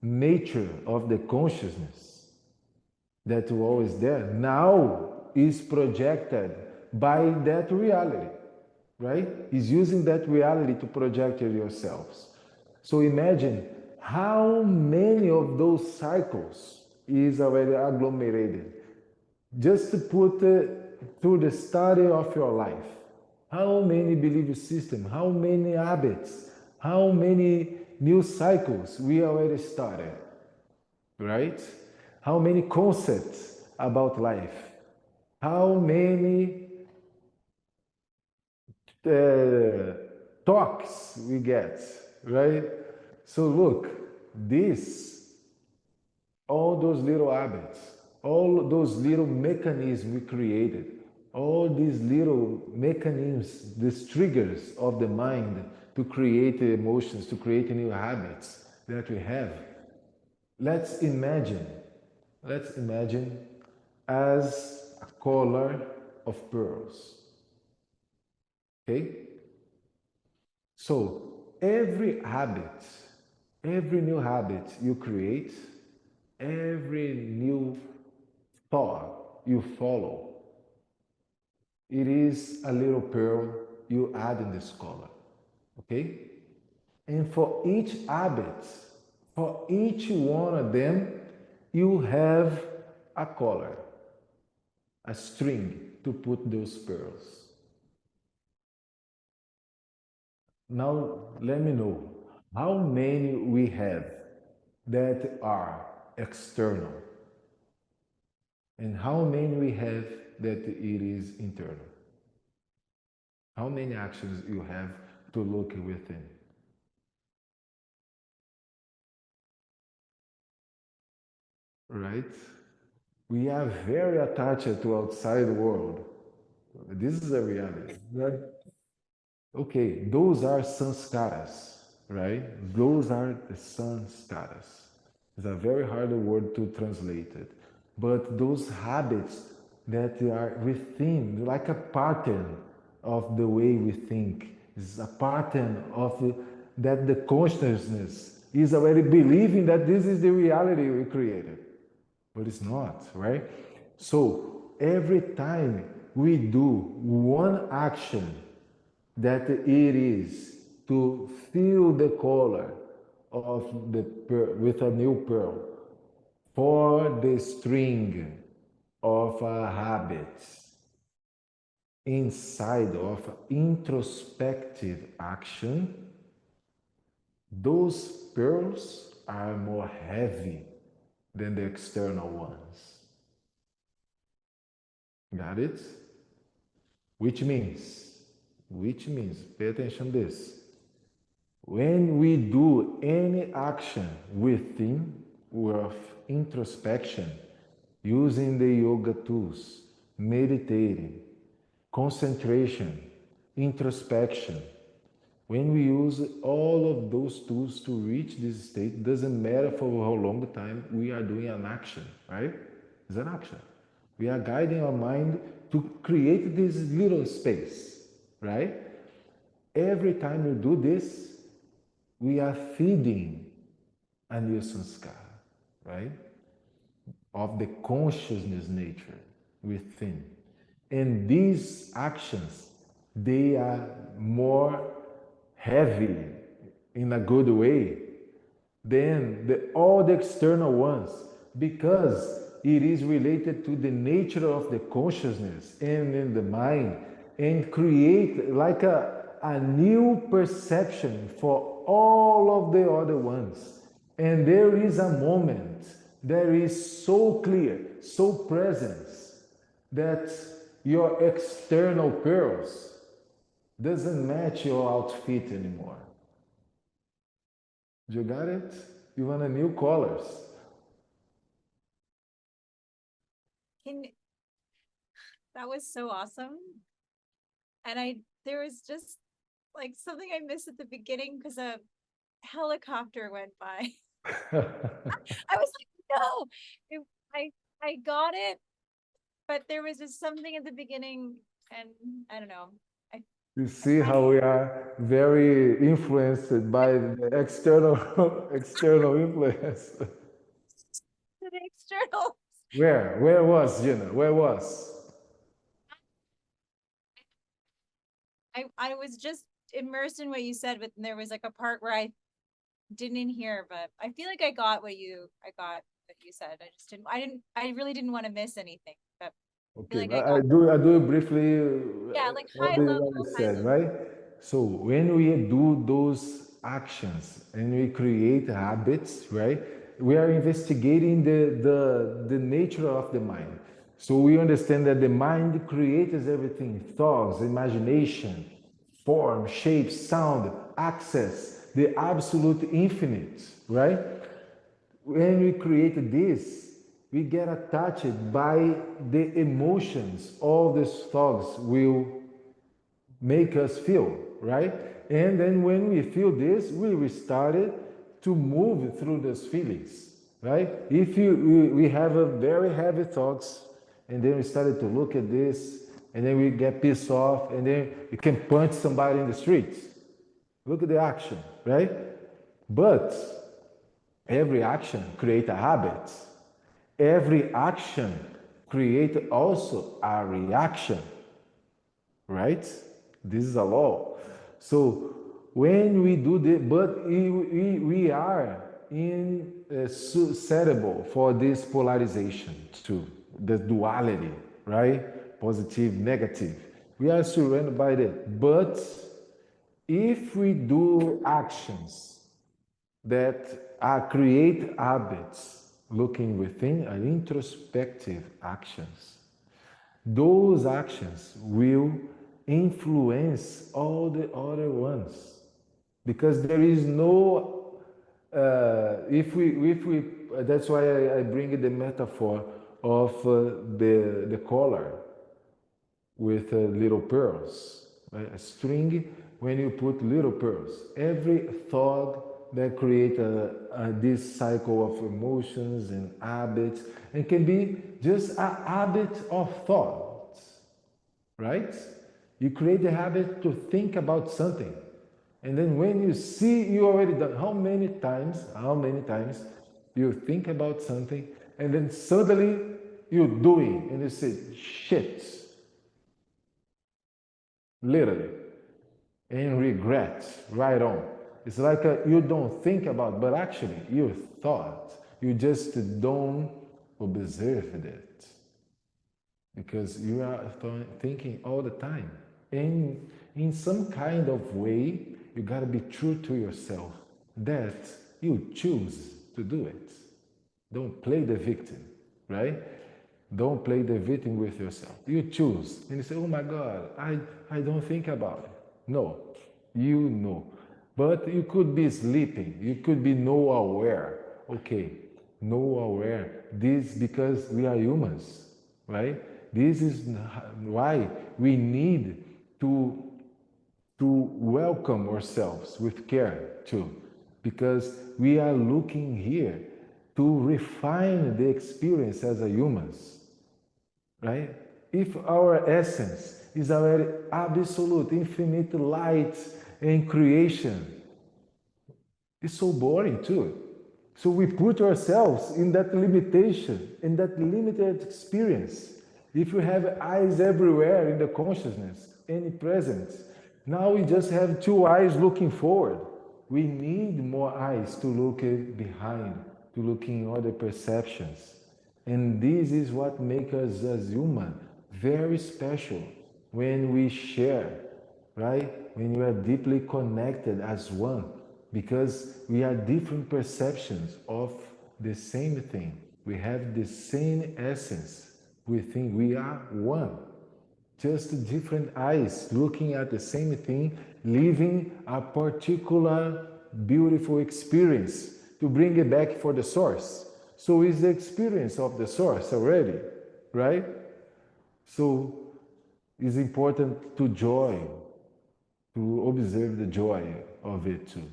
nature of the consciousness that was always there now is projected by that reality, right? Is using that reality to project it yourselves. So imagine how many of those cycles is already agglomerated. Just to put through the study of your life, how many belief systems, how many habits, how many new cycles we already started, right? How many concepts about life, how many talks we get, right? So look, this, all those little habits, all those little mechanisms we created, all these little mechanisms, these triggers of the mind to create emotions, to create new habits that we have. Let's imagine as a collar of pearls. Okay? So every habit, every new habit you create, every new thought you follow, it is a little pearl you add in this collar. Okay? And for each habit, for each one of them, you have a collar, a string to put those pearls. Now, let me know how many we have that are external and how many we have that it is internal. How many actions you have to look within. right? We are very attached to outside world. This is a reality, right? Okay, those are sanskaras, right? Those are the sanskaras. It's a very hard word to translate it. But those habits that are within, like a pattern of the way we think, is a pattern of that the consciousness is already believing that this is the reality we created. But it's not, right? So every time we do one action that it is to fill the color of the pearl with a new pearl for the string of a habit inside of introspective action, those pearls are more heavy than the external ones. Got it? Which means, pay attention to this. When we do any action within with introspection, using the yoga tools, meditating, concentration, introspection, when we use all of those tools to reach this state, doesn't matter for how long time we are doing an action, right? It's an action. We are guiding our mind to create this little space, right? Every time we do this, we are feeding a new sanskara, right? Of the consciousness nature within. And these actions, they are more heavy in a good way than all the external ones, because it is related to the nature of the consciousness and in the mind, and create like a new perception for all of the other ones. And there is a moment that is so clear, so present, that your external pearls doesn't match your outfit anymore. You got it? You want a new colors. That was so awesome. And there was just like something I missed at the beginning because a helicopter went by. I was like, no, I got it, but there was just something at the beginning, and I don't know. You see how we are very influenced by the external influence. The external. Where was Gina? Where was? I was just immersed in what you said, but there was like a part where I didn't hear, but I feel like I got what you said. I really didn't want to miss anything. But Okay, like I do it briefly. Yeah, like What high level. I said, right? So when we do those actions and we create habits, right? We are investigating the nature of the mind. So we understand that the mind creates everything: thoughts, imagination, form, shape, sound, access, the absolute infinite, right? When we create this, we get attached by the emotions all these thoughts will make us feel, right? And then when we feel this, we started to move through those feelings, right? If we have a very heavy thoughts, and then we started to look at this, and then we get pissed off, and then you can punch somebody in the streets. Look at the action, right? But every action creates a habit. Every action creates also a reaction, right? This is a law. So when we do this, but we are susceptible for this polarization too, the duality, right? Positive, negative. We are surrounded by that. But if we do actions that are create habits, looking within, are introspective actions, those actions will influence all the other ones, because there is no if we that's why I bring the metaphor of the collar with little pearls, right? A string when you put little pearls. Every thought that creates this cycle of emotions and habits, and can be just a habit of thoughts, right? You create the habit to think about something. And then when you see you already done, how many times you think about something and then suddenly you're doing and you say, shit, literally, and regret right on. It's like you don't think about, but actually you thought. You just don't observe it because you are thinking all the time. And in some kind of way, you got to be true to yourself that you choose to do it. Don't play the victim, right? Don't play the victim with yourself. You choose. And you say, oh my God, I don't think about it. No, you know. But you could be sleeping. You could be no aware. Okay, no aware. This because we are humans, right? This is why we need to welcome ourselves with care too, because we are looking here to refine the experience as a humans, right? If our essence is our absolute infinite light and creation, it's so boring too. So we put ourselves in that limitation, in that limited experience. If you have eyes everywhere in the consciousness, any presence, now we just have two eyes looking forward. We need more eyes to look behind, to look in other perceptions. And this is what makes us as human very special when we share, right? When we are deeply connected as one, because we are different perceptions of the same thing. We have the same essence. We think we are one. Just different eyes looking at the same thing, living a particular beautiful experience to bring it back for the source. So it's the experience of the source already, right? So it's important to joy, to observe the joy of it too,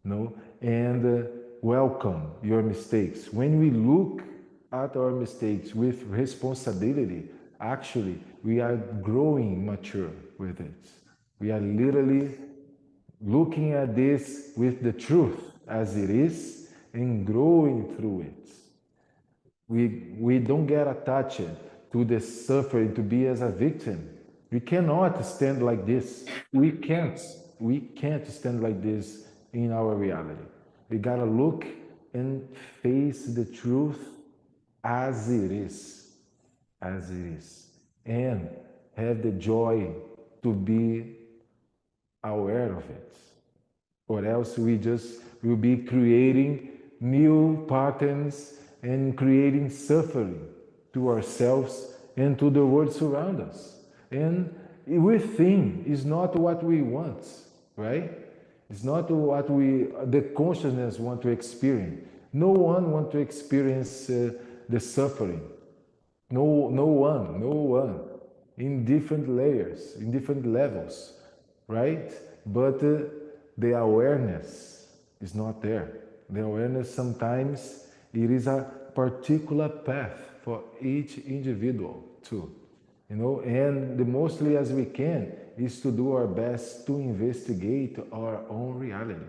no? And welcome your mistakes. When we look at our mistakes with responsibility, actually we are growing mature with it. We are literally looking at this with the truth as it is and growing through it. We don't get attached to the suffering to be as a victim. We cannot stand like this. We can't stand like this in our reality. We gotta look and face the truth as it is, and have the joy to be aware of it. Or else we just will be creating new patterns and creating suffering to ourselves and to the world surround us. And within is not what we want, right? It's not what the consciousness want to experience. No one want to experience the suffering. No one. In different layers, in different levels, right? But the awareness is not there. The awareness sometimes it is a particular path for each individual too, and the mostly as we can is to do our best to investigate our own reality.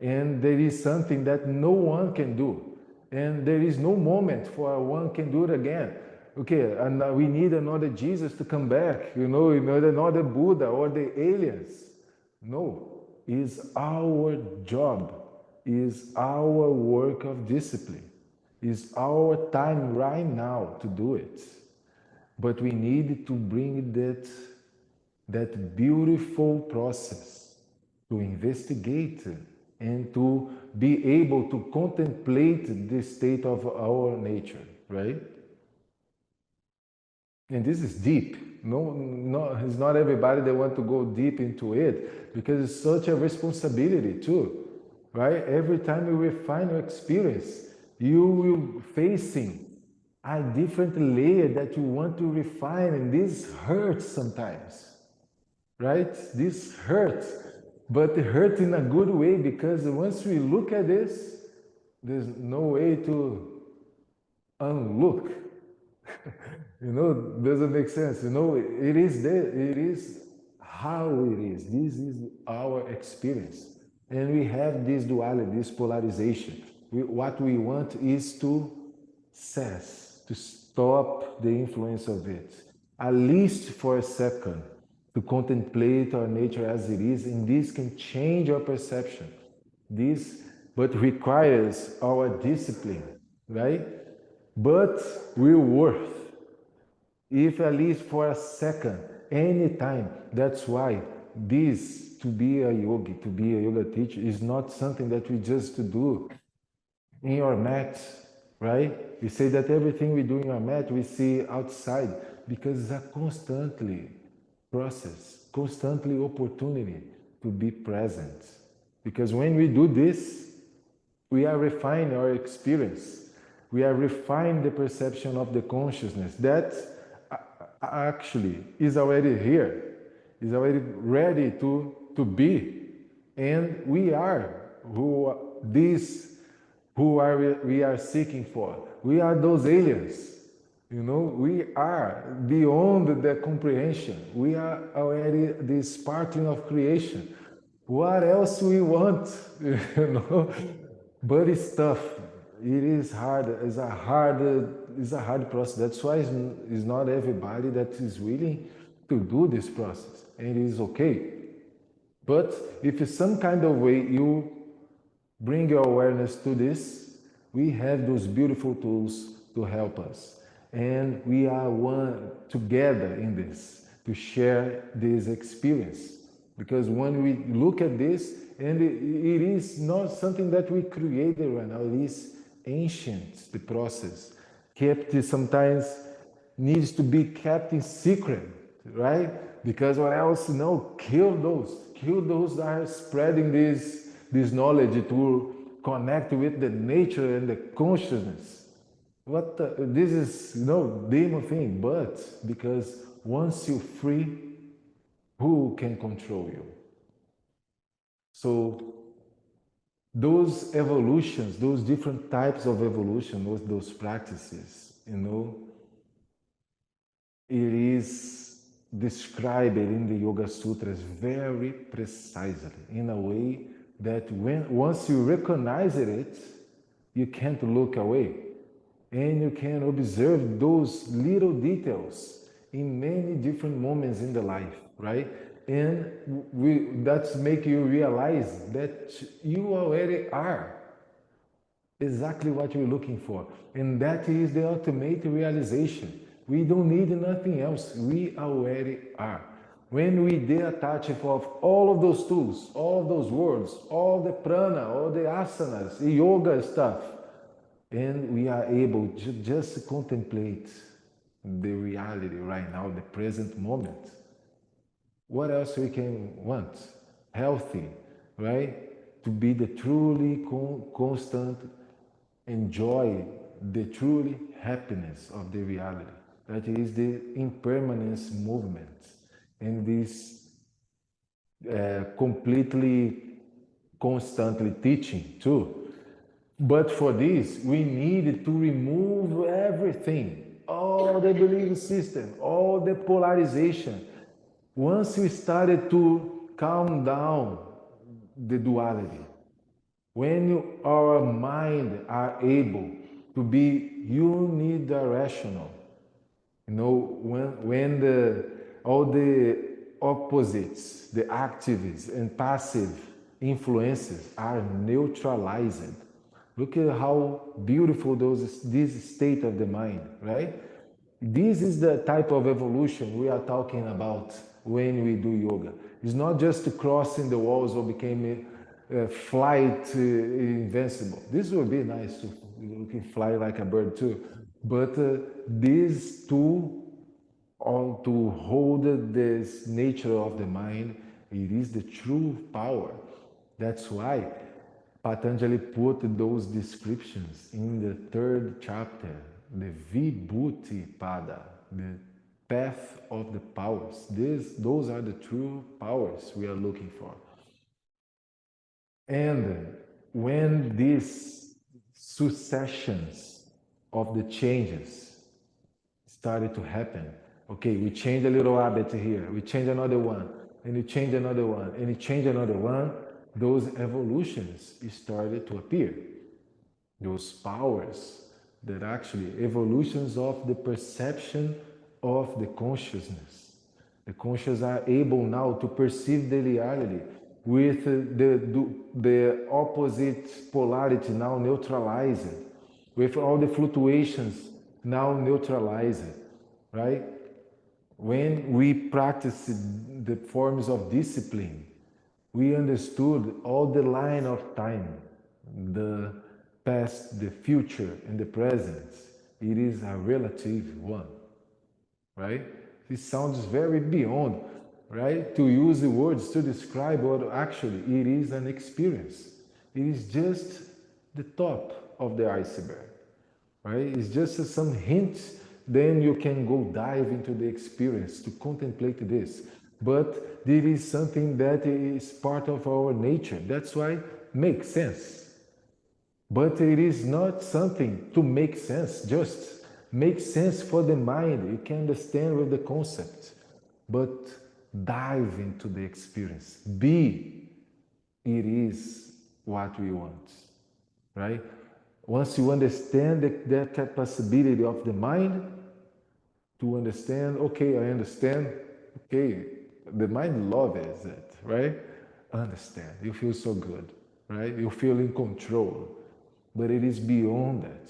And there is something that no one can do, and there is no moment for one can do it again. Okay, and we need another Jesus to come back, another Buddha or the aliens. No, is our job, is our work of discipline, is our time right now to do it. But we need to bring that beautiful process to investigate and to be able to contemplate the state of our nature, right? And this is deep. No, it's not everybody that want to go deep into it because it's such a responsibility too, right? Every time we refine our experience, you will facing a different layer that you want to refine, and this hurts sometimes, right? This hurts, but it hurts in a good way, because once we look at this, there's no way to unlook. Doesn't make sense. It is there, it is how it is. This is our experience. And we have this duality, this polarization. What we want is to cess, to stop the influence of it, at least for a second, to contemplate our nature as it is, and this can change our perception. This, but requires our discipline, right? But we're worth, if at least for a second, any time. That's why this, to be a yogi, to be a yoga teacher, is not something that we just do in your mat, right? We say that everything we do in our mat, we see outside, because it's a constantly process, constantly opportunity to be present. Because when we do this, we are refining our experience. We are refining the perception of the consciousness that actually is already here, is already ready to be. And we are we are seeking for. We are those aliens. We are beyond the comprehension. We are already the sparkling of creation. What else we want? But it's tough. It is hard. It's a hard process. That's why it's not everybody that is willing to do this process, and it is okay. But if in some kind of way you bring your awareness to this, we have those beautiful tools to help us, and we are one together in this to share this experience. Because when we look at this, and it is not something that we created right now, it is ancient, the process, kept sometimes needs to be kept in secret, right? Because what else? No, kill those that are spreading this knowledge to connect with the nature and the consciousness. This is demon thing, but because once you free, who can control you? So those evolutions, those different types of evolution, with those practices, it is described in the Yoga Sutras very precisely, in a way that once you recognize it, you can't look away. And you can observe those little details in many different moments in the life, right? And that's make you realize that you already are exactly what you're looking for. And that is the ultimate realization. We don't need nothing else. We already are. When we detach of all of those tools, all of those words, all the prana, all the asanas, the yoga stuff, and we are able to just contemplate the reality right now, the present moment. What else we can want? Healthy, right? To be the truly constant enjoy, the truly happiness of the reality. That is the impermanence movement, and this completely, constantly teaching too. But for this, we need to remove everything, all the belief system, all the polarization. Once we started to calm down the duality, when our mind are able to be unidirectional, when all the opposites, the actives and passive influences are neutralized. Look at how beautiful this state of the mind, right? This is the type of evolution we are talking about when we do yoga. It's not just crossing the walls or becoming flight invincible. This would be nice to you can fly like a bird too. But these two, to hold this nature of the mind, it is the true power. That's why Patanjali put those descriptions in the third chapter, the Vibhuti Pada, the path of the powers. Those are the true powers we are looking for. And when these successions of the changes started to happen, okay, we change a little habit here, we change another one, and you change another one, and you change another one, those evolutions started to appear. Those powers that actually evolutions of the perception of the consciousness. The conscious are able now to perceive the reality with the opposite polarity now neutralized, with all the fluctuations now neutralized, right? When we practice the forms of discipline, we understood all the line of time, the past, the future, and the present. It is a relative one, right? This sounds very beyond, right? To use the words to describe what actually it is an experience. It is just the top of the iceberg, right? It's just some hints, then you can go dive into the experience to contemplate this. But this is something that is part of our nature. That's why it makes sense. But it is not something to make sense, just make sense for the mind. You can understand with the concept, but dive into the experience. Be, it is what we want, right? Once you understand that possibility of the mind, to understand, okay, I understand, okay, the mind loves it, right? Understand, you feel so good, right? You feel in control, but it is beyond that.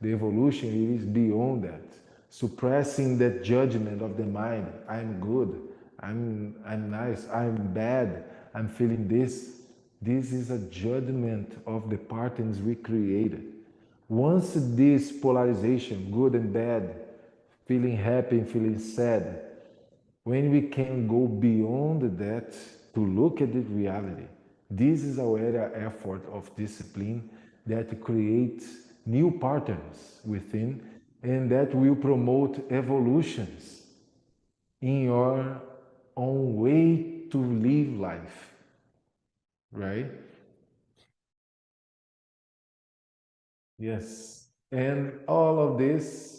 The evolution, it is beyond that. Suppressing that judgment of the mind, I'm good, I'm nice, I'm bad, I'm feeling this. This is a judgment of the patterns we created. Once this polarization, good and bad, feeling happy and feeling sad, when we can go beyond that to look at the reality, this is our effort of discipline that creates new patterns within and that will promote evolutions in your own way to live life, right? Yes. And all of this,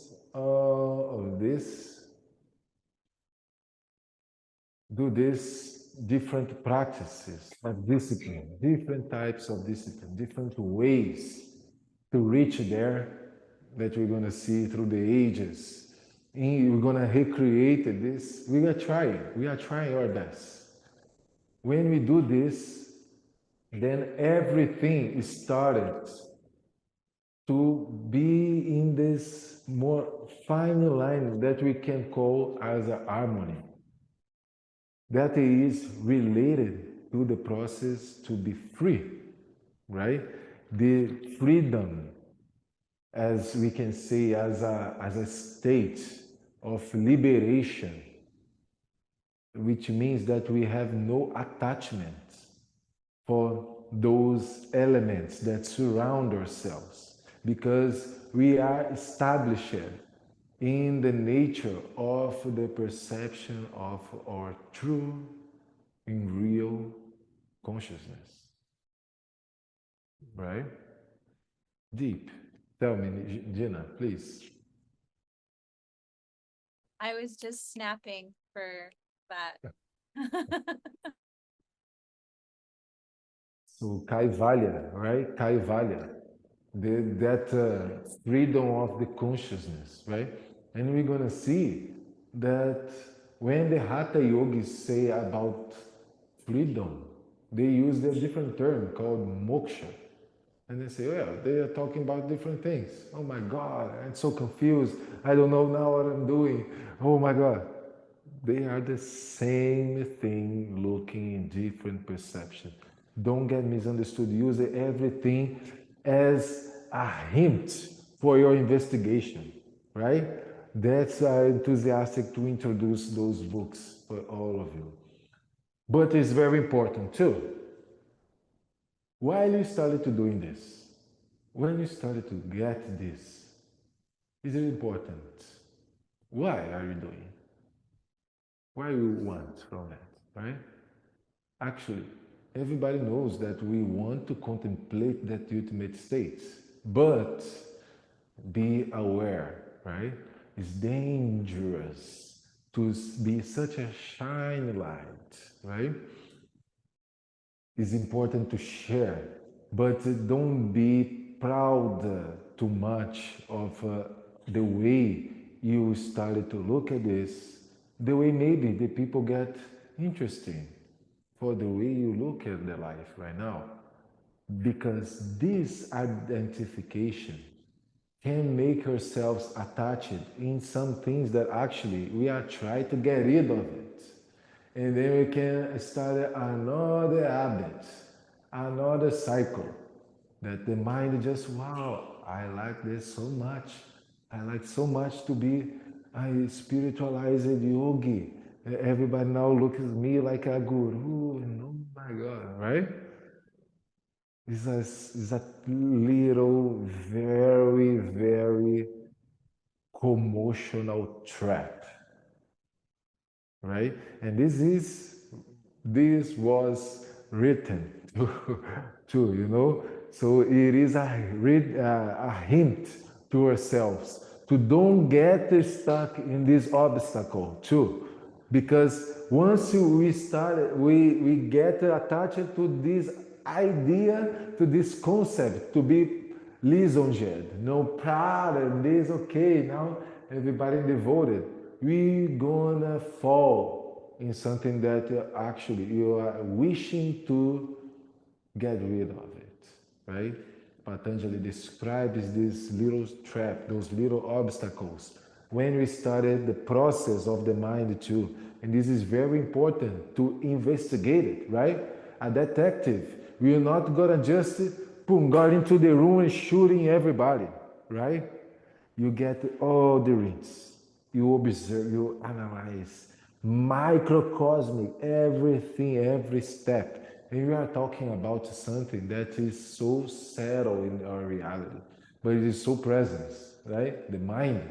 do this different practices of discipline, different types of discipline, different ways to reach there that we're going to see through the ages. And we're going to recreate this. We are trying our best. When we do this, then everything started to be in this more fine line that we can call as a harmony. That is related to the process to be free, right? The freedom, as we can say, as a state of liberation, which means that we have no attachment for those elements that surround ourselves, because we are established in the nature of the perception of our true and real consciousness, right? Deep. Tell me, Gina, please. I was just snapping for that. So Kaivalya, right? Kaivalya, that freedom of the consciousness, right? And we're going to see that when the Hatha yogis say about freedom, they use a different term called moksha. And they say, well, they are talking about different things. Oh my God, I'm so confused. I don't know now what I'm doing. Oh my God. They are the same thing looking in different perception. Don't get misunderstood. Use everything as a hint for your investigation, right? That's enthusiastic to introduce those books for all of you. But it's very important too. while you started to doing this, when you started to get this, is it important? Why are you doing? Why you want from that, right? Actually, everybody knows that we want to contemplate that ultimate state, but be aware, right? It's dangerous to be such a shiny light, right? It's important to share, but don't be proud too much of the way you started to look at this, the way maybe the people get interesting for the way you look at the life right now. Because this identification can make ourselves attached in some things that actually we are trying to get rid of it. And then we can start another habit, another cycle that the mind just, wow, I like this so much. I like so much to be a spiritualized yogi. Everybody now looks at me like a guru, and oh my God, right? Is a little, very, very commotional trap, right? And this was written too, you know. So it is a hint to ourselves to don't get stuck in this obstacle too, because once we start, we get attached to this idea, to this concept, to be lisonjeed, no proud, and this okay now everybody devoted. We gonna fall in something that actually you are wishing to get rid of it, right? Patanjali describes this little trap, those little obstacles, when we started the process of the mind too. And this is very important to investigate it, right? A detective, we are not gonna just boom, go into the room and shooting everybody, right? You get all the rings. You observe, you analyze, microcosmic, everything, every step. And we are talking about something that is so settled in our reality, but it is so present, right? The mind.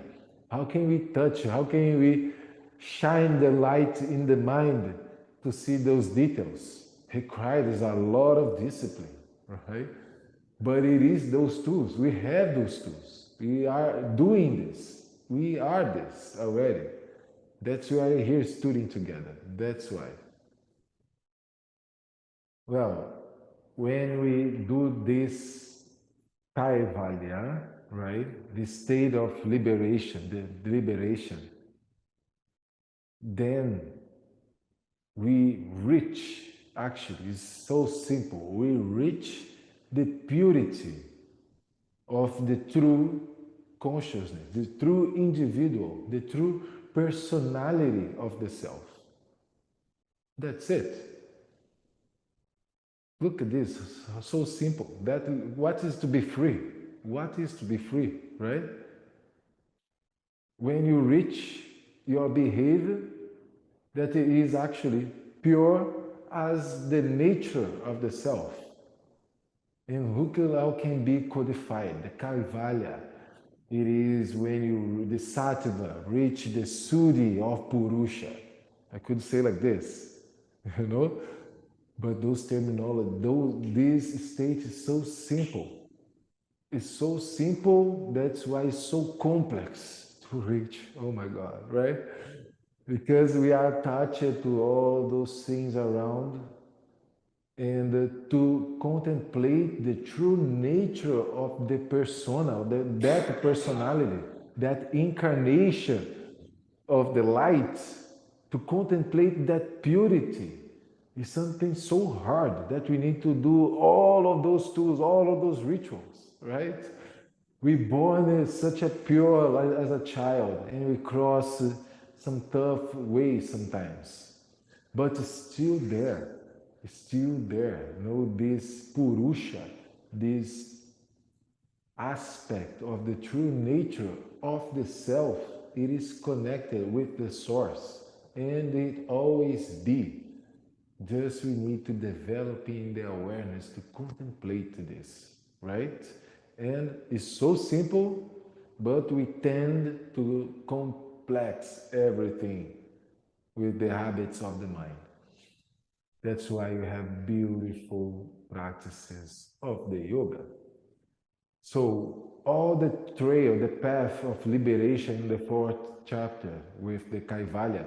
How can we touch? How can we shine the light in the mind to see those details? It requires a lot of discipline, right? But it is those tools. We have those tools. We are doing this. We are this already. That's why we're here studying together. That's why. Well, when we do this kaivalya, right, this state of liberation, the liberation, then we reach, actually, it's so simple, we reach the purity of the true consciousness, the true individual, the true personality of the self. That's it. Look at this, so simple. That what is to be free? What is to be free, right? When you reach your behavior that it is actually pure as the nature of the self. And how can be codified? The Kaivalya. It is when you, the Sattva, reach the Suddhi of Purusha. I could say like this, you know? But those terminology, this state is so simple. It's so simple, that's why it's so complex to reach. Oh my God, right? Because we are attached to all those things around, and to contemplate the true nature of the persona, that personality, that incarnation of the light, to contemplate that purity is something so hard that we need to do all of those tools, all of those rituals, right? We born as such a pure as a child, and we cross some tough ways sometimes, but still there, still there. You know, this purusha, this aspect of the true nature of the self, it is connected with the source, and it always be. Just we need to develop in the awareness to contemplate this, right? And it's so simple, but we tend to complex everything with the habits of the mind. That's why we have beautiful practices of the yoga. So all the trail, the path of liberation in the fourth chapter with the Kaivalya,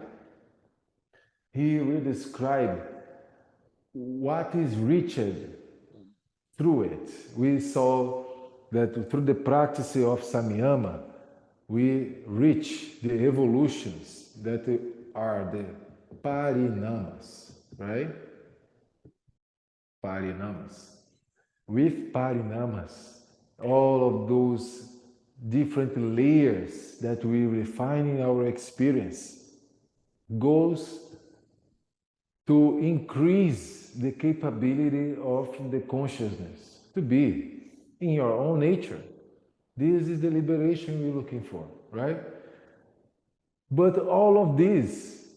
he will describe what is reached through it. We saw that through the practice of Samyama, we reach the evolutions that are the parinamas, right? Parinamas. With parinamas, all of those different layers that we refine in our experience goes to increase the capability of the consciousness to be in your own nature. This is the liberation we're looking for, right? But all of these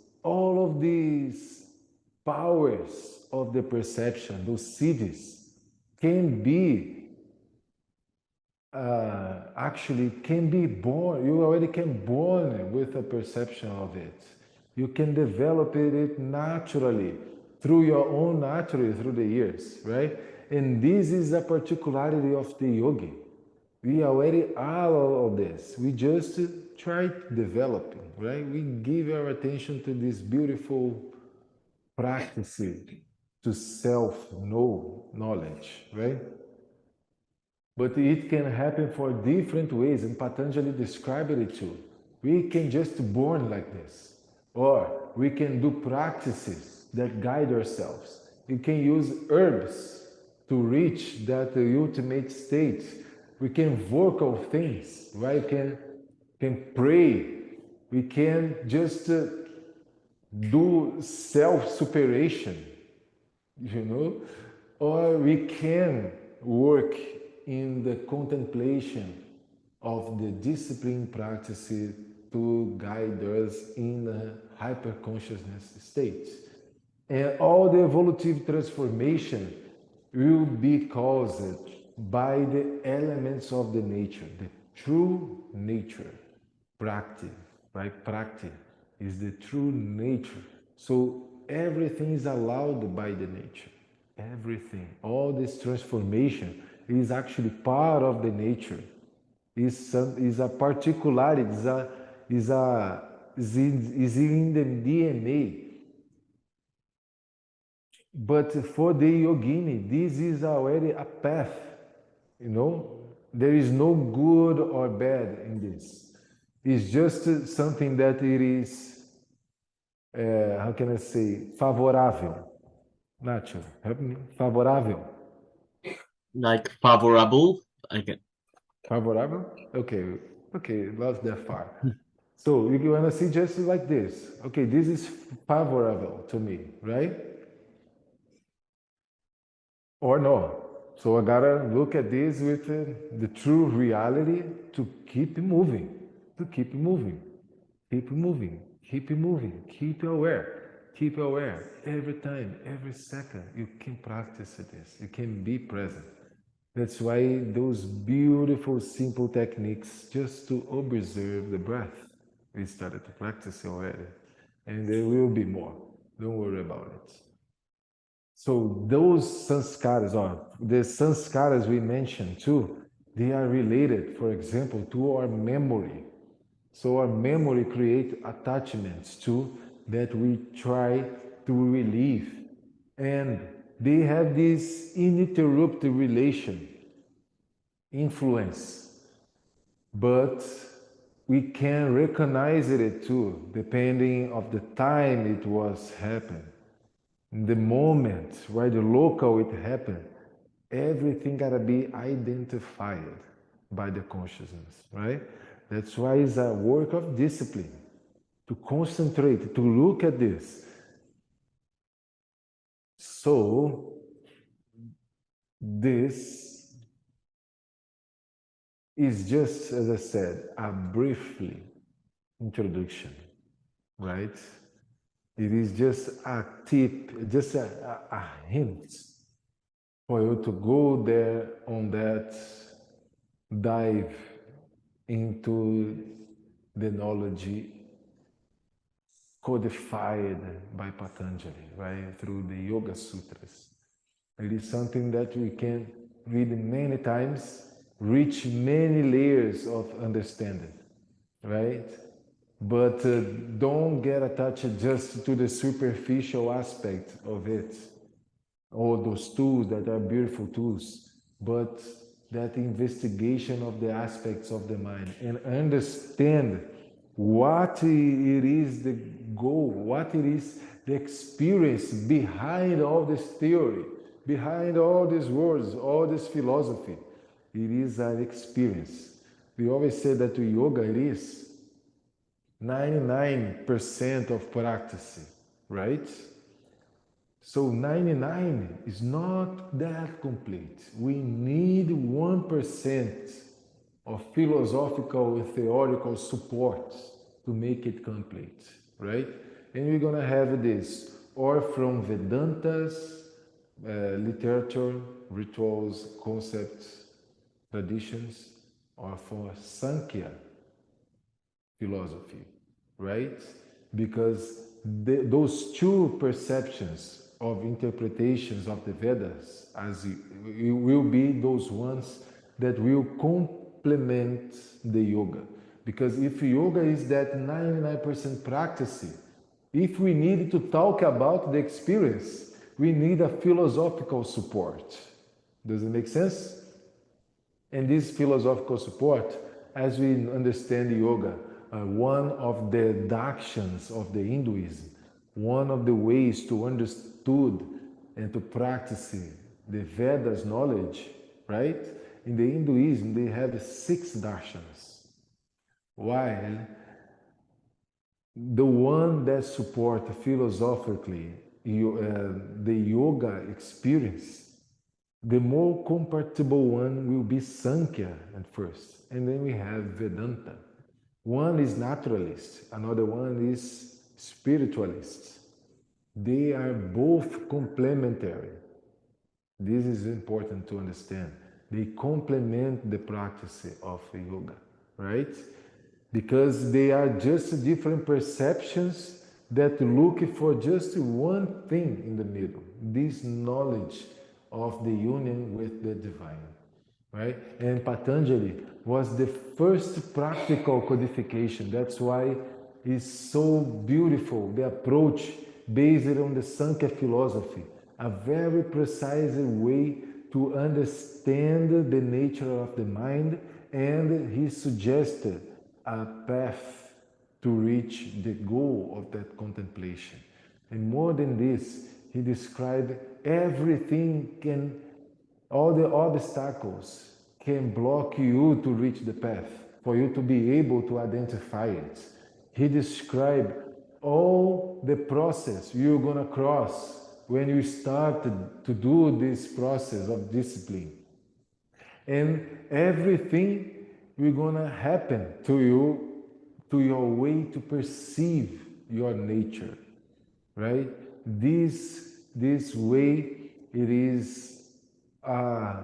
powers of the perception, those siddhis, can be actually can be born. You already can born with a perception of it. You can develop it naturally through your own naturally through the years, right? And this is a particularity of the yogi. We already are all of this. We just try developing, right? We give our attention to this beautiful practice to self-know knowledge, right? But it can happen for different ways, and Patanjali described it too. We can just born like this, or we can do practices that guide ourselves. We can use herbs to reach that ultimate state. We can vocal things, right? Can pray. We can just do self-superation, or we can work in the contemplation of the discipline practice to guide us in a hyper-consciousness state. And all the evolutive transformation will be caused by the elements of the nature, the true nature. Prakti, right? Prakti is the true nature. So everything is allowed by the nature. Everything, all this transformation is actually part of the nature. Is a particularity. Is in the DNA. But for the yogini, this is already a path. There is no good or bad in this. It's just something that it is, how can I say, favorável. Nacho, help me. Favorável. Like favorable, I can. Favorável? Okay, not that far. So you want to see just like this. Okay, this is favorable to me, right? Or no. So I gotta look at this with the true reality to keep moving, keep moving, keep aware. Every time, every second, you can practice this. You can be present. That's why those beautiful, simple techniques just to observe the breath. We started to practice already. And there will be more. Don't worry about it. So those sanskaras, or the sanskaras we mentioned too, they are related, for example, to our memory. So our memory creates attachments too that we try to relieve. And they have this uninterrupted relation, influence. But we can recognize it too, depending of the time it was happened. The moment, right, the local it happened, everything gotta be identified by the consciousness, right? That's why it's a work of discipline to concentrate, to look at this. So, this is just, as I said, a briefly introduction, right? It is just a tip, just a hint for you to go there on that dive into the knowledge codified by Patanjali, right, through the Yoga Sutras. It is something that we can read many times, reach many layers of understanding, right? But don't get attached just to the superficial aspect of it, all those tools that are beautiful tools, but that investigation of the aspects of the mind and understand what it is the goal, what it is the experience behind all this theory, behind all these words, all this philosophy. It is an experience. We always say that yoga it is 99% of practice, right? So 99 is not that complete. We need 1% of philosophical and theoretical support to make it complete, right? And we're gonna have this or from Vedanta's literature, rituals, concepts, traditions, or for Sankhya philosophy, right? Because those two perceptions of interpretations of the Vedas as will be those ones that will complement the yoga. Because if yoga is that 99% practice, if we need to talk about the experience, we need a philosophical support. Does it make sense? And this philosophical support, as we understand yoga, one of the dakshans of the Hinduism, one of the ways to understood and to practice the Vedas knowledge, right? In the Hinduism, they have 6 darshans, while the one that support philosophically the yoga experience, the more compatible one will be Sankhya at first, and then we have Vedanta. One is naturalist, another one is spiritualist. They are both complementary. This is important to understand. They complement the practice of yoga, right? Because they are just different perceptions that look for just one thing in the middle, this knowledge of the union with the divine, right? And Patanjali was the first practical codification. That's why it's so beautiful, the approach based on the Sankhya philosophy, a very precise way to understand the nature of the mind, and he suggested a path to reach the goal of that contemplation. And more than this, he described everything all the obstacles can block you to reach the path, for you to be able to identify it. He described all the process you're gonna cross when you start to do this process of discipline. And everything will gonna happen to you, to your way to perceive your nature, right? This way, it is a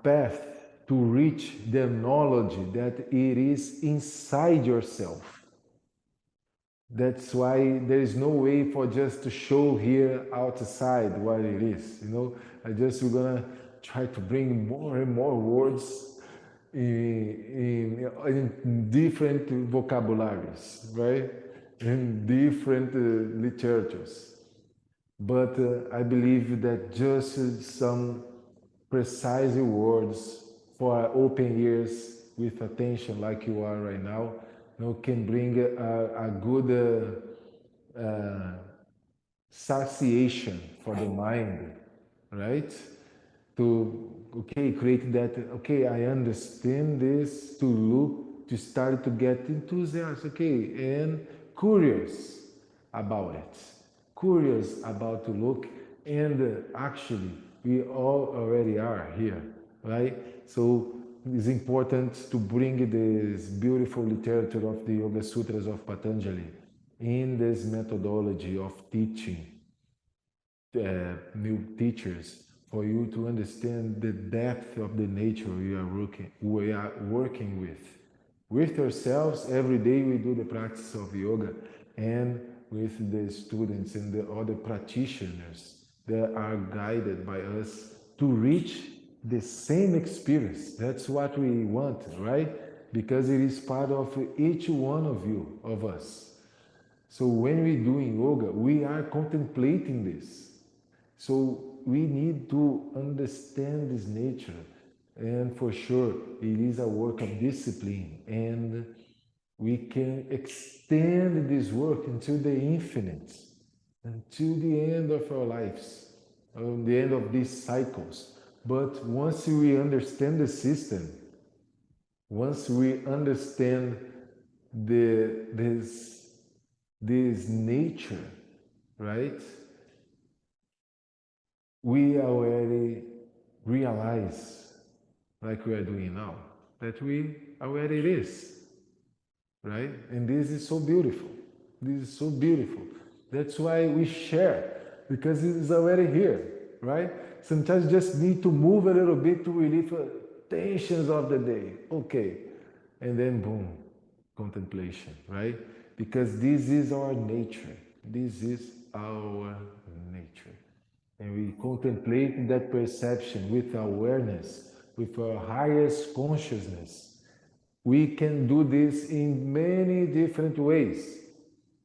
path to reach the knowledge that it is inside yourself. That's why there is no way for just to show here outside what it is. We're gonna try to bring more and more words in different vocabularies, right? In different literatures. But I believe that just some precise words for open ears with attention like you are right now, can bring a good satiation for the mind, right? Create that, I understand this, to start to get enthusiastic, and curious about it. Curious about to look, and actually, we all already are here, right? So it's important to bring this beautiful literature of the Yoga Sutras of Patanjali in this methodology of teaching new teachers, for you to understand the depth of the nature we are working with ourselves. Every day we do the practice of yoga, and with the students and the other practitioners that are guided by us to reach the same experience. That's what we want, right? Because it is part of each one of you, of us. So when we're doing yoga, we are contemplating this. So we need to understand this nature. And for sure, it is a work of discipline. And we can extend this work until the infinite, until the end of our lives, the end of these cycles. But once we understand the system, once we understand this nature, right? We already realize, like we are doing now, that we are where it is, right? And this is so beautiful. This is so beautiful. That's why we share, because it is already here, right? Sometimes just need to move a little bit to relieve tensions of the day. Okay. And then boom, contemplation, right? Because this is our nature. This is our nature. And we contemplate that perception with awareness, with our highest consciousness. We can do this in many different ways,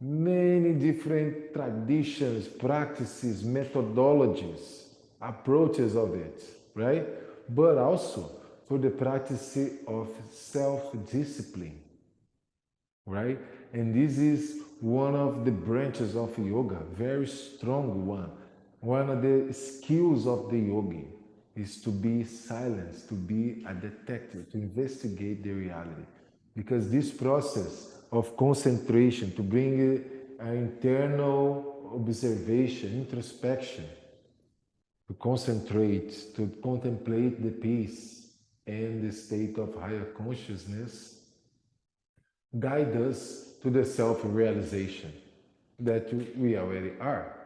many different traditions, practices, methodologies, approaches of it, right? But also for the practice of self-discipline, right? And this is one of the branches of yoga, very strong one. One of the skills of the yogi is to be silent, to be a detective, to investigate the reality. Because this process of concentration, to bring an internal observation, introspection, to concentrate, to contemplate the peace and the state of higher consciousness, guide us to the self-realization that we already are.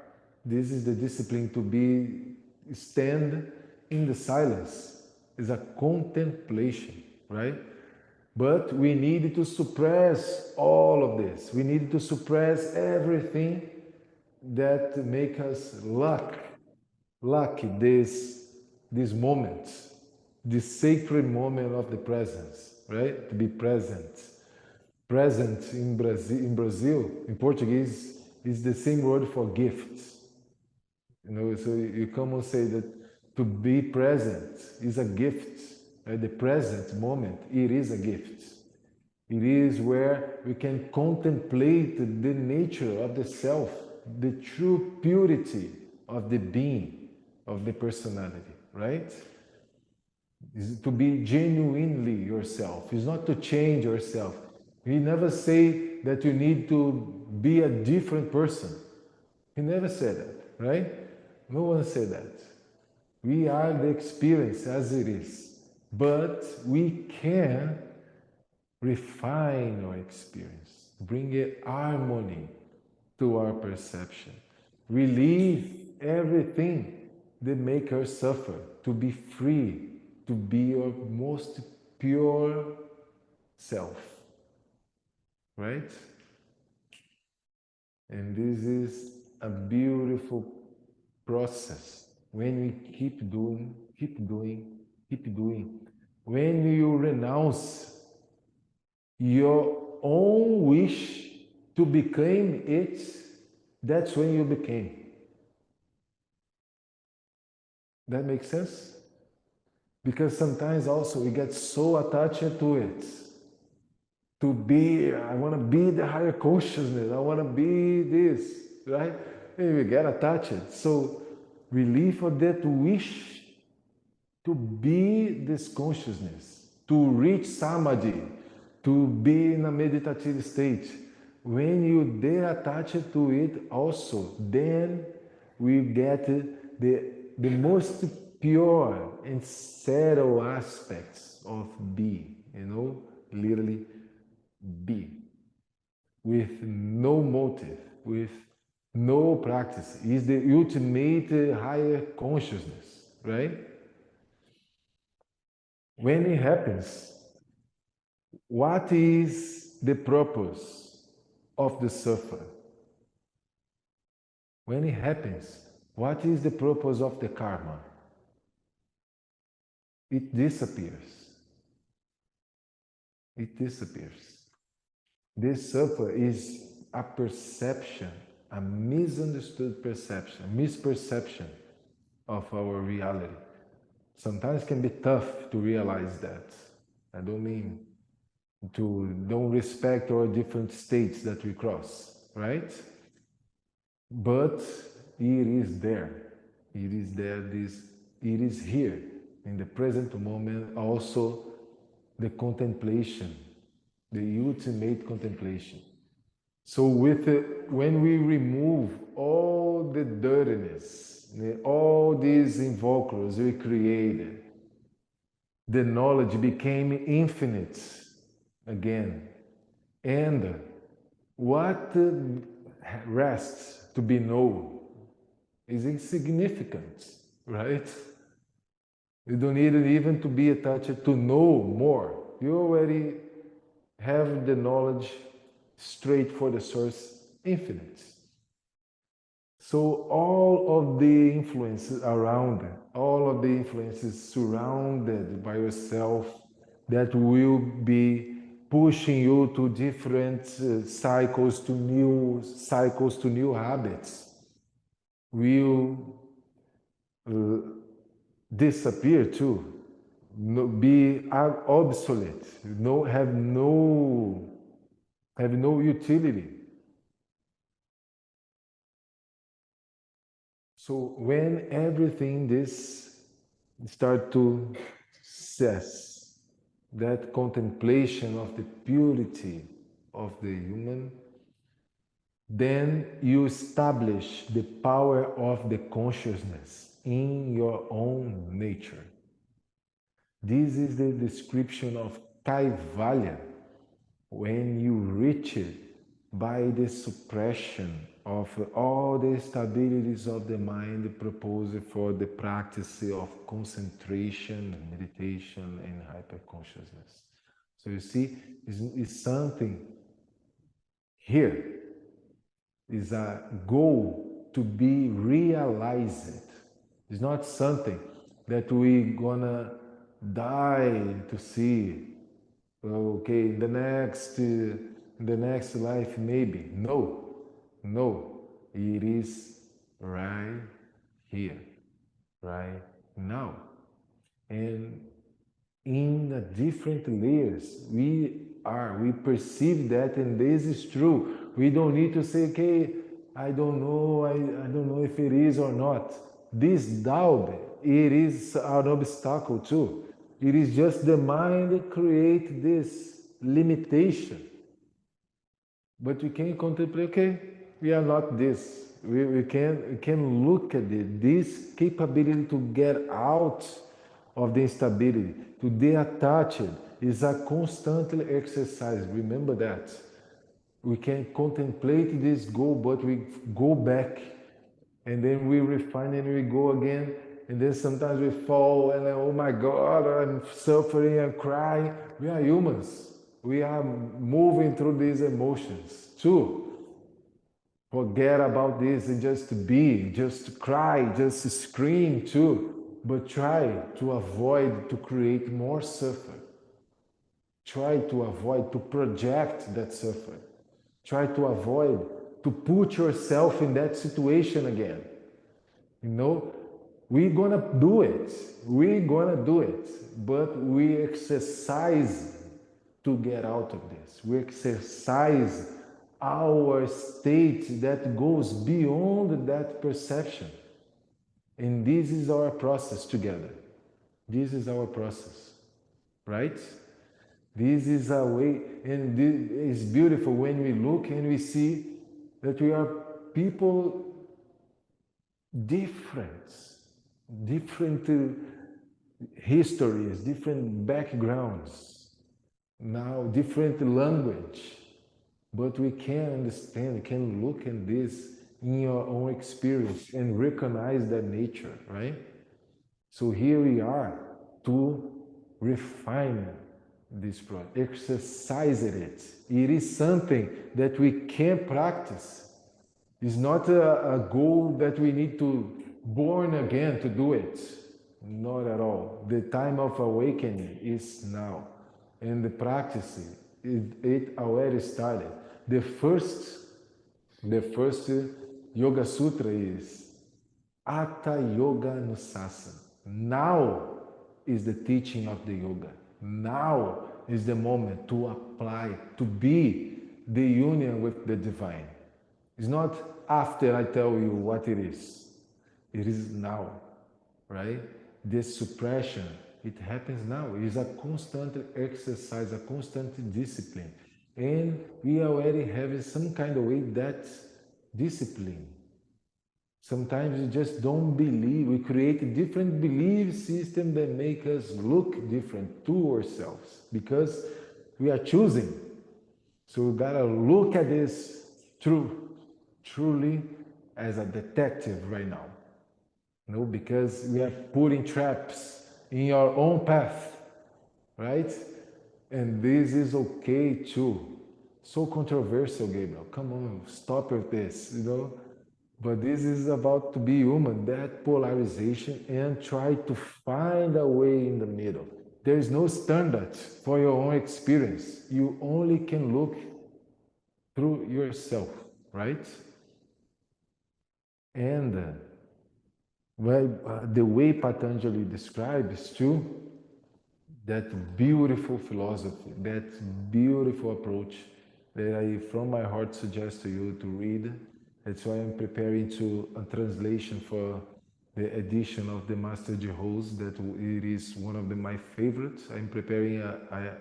This is the discipline to stand in the silence. It's a contemplation, right? But we need to suppress all of this. We need to suppress everything that make us lack this moment, this sacred moment of the presence, right? To be present. Present in Brazil, in Portuguese, is the same word for gifts. So you come and say that to be present is a gift. Right? The present moment, it is a gift. It is where we can contemplate the nature of the self, the true purity of the being, of the personality, right? Is to be genuinely yourself. It's not to change yourself. We never say that you need to be a different person. He never said that, right? No one said that. We are the experience as it is. But we can refine our experience, bring harmony to our perception, relieve everything that makes us suffer, to be free, to be our most pure self, right? And this is a beautiful process when we keep doing, keep doing, keep doing. When you renounce your own wish to become it, that's when you became. That makes sense? Because sometimes also we get so attached to it. To be, I want to be the higher consciousness, I want to be this, right? And we get attached. So relief of that wish to be this consciousness, to reach Samadhi, to be in a meditative state. When you detach to it also, then we get the most pure and subtle aspects of be, literally be. with no motive, with no practice, is the ultimate higher consciousness, right? When it happens, what is the purpose of the suffer? When it happens, what is the purpose of the karma? It disappears. It disappears. This suffer is a perception, a misunderstood perception, a misperception of our reality. Sometimes it can be tough to realize that. I don't mean to don't respect our different states that we cross, right? But it is there. It is there. It is here in the present moment. Also, the contemplation, the ultimate contemplation. So, when we remove all the dirtiness, all these involucros we created, the knowledge became infinite again. And what rests to be known is insignificant, right? You don't need it even to be attached to know more. You already have the knowledge straight for the source, infinite. So all of the influences around, all of the influences surrounded by yourself that will be pushing you to different cycles, to new habits, will disappear too, be obsolete, have no utility. So when everything this start to cess, that contemplation of the purity of the human, then you establish the power of the consciousness in your own nature. This is the description of Kaivalya, when you reach it by the suppression of all the instabilities of the mind proposed for the practice of concentration, meditation, and hyperconsciousness. So you see, it's something here, is a goal to be realized. It's not something that we're gonna die to see. Okay, the next life maybe. No, it is right here, right now, and in the different layers we perceive that, and this is true. We don't need to say, okay, I don't know if it is or not. This doubt, it is an obstacle too. It is just the mind that creates this limitation. But we can contemplate, okay, we are not this. We can look at it, this capability to get out of the instability, to detach it, is a constant exercise. Remember that. We can contemplate this goal, but we go back, and then we refine and we go again, and then sometimes we fall and oh my God, I'm suffering and crying. We are humans. We are moving through these emotions too. Forget about this and just be, just cry, just scream too. But try to avoid to create more suffering. Try to avoid to project that suffering. Try to avoid to put yourself in that situation again. You know, we're gonna do it. But we exercise to get out of this. We exercise our state that goes beyond that perception. And this is our process together. This is our process, right? This is a way, and it's beautiful when we look and we see that we are people different histories, different backgrounds, now different language, but we can understand, can look at this in your own experience and recognize that nature, right? So here we are to refine this process, exercise it. It is something that we can practice. It's not a goal that we need to born again to do it. Not at all. The time of awakening is now. And the practice, it already started. The first Yoga Sutra is Hatha Yoga Nusasana. Now is the teaching of the yoga. Now is the moment to apply, to be the union with the divine. It's not after I tell you what it is. It is now, right? This suppression, it happens now. It's a constant exercise, a constant discipline. And we already have some kind of way that discipline. Sometimes we just don't believe. We create a different belief system that make us look different to ourselves because we are choosing. So we gotta look at this truly as a detective right now. You know, because we are putting traps in your own path, right? And this is okay too. So controversial, Gabriel. Come on, stop with this, you know. But this is about to be human, that polarization, and try to find a way in the middle. There is no standard for your own experience. You only can look through yourself, right? And the way Patanjali describes too, that beautiful philosophy, that beautiful approach that I, from my heart, suggest to you to read. That's why I'm preparing a translation for the edition of the Master Jeho's, that it is one of my favorites. I'm preparing a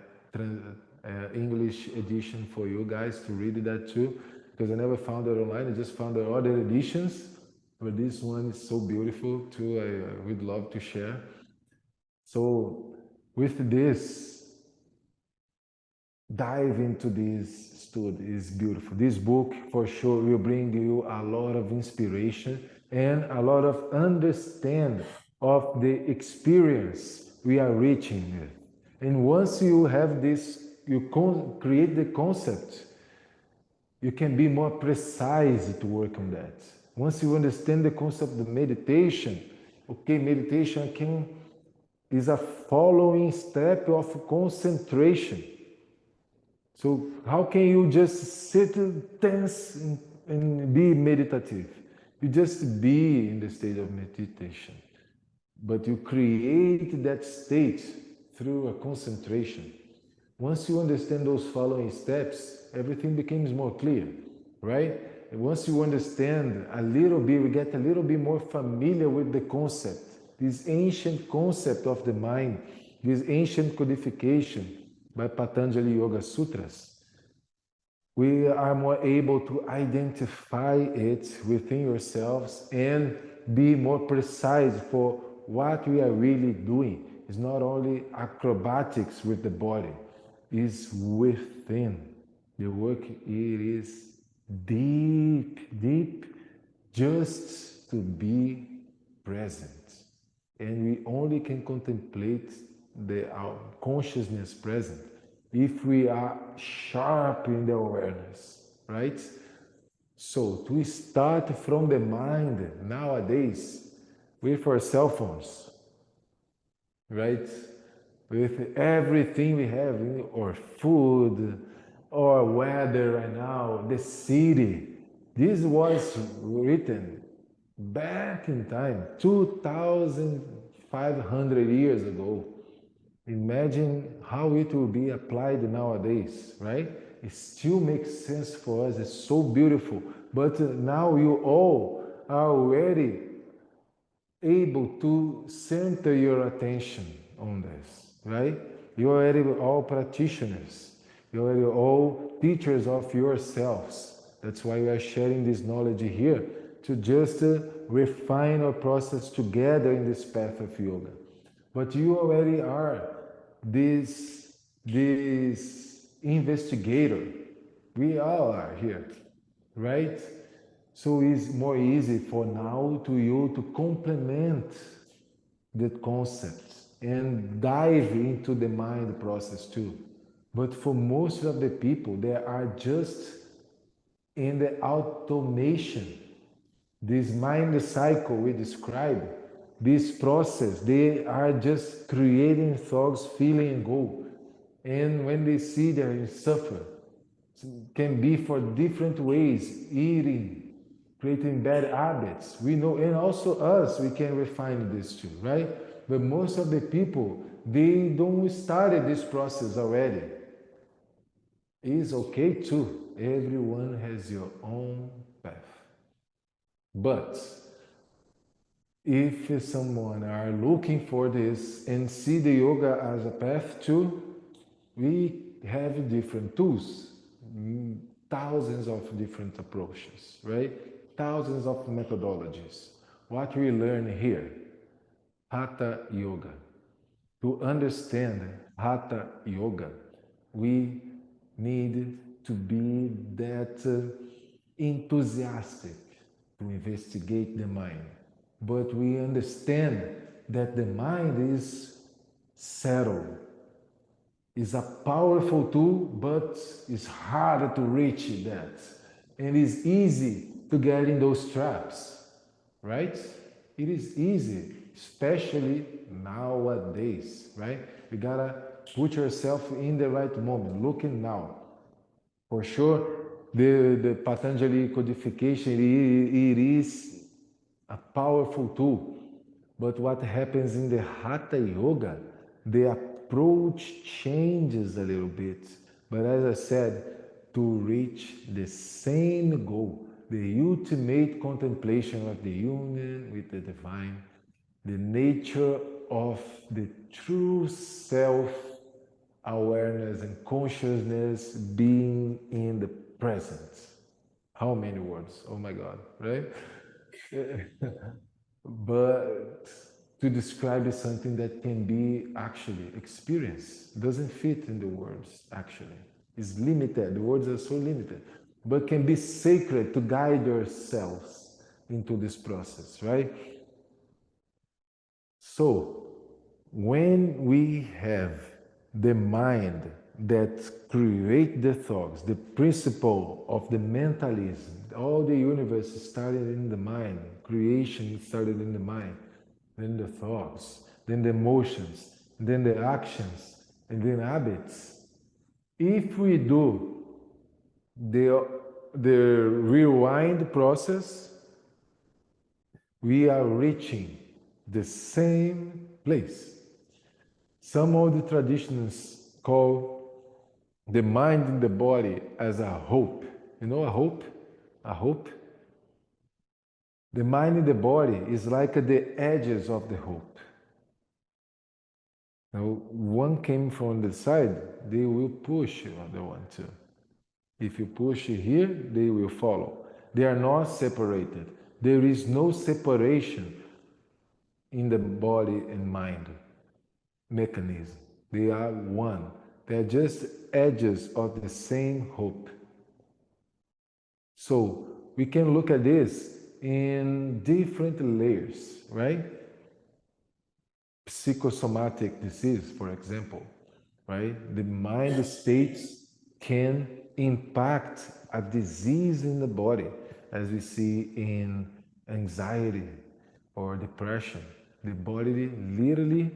English edition for you guys to read that too, because I never found it online. I just found the other editions, but this one is so beautiful too. I would love to share. So with this, dive into this study. Is beautiful. This book for sure will bring you a lot of inspiration and a lot of understanding of the experience we are reaching with. And once you have this, you create the concept, you can be more precise to work on that. Once you understand the concept of meditation, okay, meditation is a following step of concentration. So how can you just sit tense and be meditative? You just be in the state of meditation. But you create that state through a concentration. Once you understand those following steps, everything becomes more clear, right? And once you understand a little bit, we get a little bit more familiar with the concept, this ancient concept of the mind, this ancient codification by Patanjali Yoga Sutras. We are more able to identify it within yourselves and be more precise for what we are really doing. It's not only acrobatics with the body, it's within. The work, it is deep, deep, just to be present. And we only can contemplate our consciousness present if we are sharp in the awareness, right? So to start from the mind nowadays with our cell phones, right? With everything we have, or food, or weather right now, the city. This was written back in time, 2,500 years ago. Imagine how it will be applied nowadays, right? It still makes sense for us. It's so beautiful. But now you all are already able to center your attention on this, right? You're already all practitioners. You're already all teachers of yourselves. That's why we are sharing this knowledge here, to just refine our process together in this path of yoga. But you already are this investigator, We all are here, right? So it's more easy for now to you to complement the concepts and dive into the mind process too. But for most of the people, they are just in the automation. This mind cycle we describe, this process, they are just creating thoughts, feeling and go. And when they see they suffer, can be for different ways, eating, creating bad habits. We know, and also us, we can refine this too, right? But most of the people, they don't started this process already. It's okay too. Everyone has your own path. But if someone are looking for this and see the yoga as a path too, we have different tools, thousands of different approaches, right? Thousands of methodologies. What we learn here, Hatha Yoga. To understand Hatha Yoga, we need to be that enthusiastic to investigate the mind. But we understand that the mind is settled, is a powerful tool, but it's hard to reach that. And it's easy to get in those traps, right? It is easy, especially nowadays, right? You gotta put yourself in the right moment, looking now. For sure, the Patanjali codification, it is a powerful tool. But what happens in the Hatha Yoga, the approach changes a little bit. But as I said, to reach the same goal, the ultimate contemplation of the union with the divine, the nature of the true self awareness and consciousness being in the present. How many words? Oh my God, right? But to describe something that can be actually experienced doesn't fit in the words actually. It's limited. The words are so limited, but can be sacred to guide yourselves into this process, right? So when we have the mind that create the thoughts, the principle of the mentalism, all the universe started in the mind, creation started in the mind, then the thoughts, then the emotions, then the actions, and then habits. If we do the rewind process, we are reaching the same place. Some of the traditions call the mind and the body as a hope. You know a hope? A hope? The mind and the body is like the edges of the hope. Now, one came from the side, they will push the other one too. If you push here, they will follow. They are not separated. There is no separation in the body and mind mechanism. They are one. They are just edges of the same hope. So we can look at this in different layers, right? Psychosomatic disease, for example, right? The mind states can impact a disease in the body, as we see in anxiety or depression. The body literally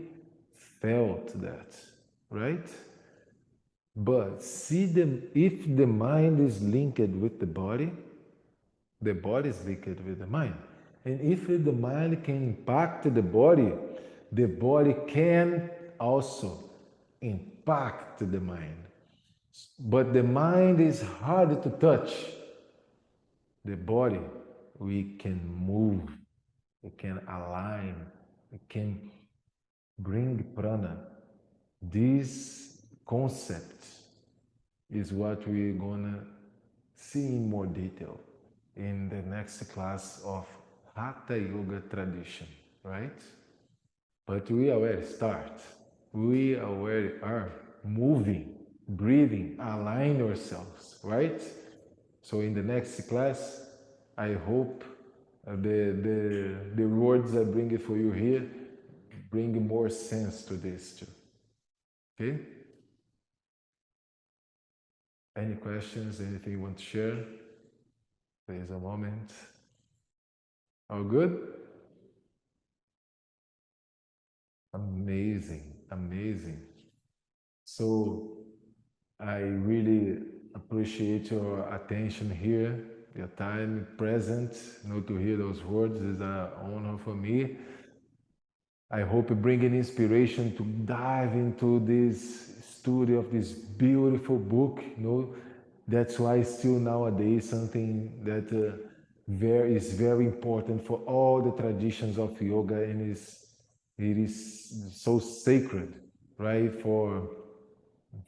felt that, right? But see if the mind is linked with the body is linked with the mind. And if the mind can impact the body can also impact the mind. But the mind is hard to touch. The body, we can move, we can align, we can bring prana. This concept is what we're gonna see in more detail in the next class of Hatha Yoga tradition, right? But we already start. We already are moving breathing, align yourselves, right? So in the next class, I hope the words I bring for you here bring more sense to this too. Okay? Any questions? Anything you want to share? There's a moment. All good? Amazing, amazing. So I really appreciate your attention here, your time present, to hear those words is an honor for me. I hope you bring an inspiration to dive into this study of this beautiful book. That's why still nowadays something that is very important for all the traditions of yoga, and it is so sacred, right? For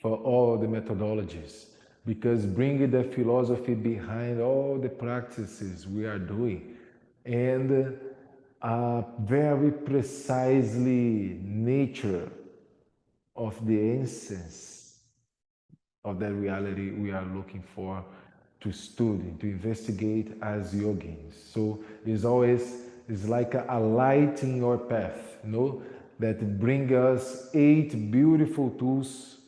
all the methodologies, because bringing the philosophy behind all the practices we are doing, and very precisely nature of the essence of that reality we are looking for to study, to investigate as yogins. So it's like a light in your path, that bring us 8 beautiful tools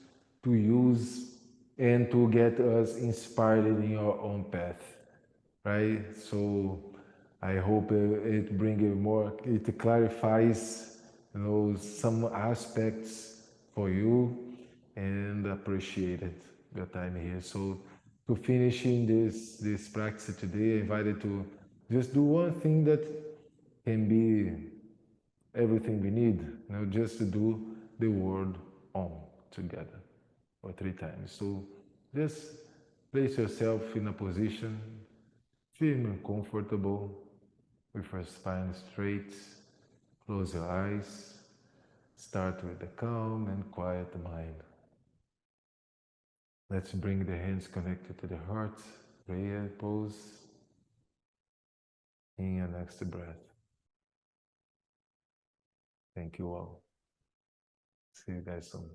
to use and to get us inspired in your own path, right? So I hope it it clarifies, some aspects for you, and appreciate it, your time here. So to finishing this practice today, I invited to just do one thing that can be everything we need, just to do the word on together for 3 times. So just place yourself in a position firm and comfortable, with your spine straight. Close your eyes. Start with a calm and quiet mind. Let's bring the hands connected to the heart. Prayer pose. In your next breath. Thank you all. See you guys soon.